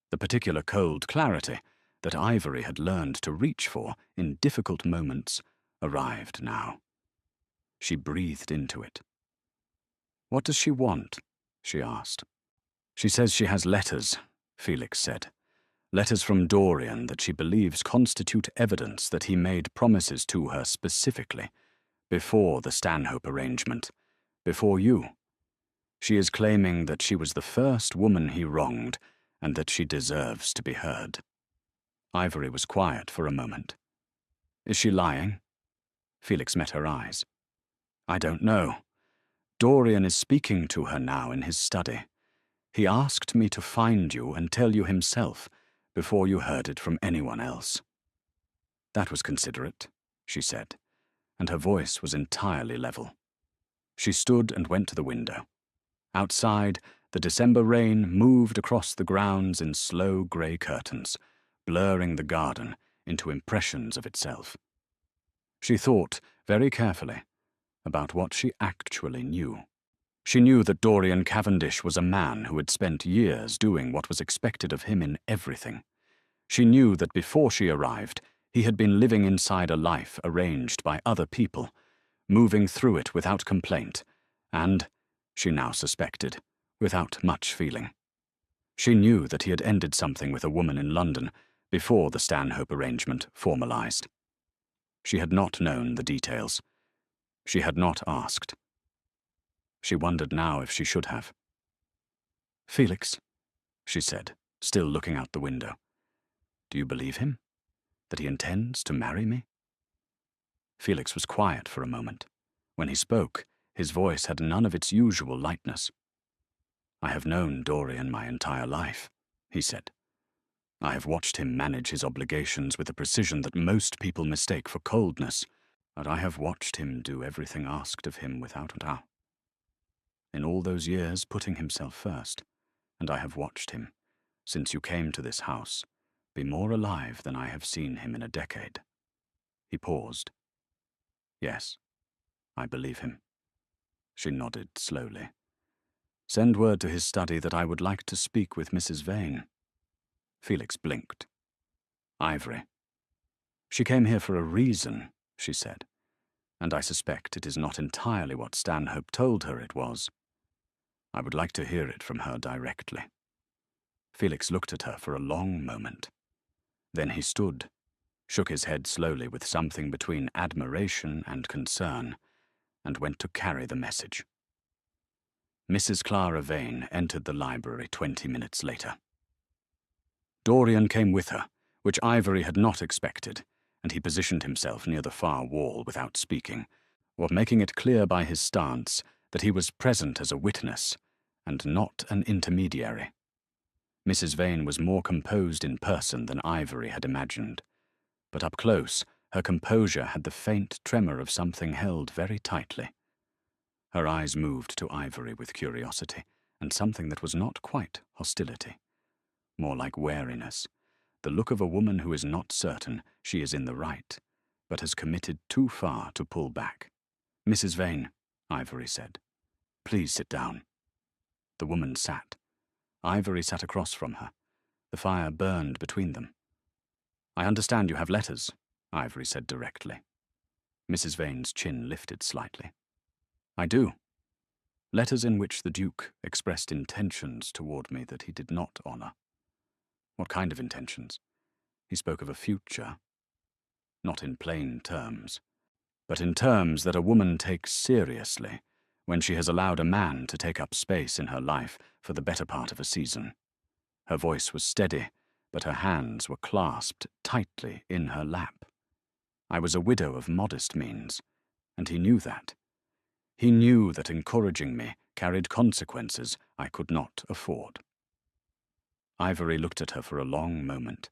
The particular cold clarity that Ivory had learned to reach for in difficult moments arrived now. She breathed into it. "What does she want?" she asked. "She says she has letters," Felix said. "Letters from Dorian that she believes constitute evidence that he made promises to her specifically, before the Stanhope arrangement, before you. She is claiming that she was the first woman he wronged, and that she deserves to be heard." Ivory was quiet for a moment. "Is she lying?" Felix met her eyes. "I don't know. Dorian is speaking to her now in his study. He asked me to find you and tell you himself before you heard it from anyone else." "That was considerate," she said, and her voice was entirely level. She stood and went to the window. Outside, the December rain moved across the grounds in slow grey curtains, blurring the garden into impressions of itself. She thought, very carefully, about what she actually knew. She knew that Dorian Cavendish was a man who had spent years doing what was expected of him in everything. She knew that before she arrived, he had been living inside a life arranged by other people, moving through it without complaint, and, she now suspected, without much feeling. She knew that he had ended something with a woman in London before the Stanhope arrangement formalized. She had not known the details. She had not asked. She wondered now if she should have. "Felix," she said, still looking out the window, "do you believe him? That he intends to marry me?" Felix was quiet for a moment. When he spoke, his voice had none of its usual lightness. "I have known Dorian my entire life," he said. "I have watched him manage his obligations with a precision that most people mistake for coldness, but I have watched him do everything asked of him without a doubt. In all those years putting himself first, and I have watched him, since you came to this house, be more alive than I have seen him in a decade." He paused. "Yes, I believe him." She nodded slowly. "Send word to his study that I would like to speak with Mrs. Vane." Felix blinked. "Ivory. She came here for a reason," she said, "and I suspect it is not entirely what Stanhope told her it was. I would like to hear it from her directly." Felix looked at her for a long moment. Then he stood, shook his head slowly with something between admiration and concern, and went to carry the message. Mrs. Clara Vane entered the library 20 minutes later. Dorian came with her, which Ivory had not expected, and he positioned himself near the far wall without speaking, or making it clear by his stance that he was present as a witness, and not an intermediary. Mrs. Vane was more composed in person than Ivory had imagined, but up close her composure had the faint tremor of something held very tightly. Her eyes moved to Ivory with curiosity, and something that was not quite hostility, more like wariness, the look of a woman who is not certain she is in the right, but has committed too far to pull back. "Mrs. Vane," Ivory said, "please sit down." The woman sat. Ivory sat across from her, The fire burned between them. "I understand you have letters," Ivory said directly. Mrs. Vane's chin lifted slightly. "I do. Letters in which the Duke expressed intentions toward me that he did not honour." "What kind of intentions?" "He spoke of a future. Not in plain terms, but in terms that a woman takes seriously when she has allowed a man to take up space in her life for the better part of a season." Her voice was steady, but her hands were clasped tightly in her lap. "I was a widow of modest means, and he knew that. He knew that encouraging me carried consequences I could not afford." Ivory looked at her for a long moment.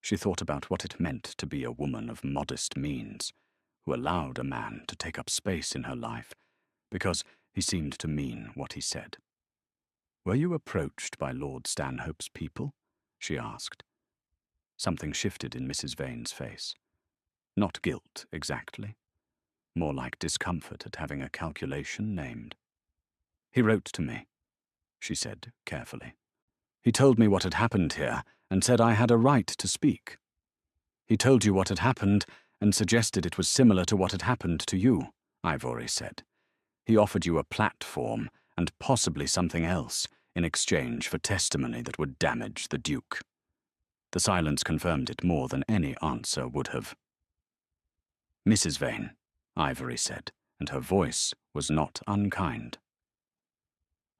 She thought about what it meant to be a woman of modest means, who allowed a man to take up space in her life, because he seemed to mean what he said. "Were you approached by Lord Stanhope's people?" she asked. Something shifted in Mrs. Vane's face. Not guilt, exactly. More like discomfort at having a calculation named. "He wrote to me," she said carefully. "He told me what had happened here and said I had a right to speak." "He told you what had happened and suggested it was similar to what had happened to you," Ivory said. "He offered you a platform and possibly something else in exchange for testimony that would damage the Duke." The silence confirmed it more than any answer would have. "Mrs. Vane," Ivory said, and her voice was not unkind.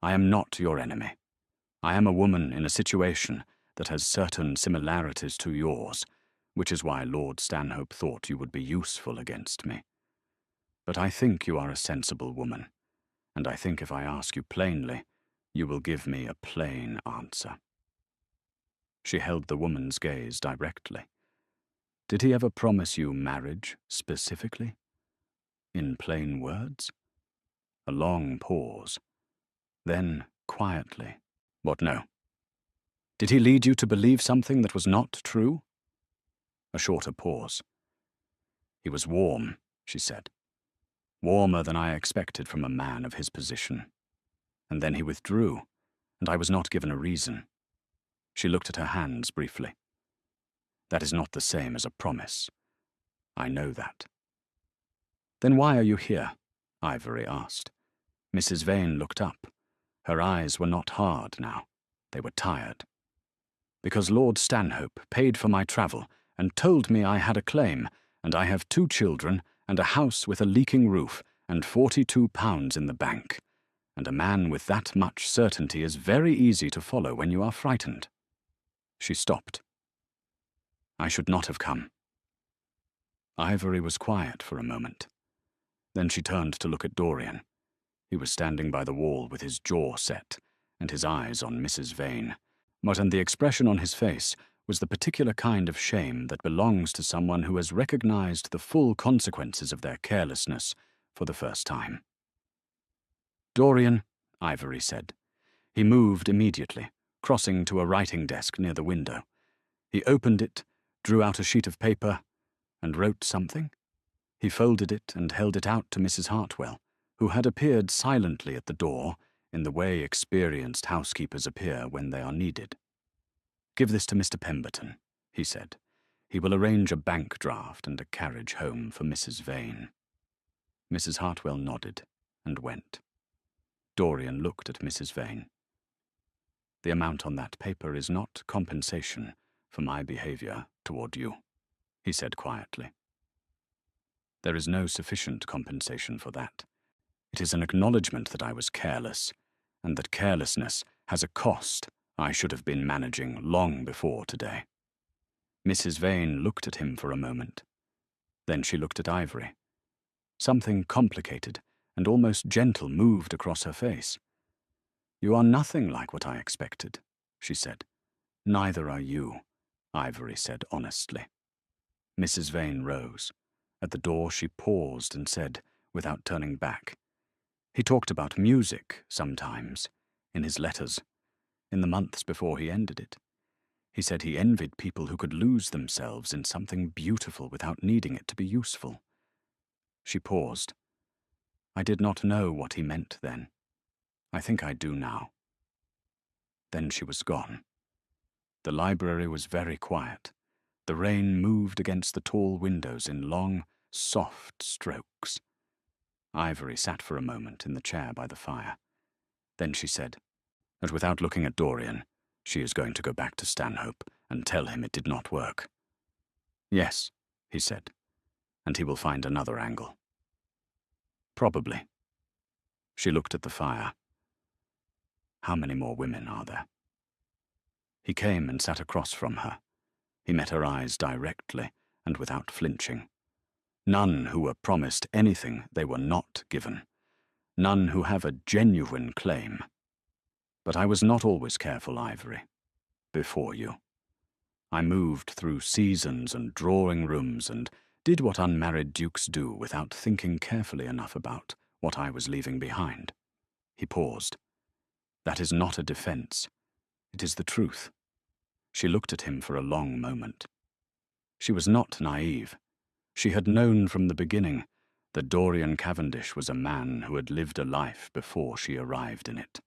"I am not your enemy. I am a woman in a situation that has certain similarities to yours, which is why Lord Stanhope thought you would be useful against me. But I think you are a sensible woman, and I think if I ask you plainly, you will give me a plain answer." She held the woman's gaze directly. "Did he ever promise you marriage, specifically? In plain words?" A long pause. Then, quietly, "What, no? Did he lead you to believe something that was not true?" A shorter pause. "He was warm," she said. "Warmer than I expected from a man of his position. And then he withdrew, and I was not given a reason." She looked at her hands briefly. "That is not the same as a promise. I know that." "Then why are you here?" Ivory asked. Mrs. Vane looked up. Her eyes were not hard now. They were tired. "Because Lord Stanhope paid for my travel and told me I had a claim, and I have 2 children and a house with a leaking roof and £42 in the bank. And a man with that much certainty is very easy to follow when you are frightened." She stopped. "I should not have come." Ivory was quiet for a moment. Then she turned to look at Dorian. He was standing by the wall with his jaw set and his eyes on Mrs. Vane, but the expression on his face was the particular kind of shame that belongs to someone who has recognized the full consequences of their carelessness for the first time. "Dorian," Ivory said. He moved immediately, crossing to a writing desk near the window. He opened it, drew out a sheet of paper, and wrote something. He folded it and held it out to Mrs. Hartwell, who had appeared silently at the door in the way experienced housekeepers appear when they are needed. "Give this to Mr. Pemberton," he said. "He will arrange a bank draft and a carriage home for Mrs. Vane." Mrs. Hartwell nodded and went. Dorian looked at Mrs. Vane. "The amount on that paper is not compensation for my behavior toward you," he said quietly. "There is no sufficient compensation for that. It is an acknowledgement that I was careless, and that carelessness has a cost I should have been managing long before today." Mrs. Vane looked at him for a moment. Then she looked at Ivory. Something complicated and almost gentle moved across her face. "You are nothing like what I expected," she said. "Neither are you," Ivory said honestly. Mrs. Vane rose. At the door she paused and said, without turning back, "He talked about music sometimes, in his letters, in the months before he ended it. He said he envied people who could lose themselves in something beautiful without needing it to be useful." She paused. "I did not know what he meant then. I think I do now." Then she was gone. The library was very quiet. The rain moved against the tall windows in long, soft strokes. Ivory sat for a moment in the chair by the fire. Then she said, that without looking at Dorian, she is going to go back to Stanhope and tell him it did not work. Yes, he said, and he will find another angle. Probably. She looked at the fire. How many more women are there? He came and sat across from her. He met her eyes directly and without flinching. None who were promised anything they were not given. None who have a genuine claim. But I was not always careful, Ivory. Before you. I moved through seasons and drawing rooms and did what unmarried dukes do without thinking carefully enough about what I was leaving behind. He paused. That is not a defense. It is the truth. She looked at him for a long moment. She was not naive. She had known from the beginning that Dorian Cavendish was a man who had lived a life before she arrived in it.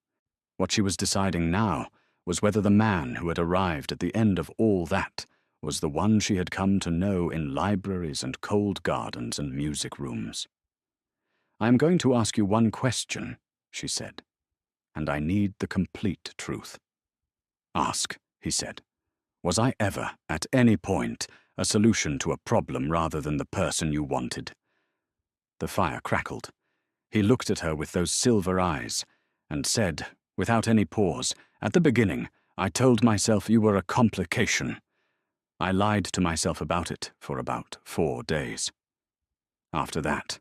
What she was deciding now was whether the man who had arrived at the end of all that was the one she had come to know in libraries and cold gardens and music rooms. I am going to ask you one question, she said, and I need the complete truth. Ask, he said. Was I ever, at any point, a solution to a problem rather than the person you wanted? The fire crackled. He looked at her with those silver eyes and said, without any pause, at the beginning, I told myself you were a complication. I lied to myself about it for about 4 days. After that,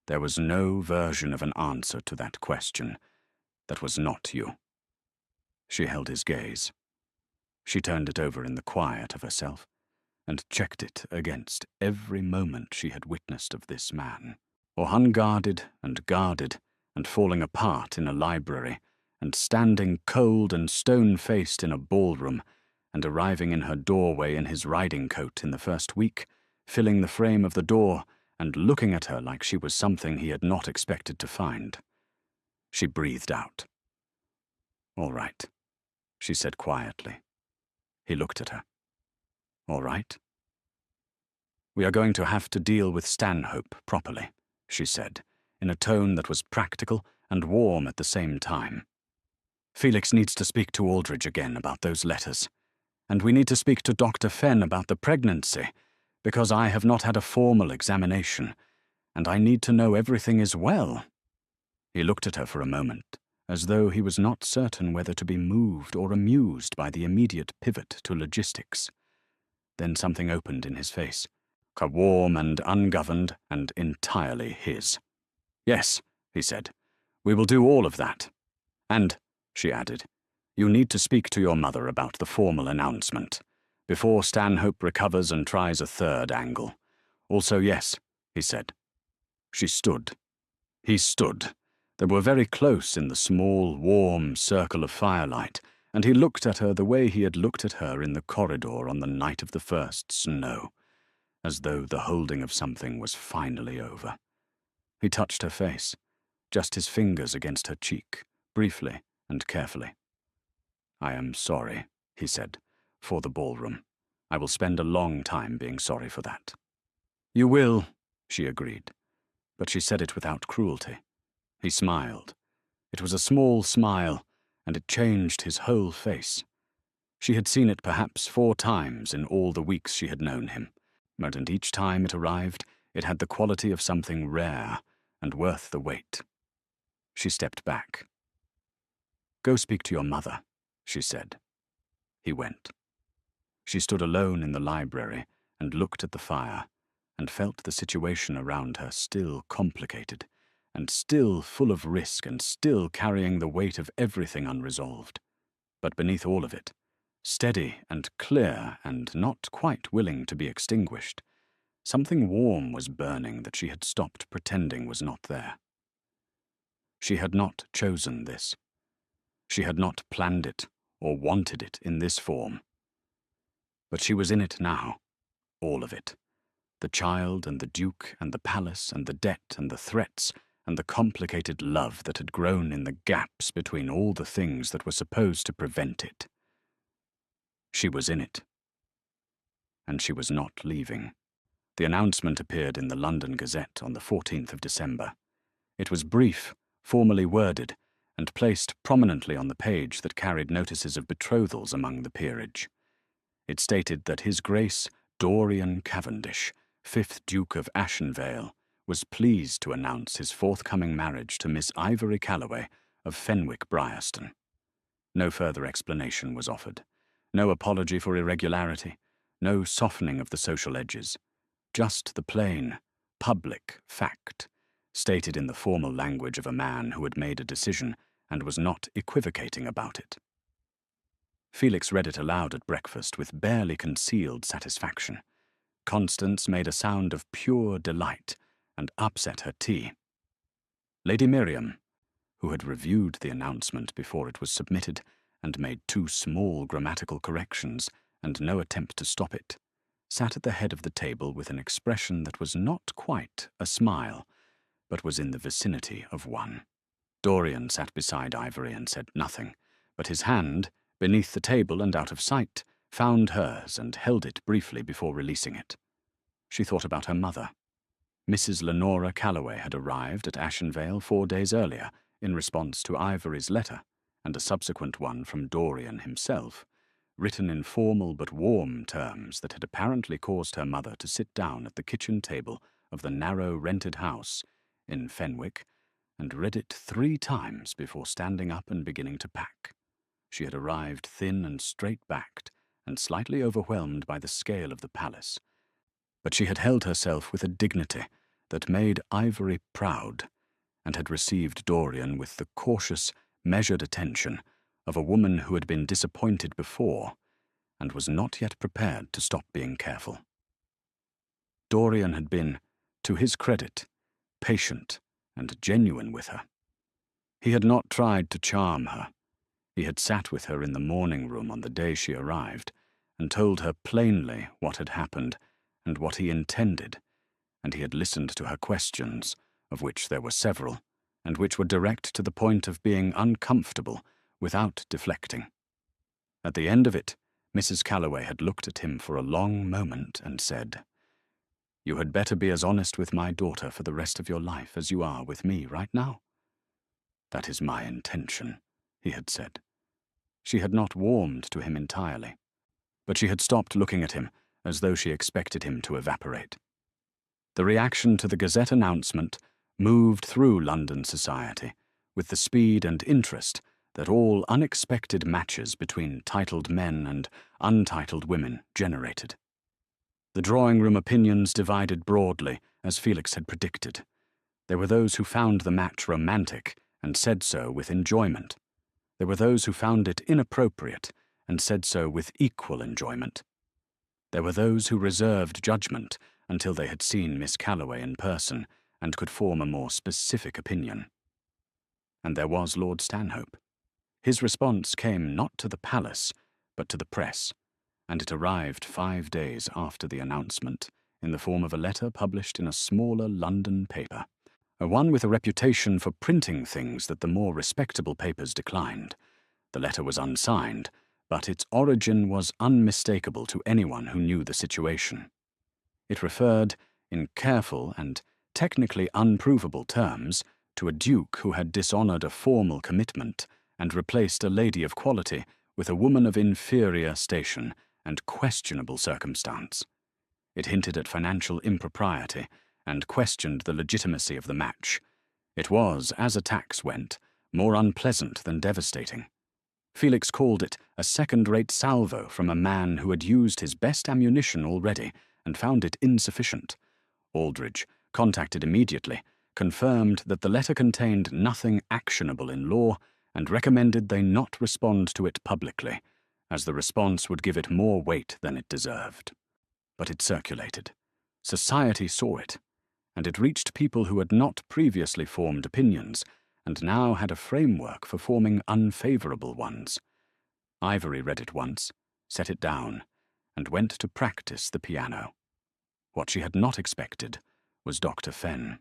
there was no version of an answer to that question that was not you. She held his gaze. She turned it over in the quiet of herself and checked it against every moment she had witnessed of this man, or unguarded and guarded and falling apart in a library, and standing cold and stone-faced in a ballroom, and arriving in her doorway in his riding coat in the first week, filling the frame of the door and looking at her like she was something he had not expected to find. She breathed out. All right, she said quietly. He looked at her. All right. We are going to have to deal with Stanhope properly, she said, in a tone that was practical and warm at the same time. Felix needs to speak to Aldridge again about those letters. And we need to speak to Dr. Fenn about the pregnancy, because I have not had a formal examination, and I need to know everything is well. He looked at her for a moment, as though he was not certain whether to be moved or amused by the immediate pivot to logistics. Then something opened in his face, warm and ungoverned and entirely his. Yes, he said, we will do all of that. And, she added, you need to speak to your mother about the formal announcement, before Stanhope recovers and tries a third angle. Also, yes, he said. She stood. He stood. They were very close in the small, warm circle of firelight, and he looked at her the way he had looked at her in the corridor on the night of the first snow, as though the holding of something was finally over. He touched her face, just his fingers against her cheek, briefly and carefully. I am sorry, he said, for the ballroom. I will spend a long time being sorry for that. You will, she agreed, but she said it without cruelty. He smiled. It was a small smile, and it changed his whole face. She had seen it perhaps 4 times in all the weeks she had known him, and each time it arrived, it had the quality of something rare and worth the wait. She stepped back. Go speak to your mother, she said. He went. She stood alone in the library and looked at the fire and felt the situation around her still complicated and still full of risk and still carrying the weight of everything unresolved. But beneath all of it, steady and clear and not quite willing to be extinguished, something warm was burning that she had stopped pretending was not there. She had not chosen this. She had not planned it or wanted it in this form. But she was in it now, all of it. The child and the duke and the palace and the debt and the threats and the complicated love that had grown in the gaps between all the things that were supposed to prevent it. She was in it. And she was not leaving. The announcement appeared in the London Gazette on the 14th of December. It was brief, formally worded, and placed prominently on the page that carried notices of betrothals among the peerage. It stated that His Grace Dorian Cavendish, 5th Duke of Ashenvale, was pleased to announce his forthcoming marriage to Miss Ivory Calloway of Fenwick Bryanston. No further explanation was offered. No apology for irregularity, no softening of the social edges. Just the plain, public fact, stated in the formal language of a man who had made a decision and was not equivocating about it. Felix read it aloud at breakfast with barely concealed satisfaction. Constance made a sound of pure delight and upset her tea. Lady Miriam, who had reviewed the announcement before it was submitted and made 2 small grammatical corrections and no attempt to stop it, sat at the head of the table with an expression that was not quite a smile, but was in the vicinity of one. Dorian sat beside Ivory and said nothing, but his hand, beneath the table and out of sight, found hers and held it briefly before releasing it. She thought about her mother. Mrs. Lenora Calloway had arrived at Ashenvale 4 days earlier in response to Ivory's letter, and a subsequent one from Dorian himself, written in formal but warm terms that had apparently caused her mother to sit down at the kitchen table of the narrow rented house in Fenwick and read it 3 times before standing up and beginning to pack. She had arrived thin and straight-backed and slightly overwhelmed by the scale of the palace, but she had held herself with a dignity that made Ivory proud, and had received Dorian with the cautious, measured attention of a woman who had been disappointed before and was not yet prepared to stop being careful. Dorian had been, to his credit, patient and genuine with her. He had not tried to charm her. He had sat with her in the morning room on the day she arrived and told her plainly what had happened and what he intended, and he had listened to her questions, of which there were several, and which were direct to the point of being uncomfortable without deflecting. At the end of it, Mrs. Calloway had looked at him for a long moment and said, "You had better be as honest with my daughter for the rest of your life as you are with me right now." "That is my intention," he had said. She had not warmed to him entirely, but she had stopped looking at him as though she expected him to evaporate. The reaction to the Gazette announcement moved through London society with the speed and interest that all unexpected matches between titled men and untitled women generated. The drawing-room opinions divided broadly, as Felix had predicted. There were those who found the match romantic and said so with enjoyment. There were those who found it inappropriate and said so with equal enjoyment. There were those who reserved judgment until they had seen Miss Calloway in person and could form a more specific opinion. And there was Lord Stanhope. His response came not to the palace, but to the press, and it arrived 5 days after the announcement, in the form of a letter published in a smaller London paper, one with a reputation for printing things that the more respectable papers declined. The letter was unsigned, but its origin was unmistakable to anyone who knew the situation. It referred, in careful and technically unprovable terms, to a duke who had dishonored a formal commitment and replaced a lady of quality with a woman of inferior station and questionable circumstance. It hinted at financial impropriety and questioned the legitimacy of the match. It was, as attacks went, more unpleasant than devastating. Felix called it a second-rate salvo from a man who had used his best ammunition already and found it insufficient. Aldridge, contacted immediately, confirmed that the letter contained nothing actionable in law and recommended they not respond to it publicly, as the response would give it more weight than it deserved. But it circulated. Society saw it, and it reached people who had not previously formed opinions and now had a framework for forming unfavorable ones. Ivory read it once, set it down, and went to practice the piano. What she had not expected was Dr. Fenn.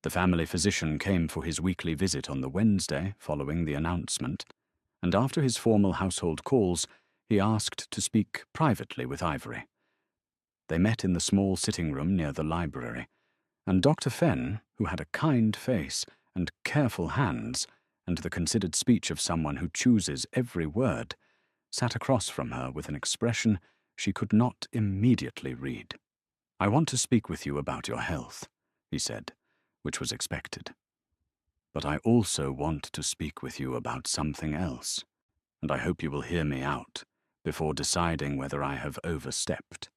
The family physician came for his weekly visit on the Wednesday following the announcement, and after his formal household calls, He asked to speak privately with Ivory. They met in the small sitting room near the library, and Dr. Fenn, who had a kind face and careful hands, and the considered speech of someone who chooses every word, sat across from her with an expression she could not immediately read. "I want to speak with you about your health," he said, which was expected. "But I also want to speak with you about something else, and I hope you will hear me out before deciding whether I have overstepped."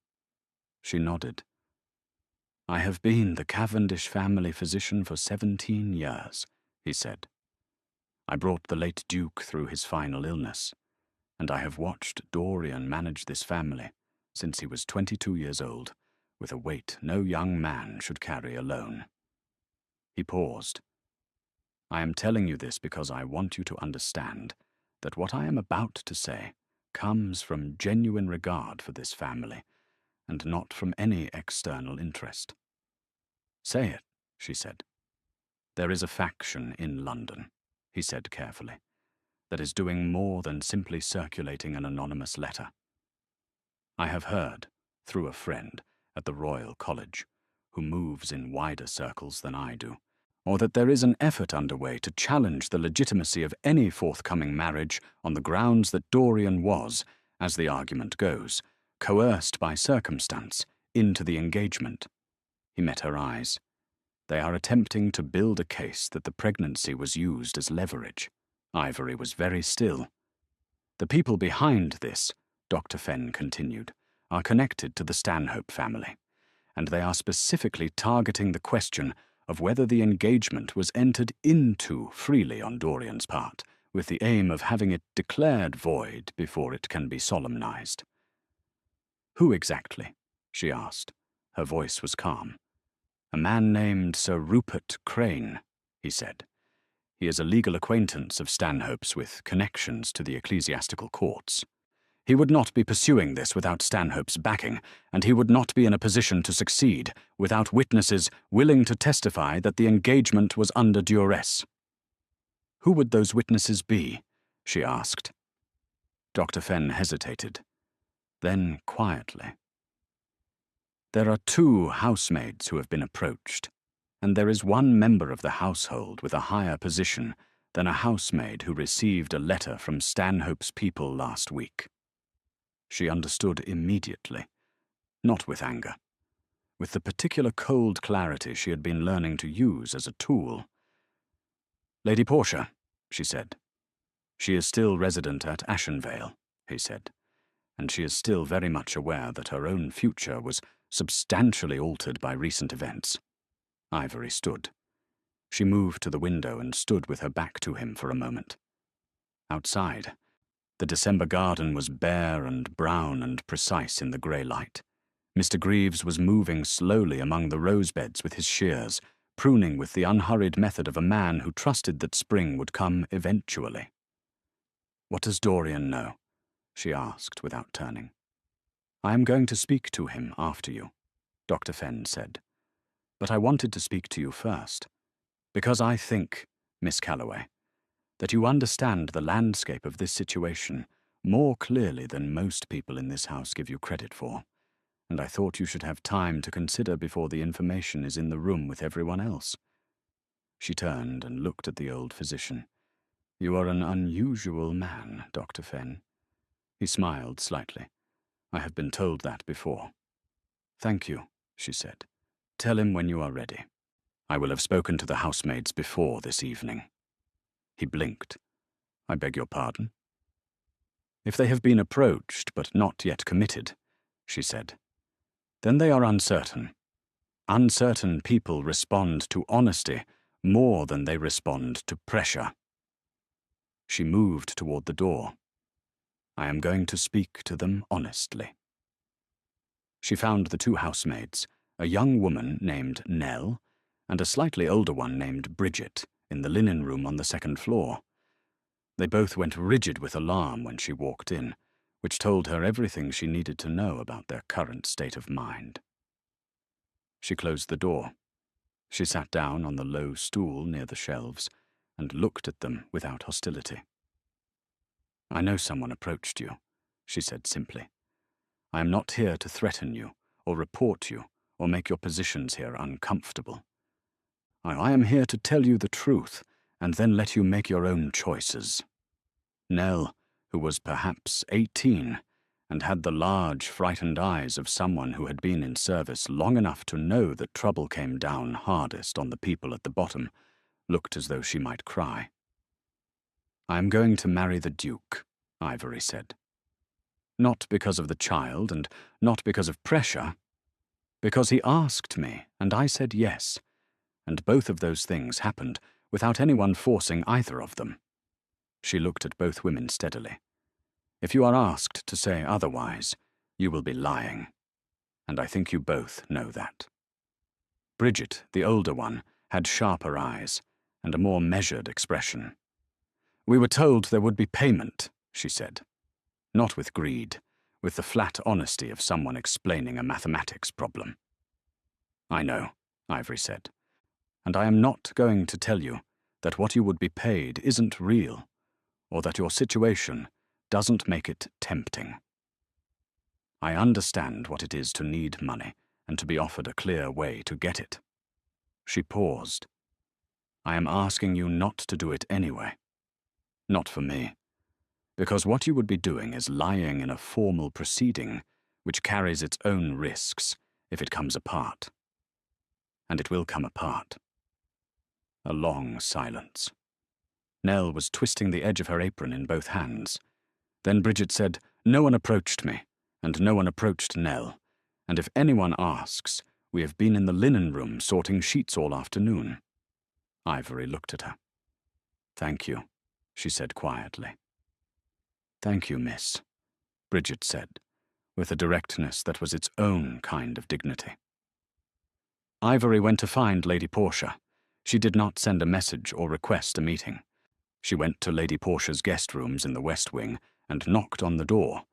She nodded. "I have been the Cavendish family physician for 17 years, he said. "I brought the late Duke through his final illness, and I have watched Dorian manage this family since he was 22 years old, with a weight no young man should carry alone." He paused. "I am telling you this because I want you to understand that what I am about to say comes from genuine regard for this family, and not from any external interest." "Say it," she said. "There is a faction in London," he said carefully, "that is doing more than simply circulating an anonymous letter. I have heard, through a friend at the Royal College, who moves in wider circles than I do, or that there is an effort underway to challenge the legitimacy of any forthcoming marriage on the grounds that Dorian was, as the argument goes, coerced by circumstance into the engagement." He met her eyes. "They are attempting to build a case that the pregnancy was used as leverage." Ivory was very still. "The people behind this," Dr. Fenn continued, "are connected to the Stanhope family, and they are specifically targeting the question of whether the engagement was entered into freely on Dorian's part, with the aim of having it declared void before it can be solemnized." "Who exactly?" she asked. Her voice was calm. "A man named Sir Rupert Crane," he said. "He is a legal acquaintance of Stanhope's with connections to the ecclesiastical courts. He would not be pursuing this without Stanhope's backing, and he would not be in a position to succeed without witnesses willing to testify that the engagement was under duress." "Who would those witnesses be?" she asked. Dr. Fenn hesitated. Then, quietly, "There are 2 housemaids who have been approached, and there is one member of the household with a higher position than a housemaid who received a letter from Stanhope's people last week." She understood immediately, not with anger, with the particular cold clarity she had been learning to use as a tool. "Lady Portia," she said. "She is still resident at Ashenvale," he said, "and she is still very much aware that her own future was substantially altered by recent events." Ivory stood. She moved to the window and stood with her back to him for a moment. Outside, the December garden was bare and brown and precise in the grey light. Mr. Greaves was moving slowly among the rose beds with his shears, pruning with the unhurried method of a man who trusted that spring would come eventually. "What does Dorian know?" she asked without turning. "I am going to speak to him after you," Dr. Fenn said. "But I wanted to speak to you first, because I think, Miss Calloway, that you understand the landscape of this situation more clearly than most people in this house give you credit for, and I thought you should have time to consider before the information is in the room with everyone else." She turned and looked at the old physician. "You are an unusual man, Dr. Fenn." He smiled slightly. "I have been told that before." "Thank you," she said. "Tell him when you are ready. I will have spoken to the housemaids before this evening." He blinked. "I beg your pardon?" "If they have been approached but not yet committed," she said, "then they are uncertain. Uncertain people respond to honesty more than they respond to pressure." She moved toward the door. "I am going to speak to them honestly." She found the 2 housemaids, a young woman named Nell and a slightly older one named Bridget, in the linen room on the 2nd floor. They both went rigid with alarm when she walked in, which told her everything she needed to know about their current state of mind. She closed the door. She sat down on the low stool near the shelves and looked at them without hostility. "I know someone approached you," she said simply. "I am not here to threaten you, or report you, or make your positions here uncomfortable. I am here to tell you the truth, and then let you make your own choices." Nell, who was perhaps 18, and had the large, frightened eyes of someone who had been in service long enough to know that trouble came down hardest on the people at the bottom, looked as though she might cry. "I am going to marry the Duke," Ivory said. "Not because of the child, and not because of pressure. Because he asked me, and I said yes, and both of those things happened without anyone forcing either of them." She looked at both women steadily. "If you are asked to say otherwise, you will be lying. And I think you both know that." Bridget, the older one, had sharper eyes and a more measured expression. "We were told there would be payment," she said. Not with greed, with the flat honesty of someone explaining a mathematics problem. "I know," Ivory said. "And I am not going to tell you that what you would be paid isn't real, or that your situation doesn't make it tempting. I understand what it is to need money and to be offered a clear way to get it." She paused. "I am asking you not to do it anyway. Not for me. Because what you would be doing is lying in a formal proceeding which carries its own risks if it comes apart. And it will come apart." A long silence. Nell was twisting the edge of her apron in both hands. Then Bridget said, "No one approached me, and no one approached Nell. And if anyone asks, we have been in the linen room sorting sheets all afternoon." Ivory looked at her. "Thank you," she said quietly. "Thank you, miss," Bridget said, with a directness that was its own kind of dignity. Ivory went to find Lady Portia. She did not send a message or request a meeting. She went to Lady Portia's guest rooms in the West Wing and knocked on the door,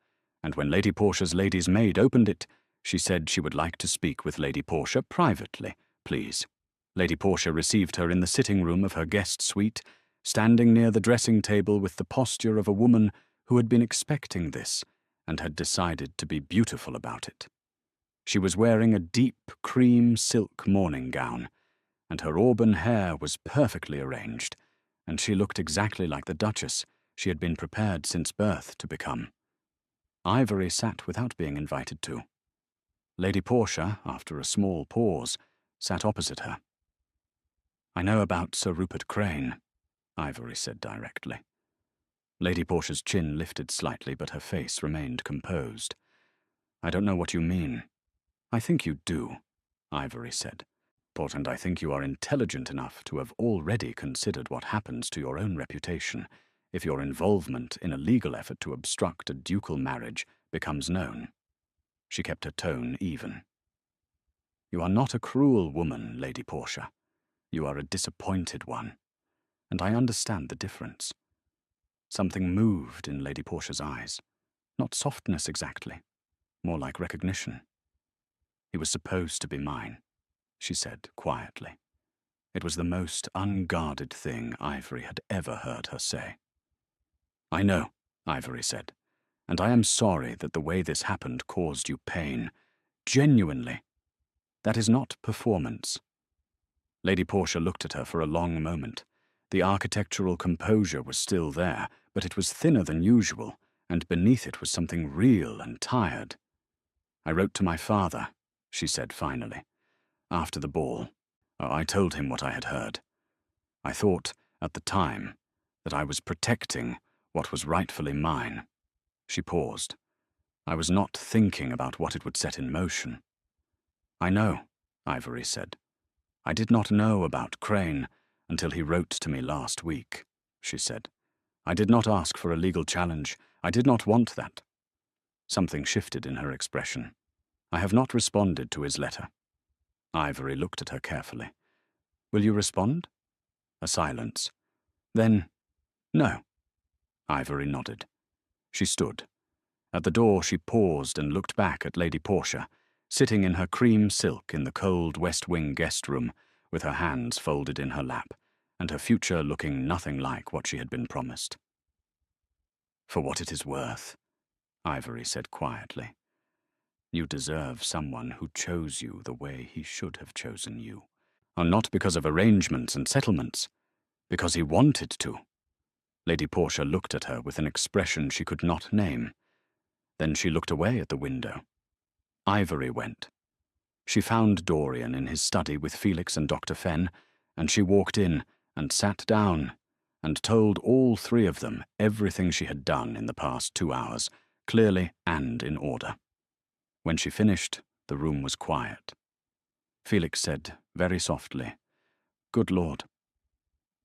and when Lady Portia's lady's maid opened it, she said she would like to speak with Lady Portia privately, please. Lady Portia received her in the sitting room of her guest suite, standing near the dressing table with the posture of a woman who had been expecting this and had decided to be beautiful about it. She was wearing a deep cream silk morning gown, and her auburn hair was perfectly arranged, and she looked exactly like the Duchess she had been prepared since birth to become. Ivory sat without being invited to. Lady Portia, after a small pause, sat opposite her. "I know about Sir Rupert Crane," Ivory said directly. Lady Portia's chin lifted slightly, but her face remained composed. "I don't know what you mean." "I think you do," Ivory said. "And I think you are intelligent enough to have already considered what happens to your own reputation if your involvement in a legal effort to obstruct a ducal marriage becomes known." She kept her tone even. "You are not a cruel woman, Lady Portia. You are a disappointed one, and I understand the difference." Something moved in Lady Portia's eyes. Not softness exactly, more like recognition. "He was supposed to be mine," she said quietly. It was the most unguarded thing Ivory had ever heard her say. "I know," Ivory said, "and I am sorry that the way this happened caused you pain. Genuinely. That is not performance." Lady Portia looked at her for a long moment. The architectural composure was still there, but it was thinner than usual, and beneath it was something real and tired. "I wrote to my father," she said finally, "after the ball. I told him what I had heard. I thought, at the time, that I was protecting what was rightfully mine." She paused. "I was not thinking about what it would set in motion." "I know," Ivory said. "I did not know about Crane until he wrote to me last week," she said. "I did not ask for a legal challenge. I did not want that." Something shifted in her expression. "I have not responded to his letter." Ivory looked at her carefully. "Will you respond?" A silence. Then, "No." Ivory nodded. She stood. At the door she paused and looked back at Lady Portia, sitting in her cream silk in the cold West Wing guest room, with her hands folded in her lap, and her future looking nothing like what she had been promised. "For what it is worth," Ivory said quietly. You deserve someone who chose you the way he should have chosen you. And not because of arrangements and settlements, because he wanted to. Lady Portia looked at her with an expression she could not name. Then she looked away at the window. Ivory went. She found Dorian in his study with Felix and Dr. Fenn, and she walked in and sat down and told all three of them everything she had done in the past 2 hours, clearly and in order. When she finished, the room was quiet. Felix said, very softly, "Good Lord."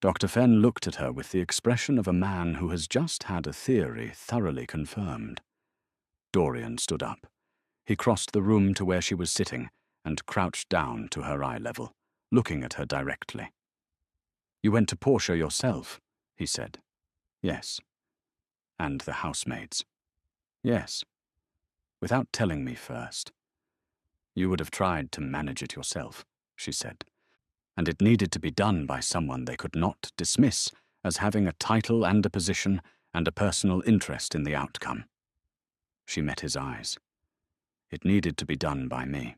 Dr. Fenn looked at her with the expression of a man who has just had a theory thoroughly confirmed. Dorian stood up. He crossed the room to where she was sitting and crouched down to her eye level, looking at her directly. "You went to Portia yourself," he said. "Yes." "And the housemaids?" "Yes." "Without telling me first." "You would have tried to manage it yourself," she said. "And it needed to be done by someone they could not dismiss as having a title and a position and a personal interest in the outcome." She met his eyes. "It needed to be done by me."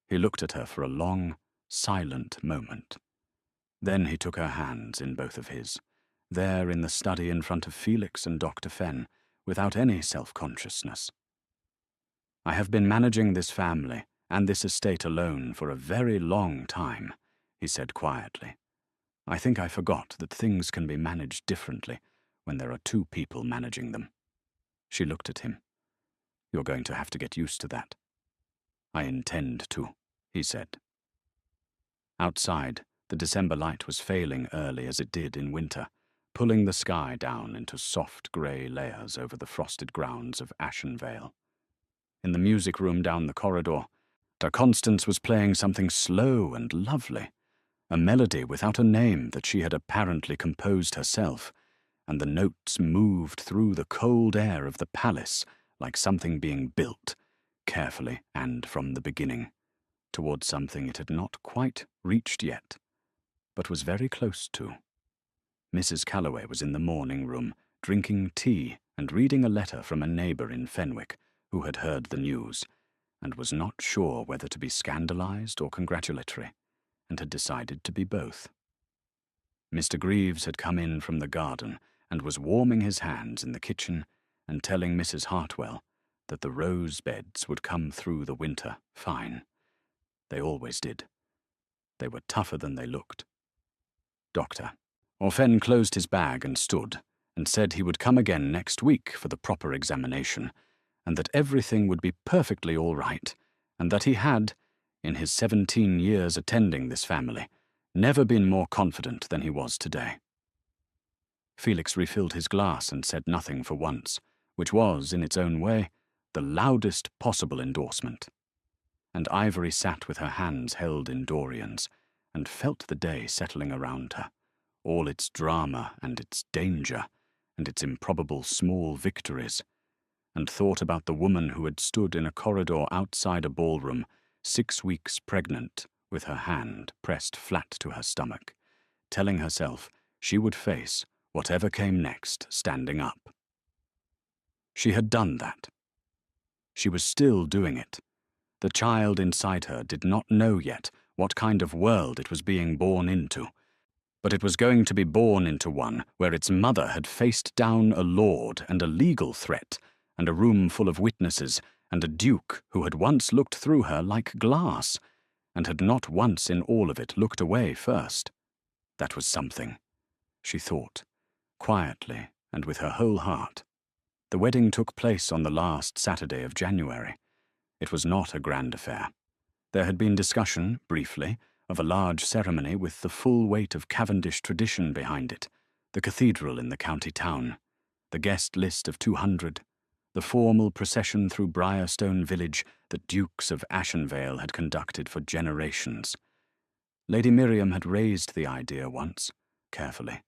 He looked at her for a long, silent moment. Then he took her hands in both of his, there in the study in front of Felix and Dr. Fenn, without any self-consciousness. "I have been managing this family and this estate alone for a very long time," he said quietly. "I think I forgot that things can be managed differently when there are 2 people managing them." She looked at him. "You're going to have to get used to that." "I intend to," he said. Outside, the December light was failing early as it did in winter, pulling the sky down into soft grey layers over the frosted grounds of Ashenvale. In the music room down the corridor, Constance was playing something slow and lovely, a melody without a name that she had apparently composed herself, and the notes moved through the cold air of the palace like something being built, carefully and from the beginning, towards something it had not quite reached yet, but was very close to. Mrs. Calloway was in the morning room, drinking tea and reading a letter from a neighbour in Fenwick who had heard the news, and was not sure whether to be scandalized or congratulatory, and had decided to be both. Mr. Greaves had come in from the garden and was warming his hands in the kitchen and telling Mrs. Hartwell that the rose beds would come through the winter fine. They always did. They were tougher than they looked. "Doctor." Orphen closed his bag and stood, and said he would come again next week for the proper examination, and that everything would be perfectly all right, and that he had, in his 17 years attending this family, never been more confident than he was today. Felix refilled his glass and said nothing for once, which was, in its own way, the loudest possible endorsement. And Ivory sat with her hands held in Dorian's, and felt the day settling around her, all its drama and its danger, and its improbable small victories, and thought about the woman who had stood in a corridor outside a ballroom, 6 weeks pregnant, with her hand pressed flat to her stomach, telling herself she would face whatever came next standing up. She had done that. She was still doing it. The child inside her did not know yet what kind of world it was being born into, but it was going to be born into one where its mother had faced down a lord and a legal threat, and a room full of witnesses, and a duke who had once looked through her like glass, and had not once in all of it looked away first. That was something, she thought, quietly and with her whole heart. The wedding took place on the last Saturday of January. It was not a grand affair. There had been discussion, briefly, of a large ceremony with the full weight of Cavendish tradition behind it, the cathedral in the county town, the guest list of 200, the formal procession through Briarstone village that Dukes of Ashenvale had conducted for generations. Lady Miriam had raised the idea once, carefully,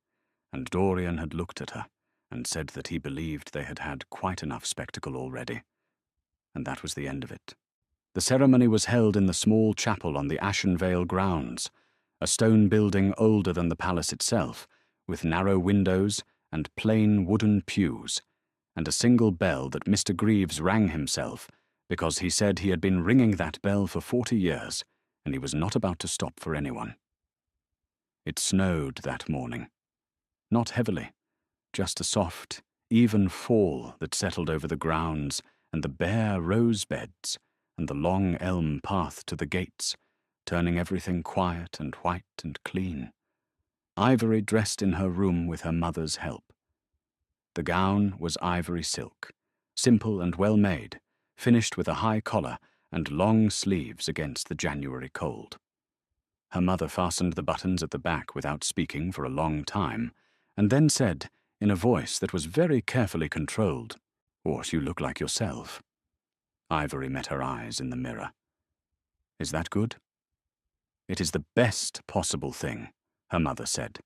and Dorian had looked at her and said that he believed they had had quite enough spectacle already. And that was the end of it. The ceremony was held in the small chapel on the Ashenvale grounds, a stone building older than the palace itself, with narrow windows and plain wooden pews, and a single bell that Mr. Greaves rang himself, because he said he had been ringing that bell for 40 years, and he was not about to stop for anyone. It snowed that morning. Not heavily, just a soft, even fall that settled over the grounds and the bare rose beds and the long elm path to the gates, turning everything quiet and white and clean. Ivory dressed in her room with her mother's help. The gown was ivory silk, simple and well made, finished with a high collar and long sleeves against the January cold. Her mother fastened the buttons at the back without speaking for a long time, and then said, in a voice that was very carefully controlled, "What, you look like yourself." Ivory met her eyes in the mirror. "Is that good?" "It is the best possible thing," her mother said,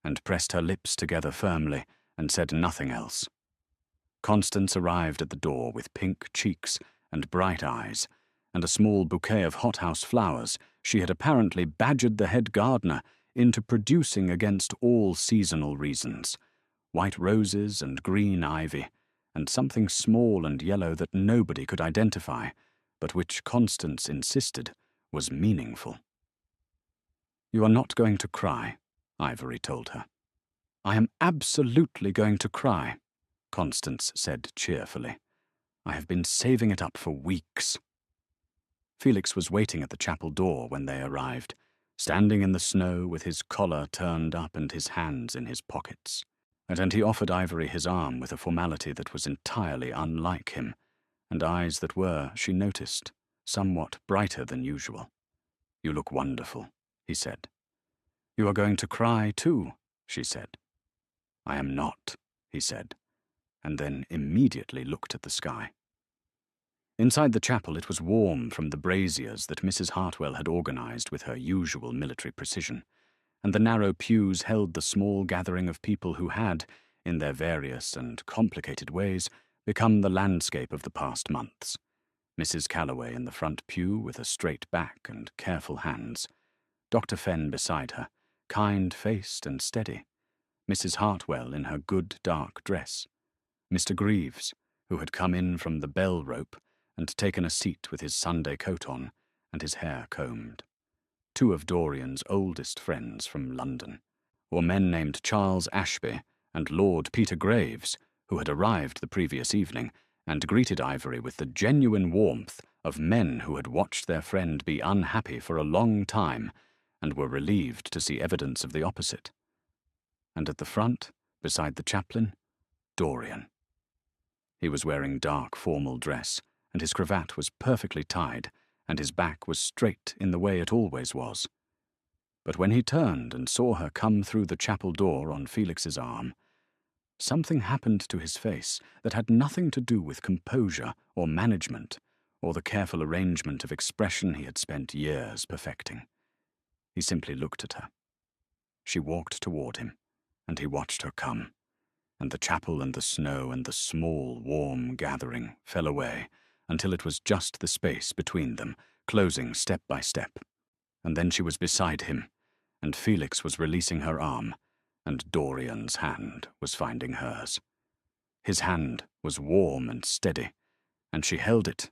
and pressed her lips together firmly and said nothing else. Constance arrived at the door with pink cheeks and bright eyes, and a small bouquet of hothouse flowers she had apparently badgered the head gardener into producing against all seasonal reasons, white roses and green ivy, and something small and yellow that nobody could identify, but which Constance insisted was meaningful. "You are not going to cry," Ivory told her. "I am absolutely going to cry," Constance said cheerfully. "I have been saving it up for weeks." Felix was waiting at the chapel door when they arrived, standing in the snow with his collar turned up and his hands in his pockets. And he offered Ivory his arm with a formality that was entirely unlike him, and eyes that were, she noticed, somewhat brighter than usual. "You look wonderful," he said. "You are going to cry too," she said. "I am not," he said, and then immediately looked at the sky. Inside the chapel it was warm from the braziers that Mrs. Hartwell had organized with her usual military precision, and the narrow pews held the small gathering of people who had, in their various and complicated ways, become the landscape of the past months. Mrs. Calloway in the front pew with a straight back and careful hands, Dr. Fenn beside her, kind-faced and steady, Mrs. Hartwell in her good dark dress, Mr. Greaves, who had come in from the bell rope and taken a seat with his Sunday coat on and his hair combed. Two of Dorian's oldest friends from London, or men named Charles Ashby and Lord Peter Graves, who had arrived the previous evening and greeted Ivory with the genuine warmth of men who had watched their friend be unhappy for a long time and were relieved to see evidence of the opposite. And at the front, beside the chaplain, Dorian. He was wearing dark formal dress, and his cravat was perfectly tied, and his back was straight in the way it always was. But when he turned and saw her come through the chapel door on Felix's arm, something happened to his face that had nothing to do with composure or management or the careful arrangement of expression he had spent years perfecting. He simply looked at her. She walked toward him, and he watched her come, and the chapel and the snow and the small, warm gathering fell away until it was just the space between them, closing step by step. And then she was beside him, and Felix was releasing her arm, and Dorian's hand was finding hers. His hand was warm and steady, and she held it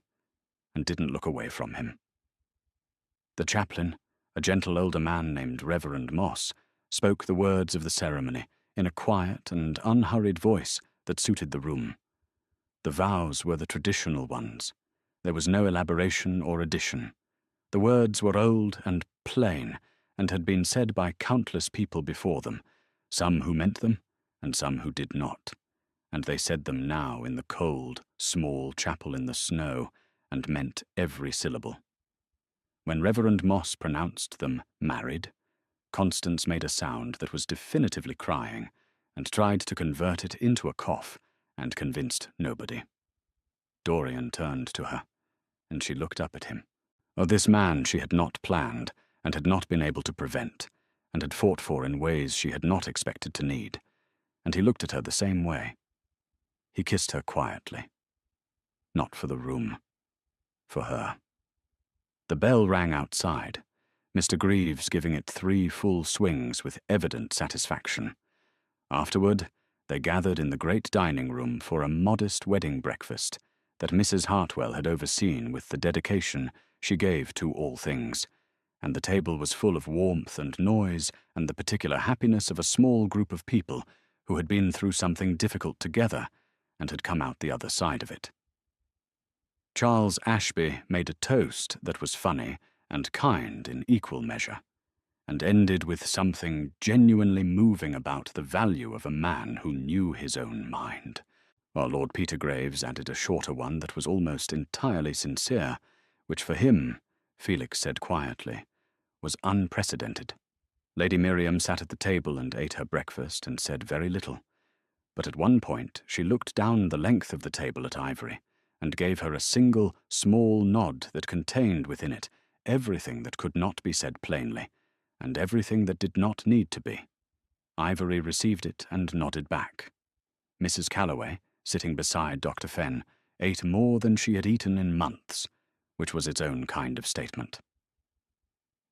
and didn't look away from him. The chaplain, a gentle older man named Reverend Moss, spoke the words of the ceremony in a quiet and unhurried voice that suited the room. The vows were the traditional ones. There was no elaboration or addition. The words were old and plain, and had been said by countless people before them, some who meant them and some who did not, and they said them now in the cold, small chapel in the snow, and meant every syllable. When Reverend Moss pronounced them married, Constance made a sound that was definitively crying, and tried to convert it into a cough, and convinced nobody. Dorian turned to her, and she looked up at him. Oh, this man she had not planned, and had not been able to prevent, and had fought for in ways she had not expected to need, and he looked at her the same way. He kissed her quietly. Not for the room. For her. The bell rang outside, Mr. Greaves giving it 3 full swings with evident satisfaction. Afterward, They gathered in the great dining room for a modest wedding breakfast that Mrs. Hartwell had overseen with the dedication she gave to all things, and the table was full of warmth and noise and the particular happiness of a small group of people who had been through something difficult together and had come out the other side of it. Charles Ashby made a toast that was funny and kind in equal measure, and ended with something genuinely moving about the value of a man who knew his own mind, while Lord Peter Graves added a shorter one that was almost entirely sincere, which for him, Felix said quietly, was unprecedented. Lady Miriam sat at the table and ate her breakfast and said very little, but at one point she looked down the length of the table at Ivory and gave her a single small nod that contained within it everything that could not be said plainly, and everything that did not need to be. Ivory received it and nodded back. Mrs. Calloway, sitting beside Dr. Fenn, ate more than she had eaten in months, which was its own kind of statement.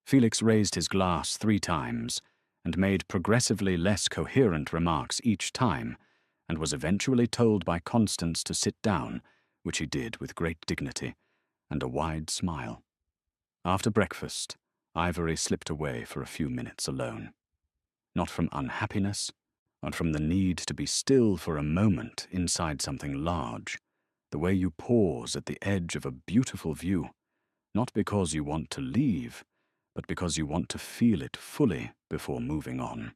Felix raised his glass 3 times and made progressively less coherent remarks each time, and was eventually told by Constance to sit down, which he did with great dignity and a wide smile. After breakfast, Ivory slipped away for a few minutes alone. Not from unhappiness, but from the need to be still for a moment inside something large, the way you pause at the edge of a beautiful view, not because you want to leave, but because you want to feel it fully before moving on.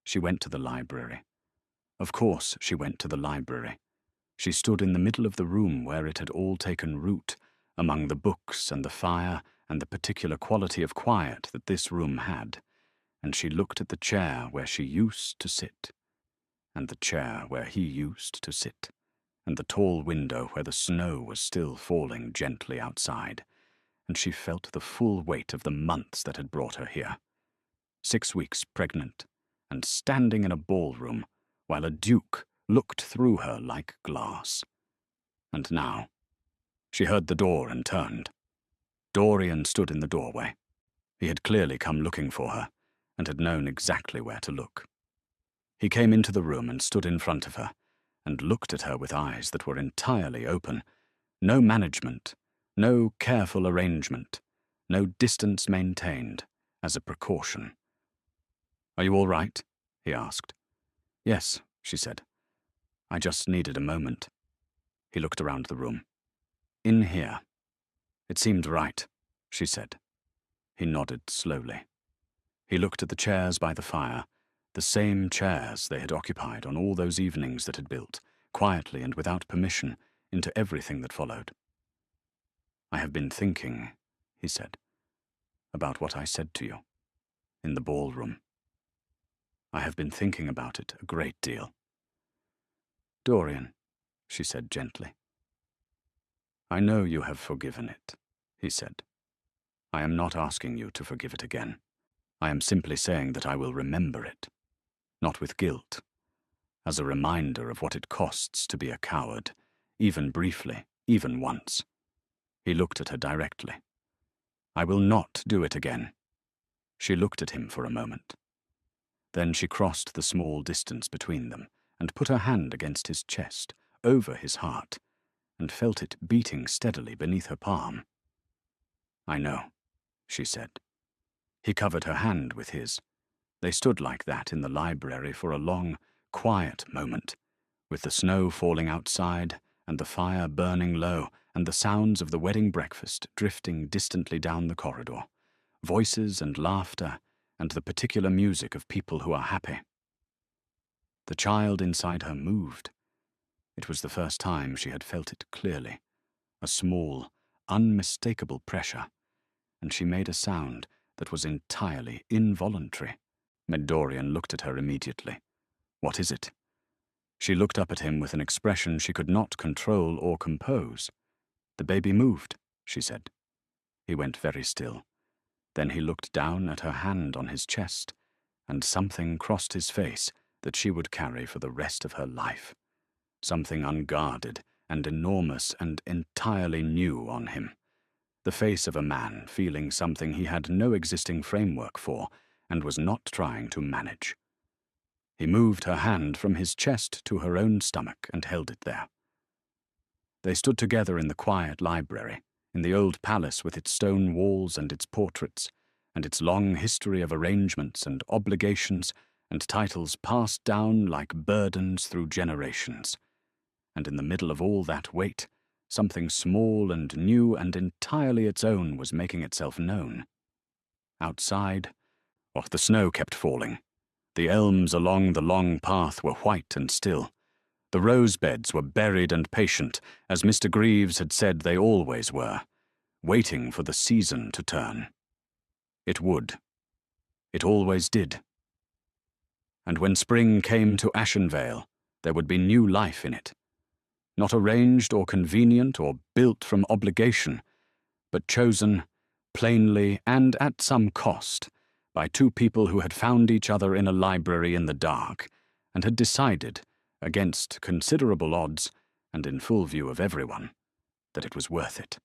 She went to the library. Of course she went to the library. She stood in the middle of the room where it had all taken root, among the books and the fire and the particular quality of quiet that this room had, and she looked at the chair where she used to sit, and the chair where he used to sit, and the tall window where the snow was still falling gently outside, and she felt the full weight of the months that had brought her here. 6 weeks pregnant, and standing in a ballroom, while a duke looked through her like glass. And now, she heard the door and turned. Dorian stood in the doorway. He had clearly come looking for her, and had known exactly where to look. He came into the room and stood in front of her, and looked at her with eyes that were entirely open. No management, no careful arrangement, no distance maintained, as a precaution. "Are you all right?" he asked. "Yes," she said. "I just needed a moment." He looked around the room. "In here." "It seemed right," she said. He nodded slowly. He looked at the chairs by the fire, the same chairs they had occupied on all those evenings that had built, quietly and without permission, into everything that followed. "I have been thinking," he said, "about what I said to you, in the ballroom. I have been thinking about it a great deal." "Dorian," she said gently. "I know you have forgiven it," he said. "I am not asking you to forgive it again. I am simply saying that I will remember it, not with guilt, as a reminder of what it costs to be a coward, even briefly, even once." He looked at her directly. "I will not do it again." She looked at him for a moment. Then she crossed the small distance between them and put her hand against his chest, over his heart, and felt it beating steadily beneath her palm. "I know," she said. He covered her hand with his. They stood like that in the library for a long, quiet moment, with the snow falling outside and the fire burning low and the sounds of the wedding breakfast drifting distantly down the corridor, voices and laughter and the particular music of people who are happy. The child inside her moved. It was the first time she had felt it clearly, a small, unmistakable pressure, and she made a sound that was entirely involuntary. Dorian looked at her immediately. "What is it?" She looked up at him with an expression she could not control or compose. "The baby moved," she said. He went very still. Then he looked down at her hand on his chest, and something crossed his face that she would carry for the rest of her life. Something unguarded and enormous and entirely new on him. The face of a man feeling something he had no existing framework for and was not trying to manage. He moved her hand from his chest to her own stomach and held it there. They stood together in the quiet library, in the old palace with its stone walls and its portraits, and its long history of arrangements and obligations and titles passed down like burdens through generations. And in the middle of all that weight, something small and new and entirely its own was making itself known. Outside, the snow kept falling. The elms along the long path were white and still. The rose beds were buried and patient, as Mr. Greaves had said they always were, waiting for the season to turn. It would. It always did. And when spring came to Ashenvale, there would be new life in it. Not arranged or convenient or built from obligation, but chosen, plainly and at some cost, by two people who had found each other in a library in the dark, and had decided, against considerable odds, and in full view of everyone, that it was worth it.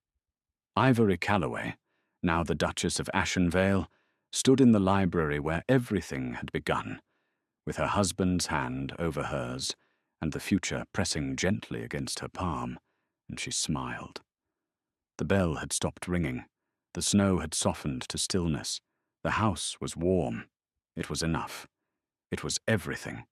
Ivory Calloway, now the Duchess of Ashenvale, stood in the library where everything had begun, with her husband's hand over hers, and the future pressing gently against her palm, and she smiled. The bell had stopped ringing. The snow had softened to stillness. The house was warm. It was enough. It was everything.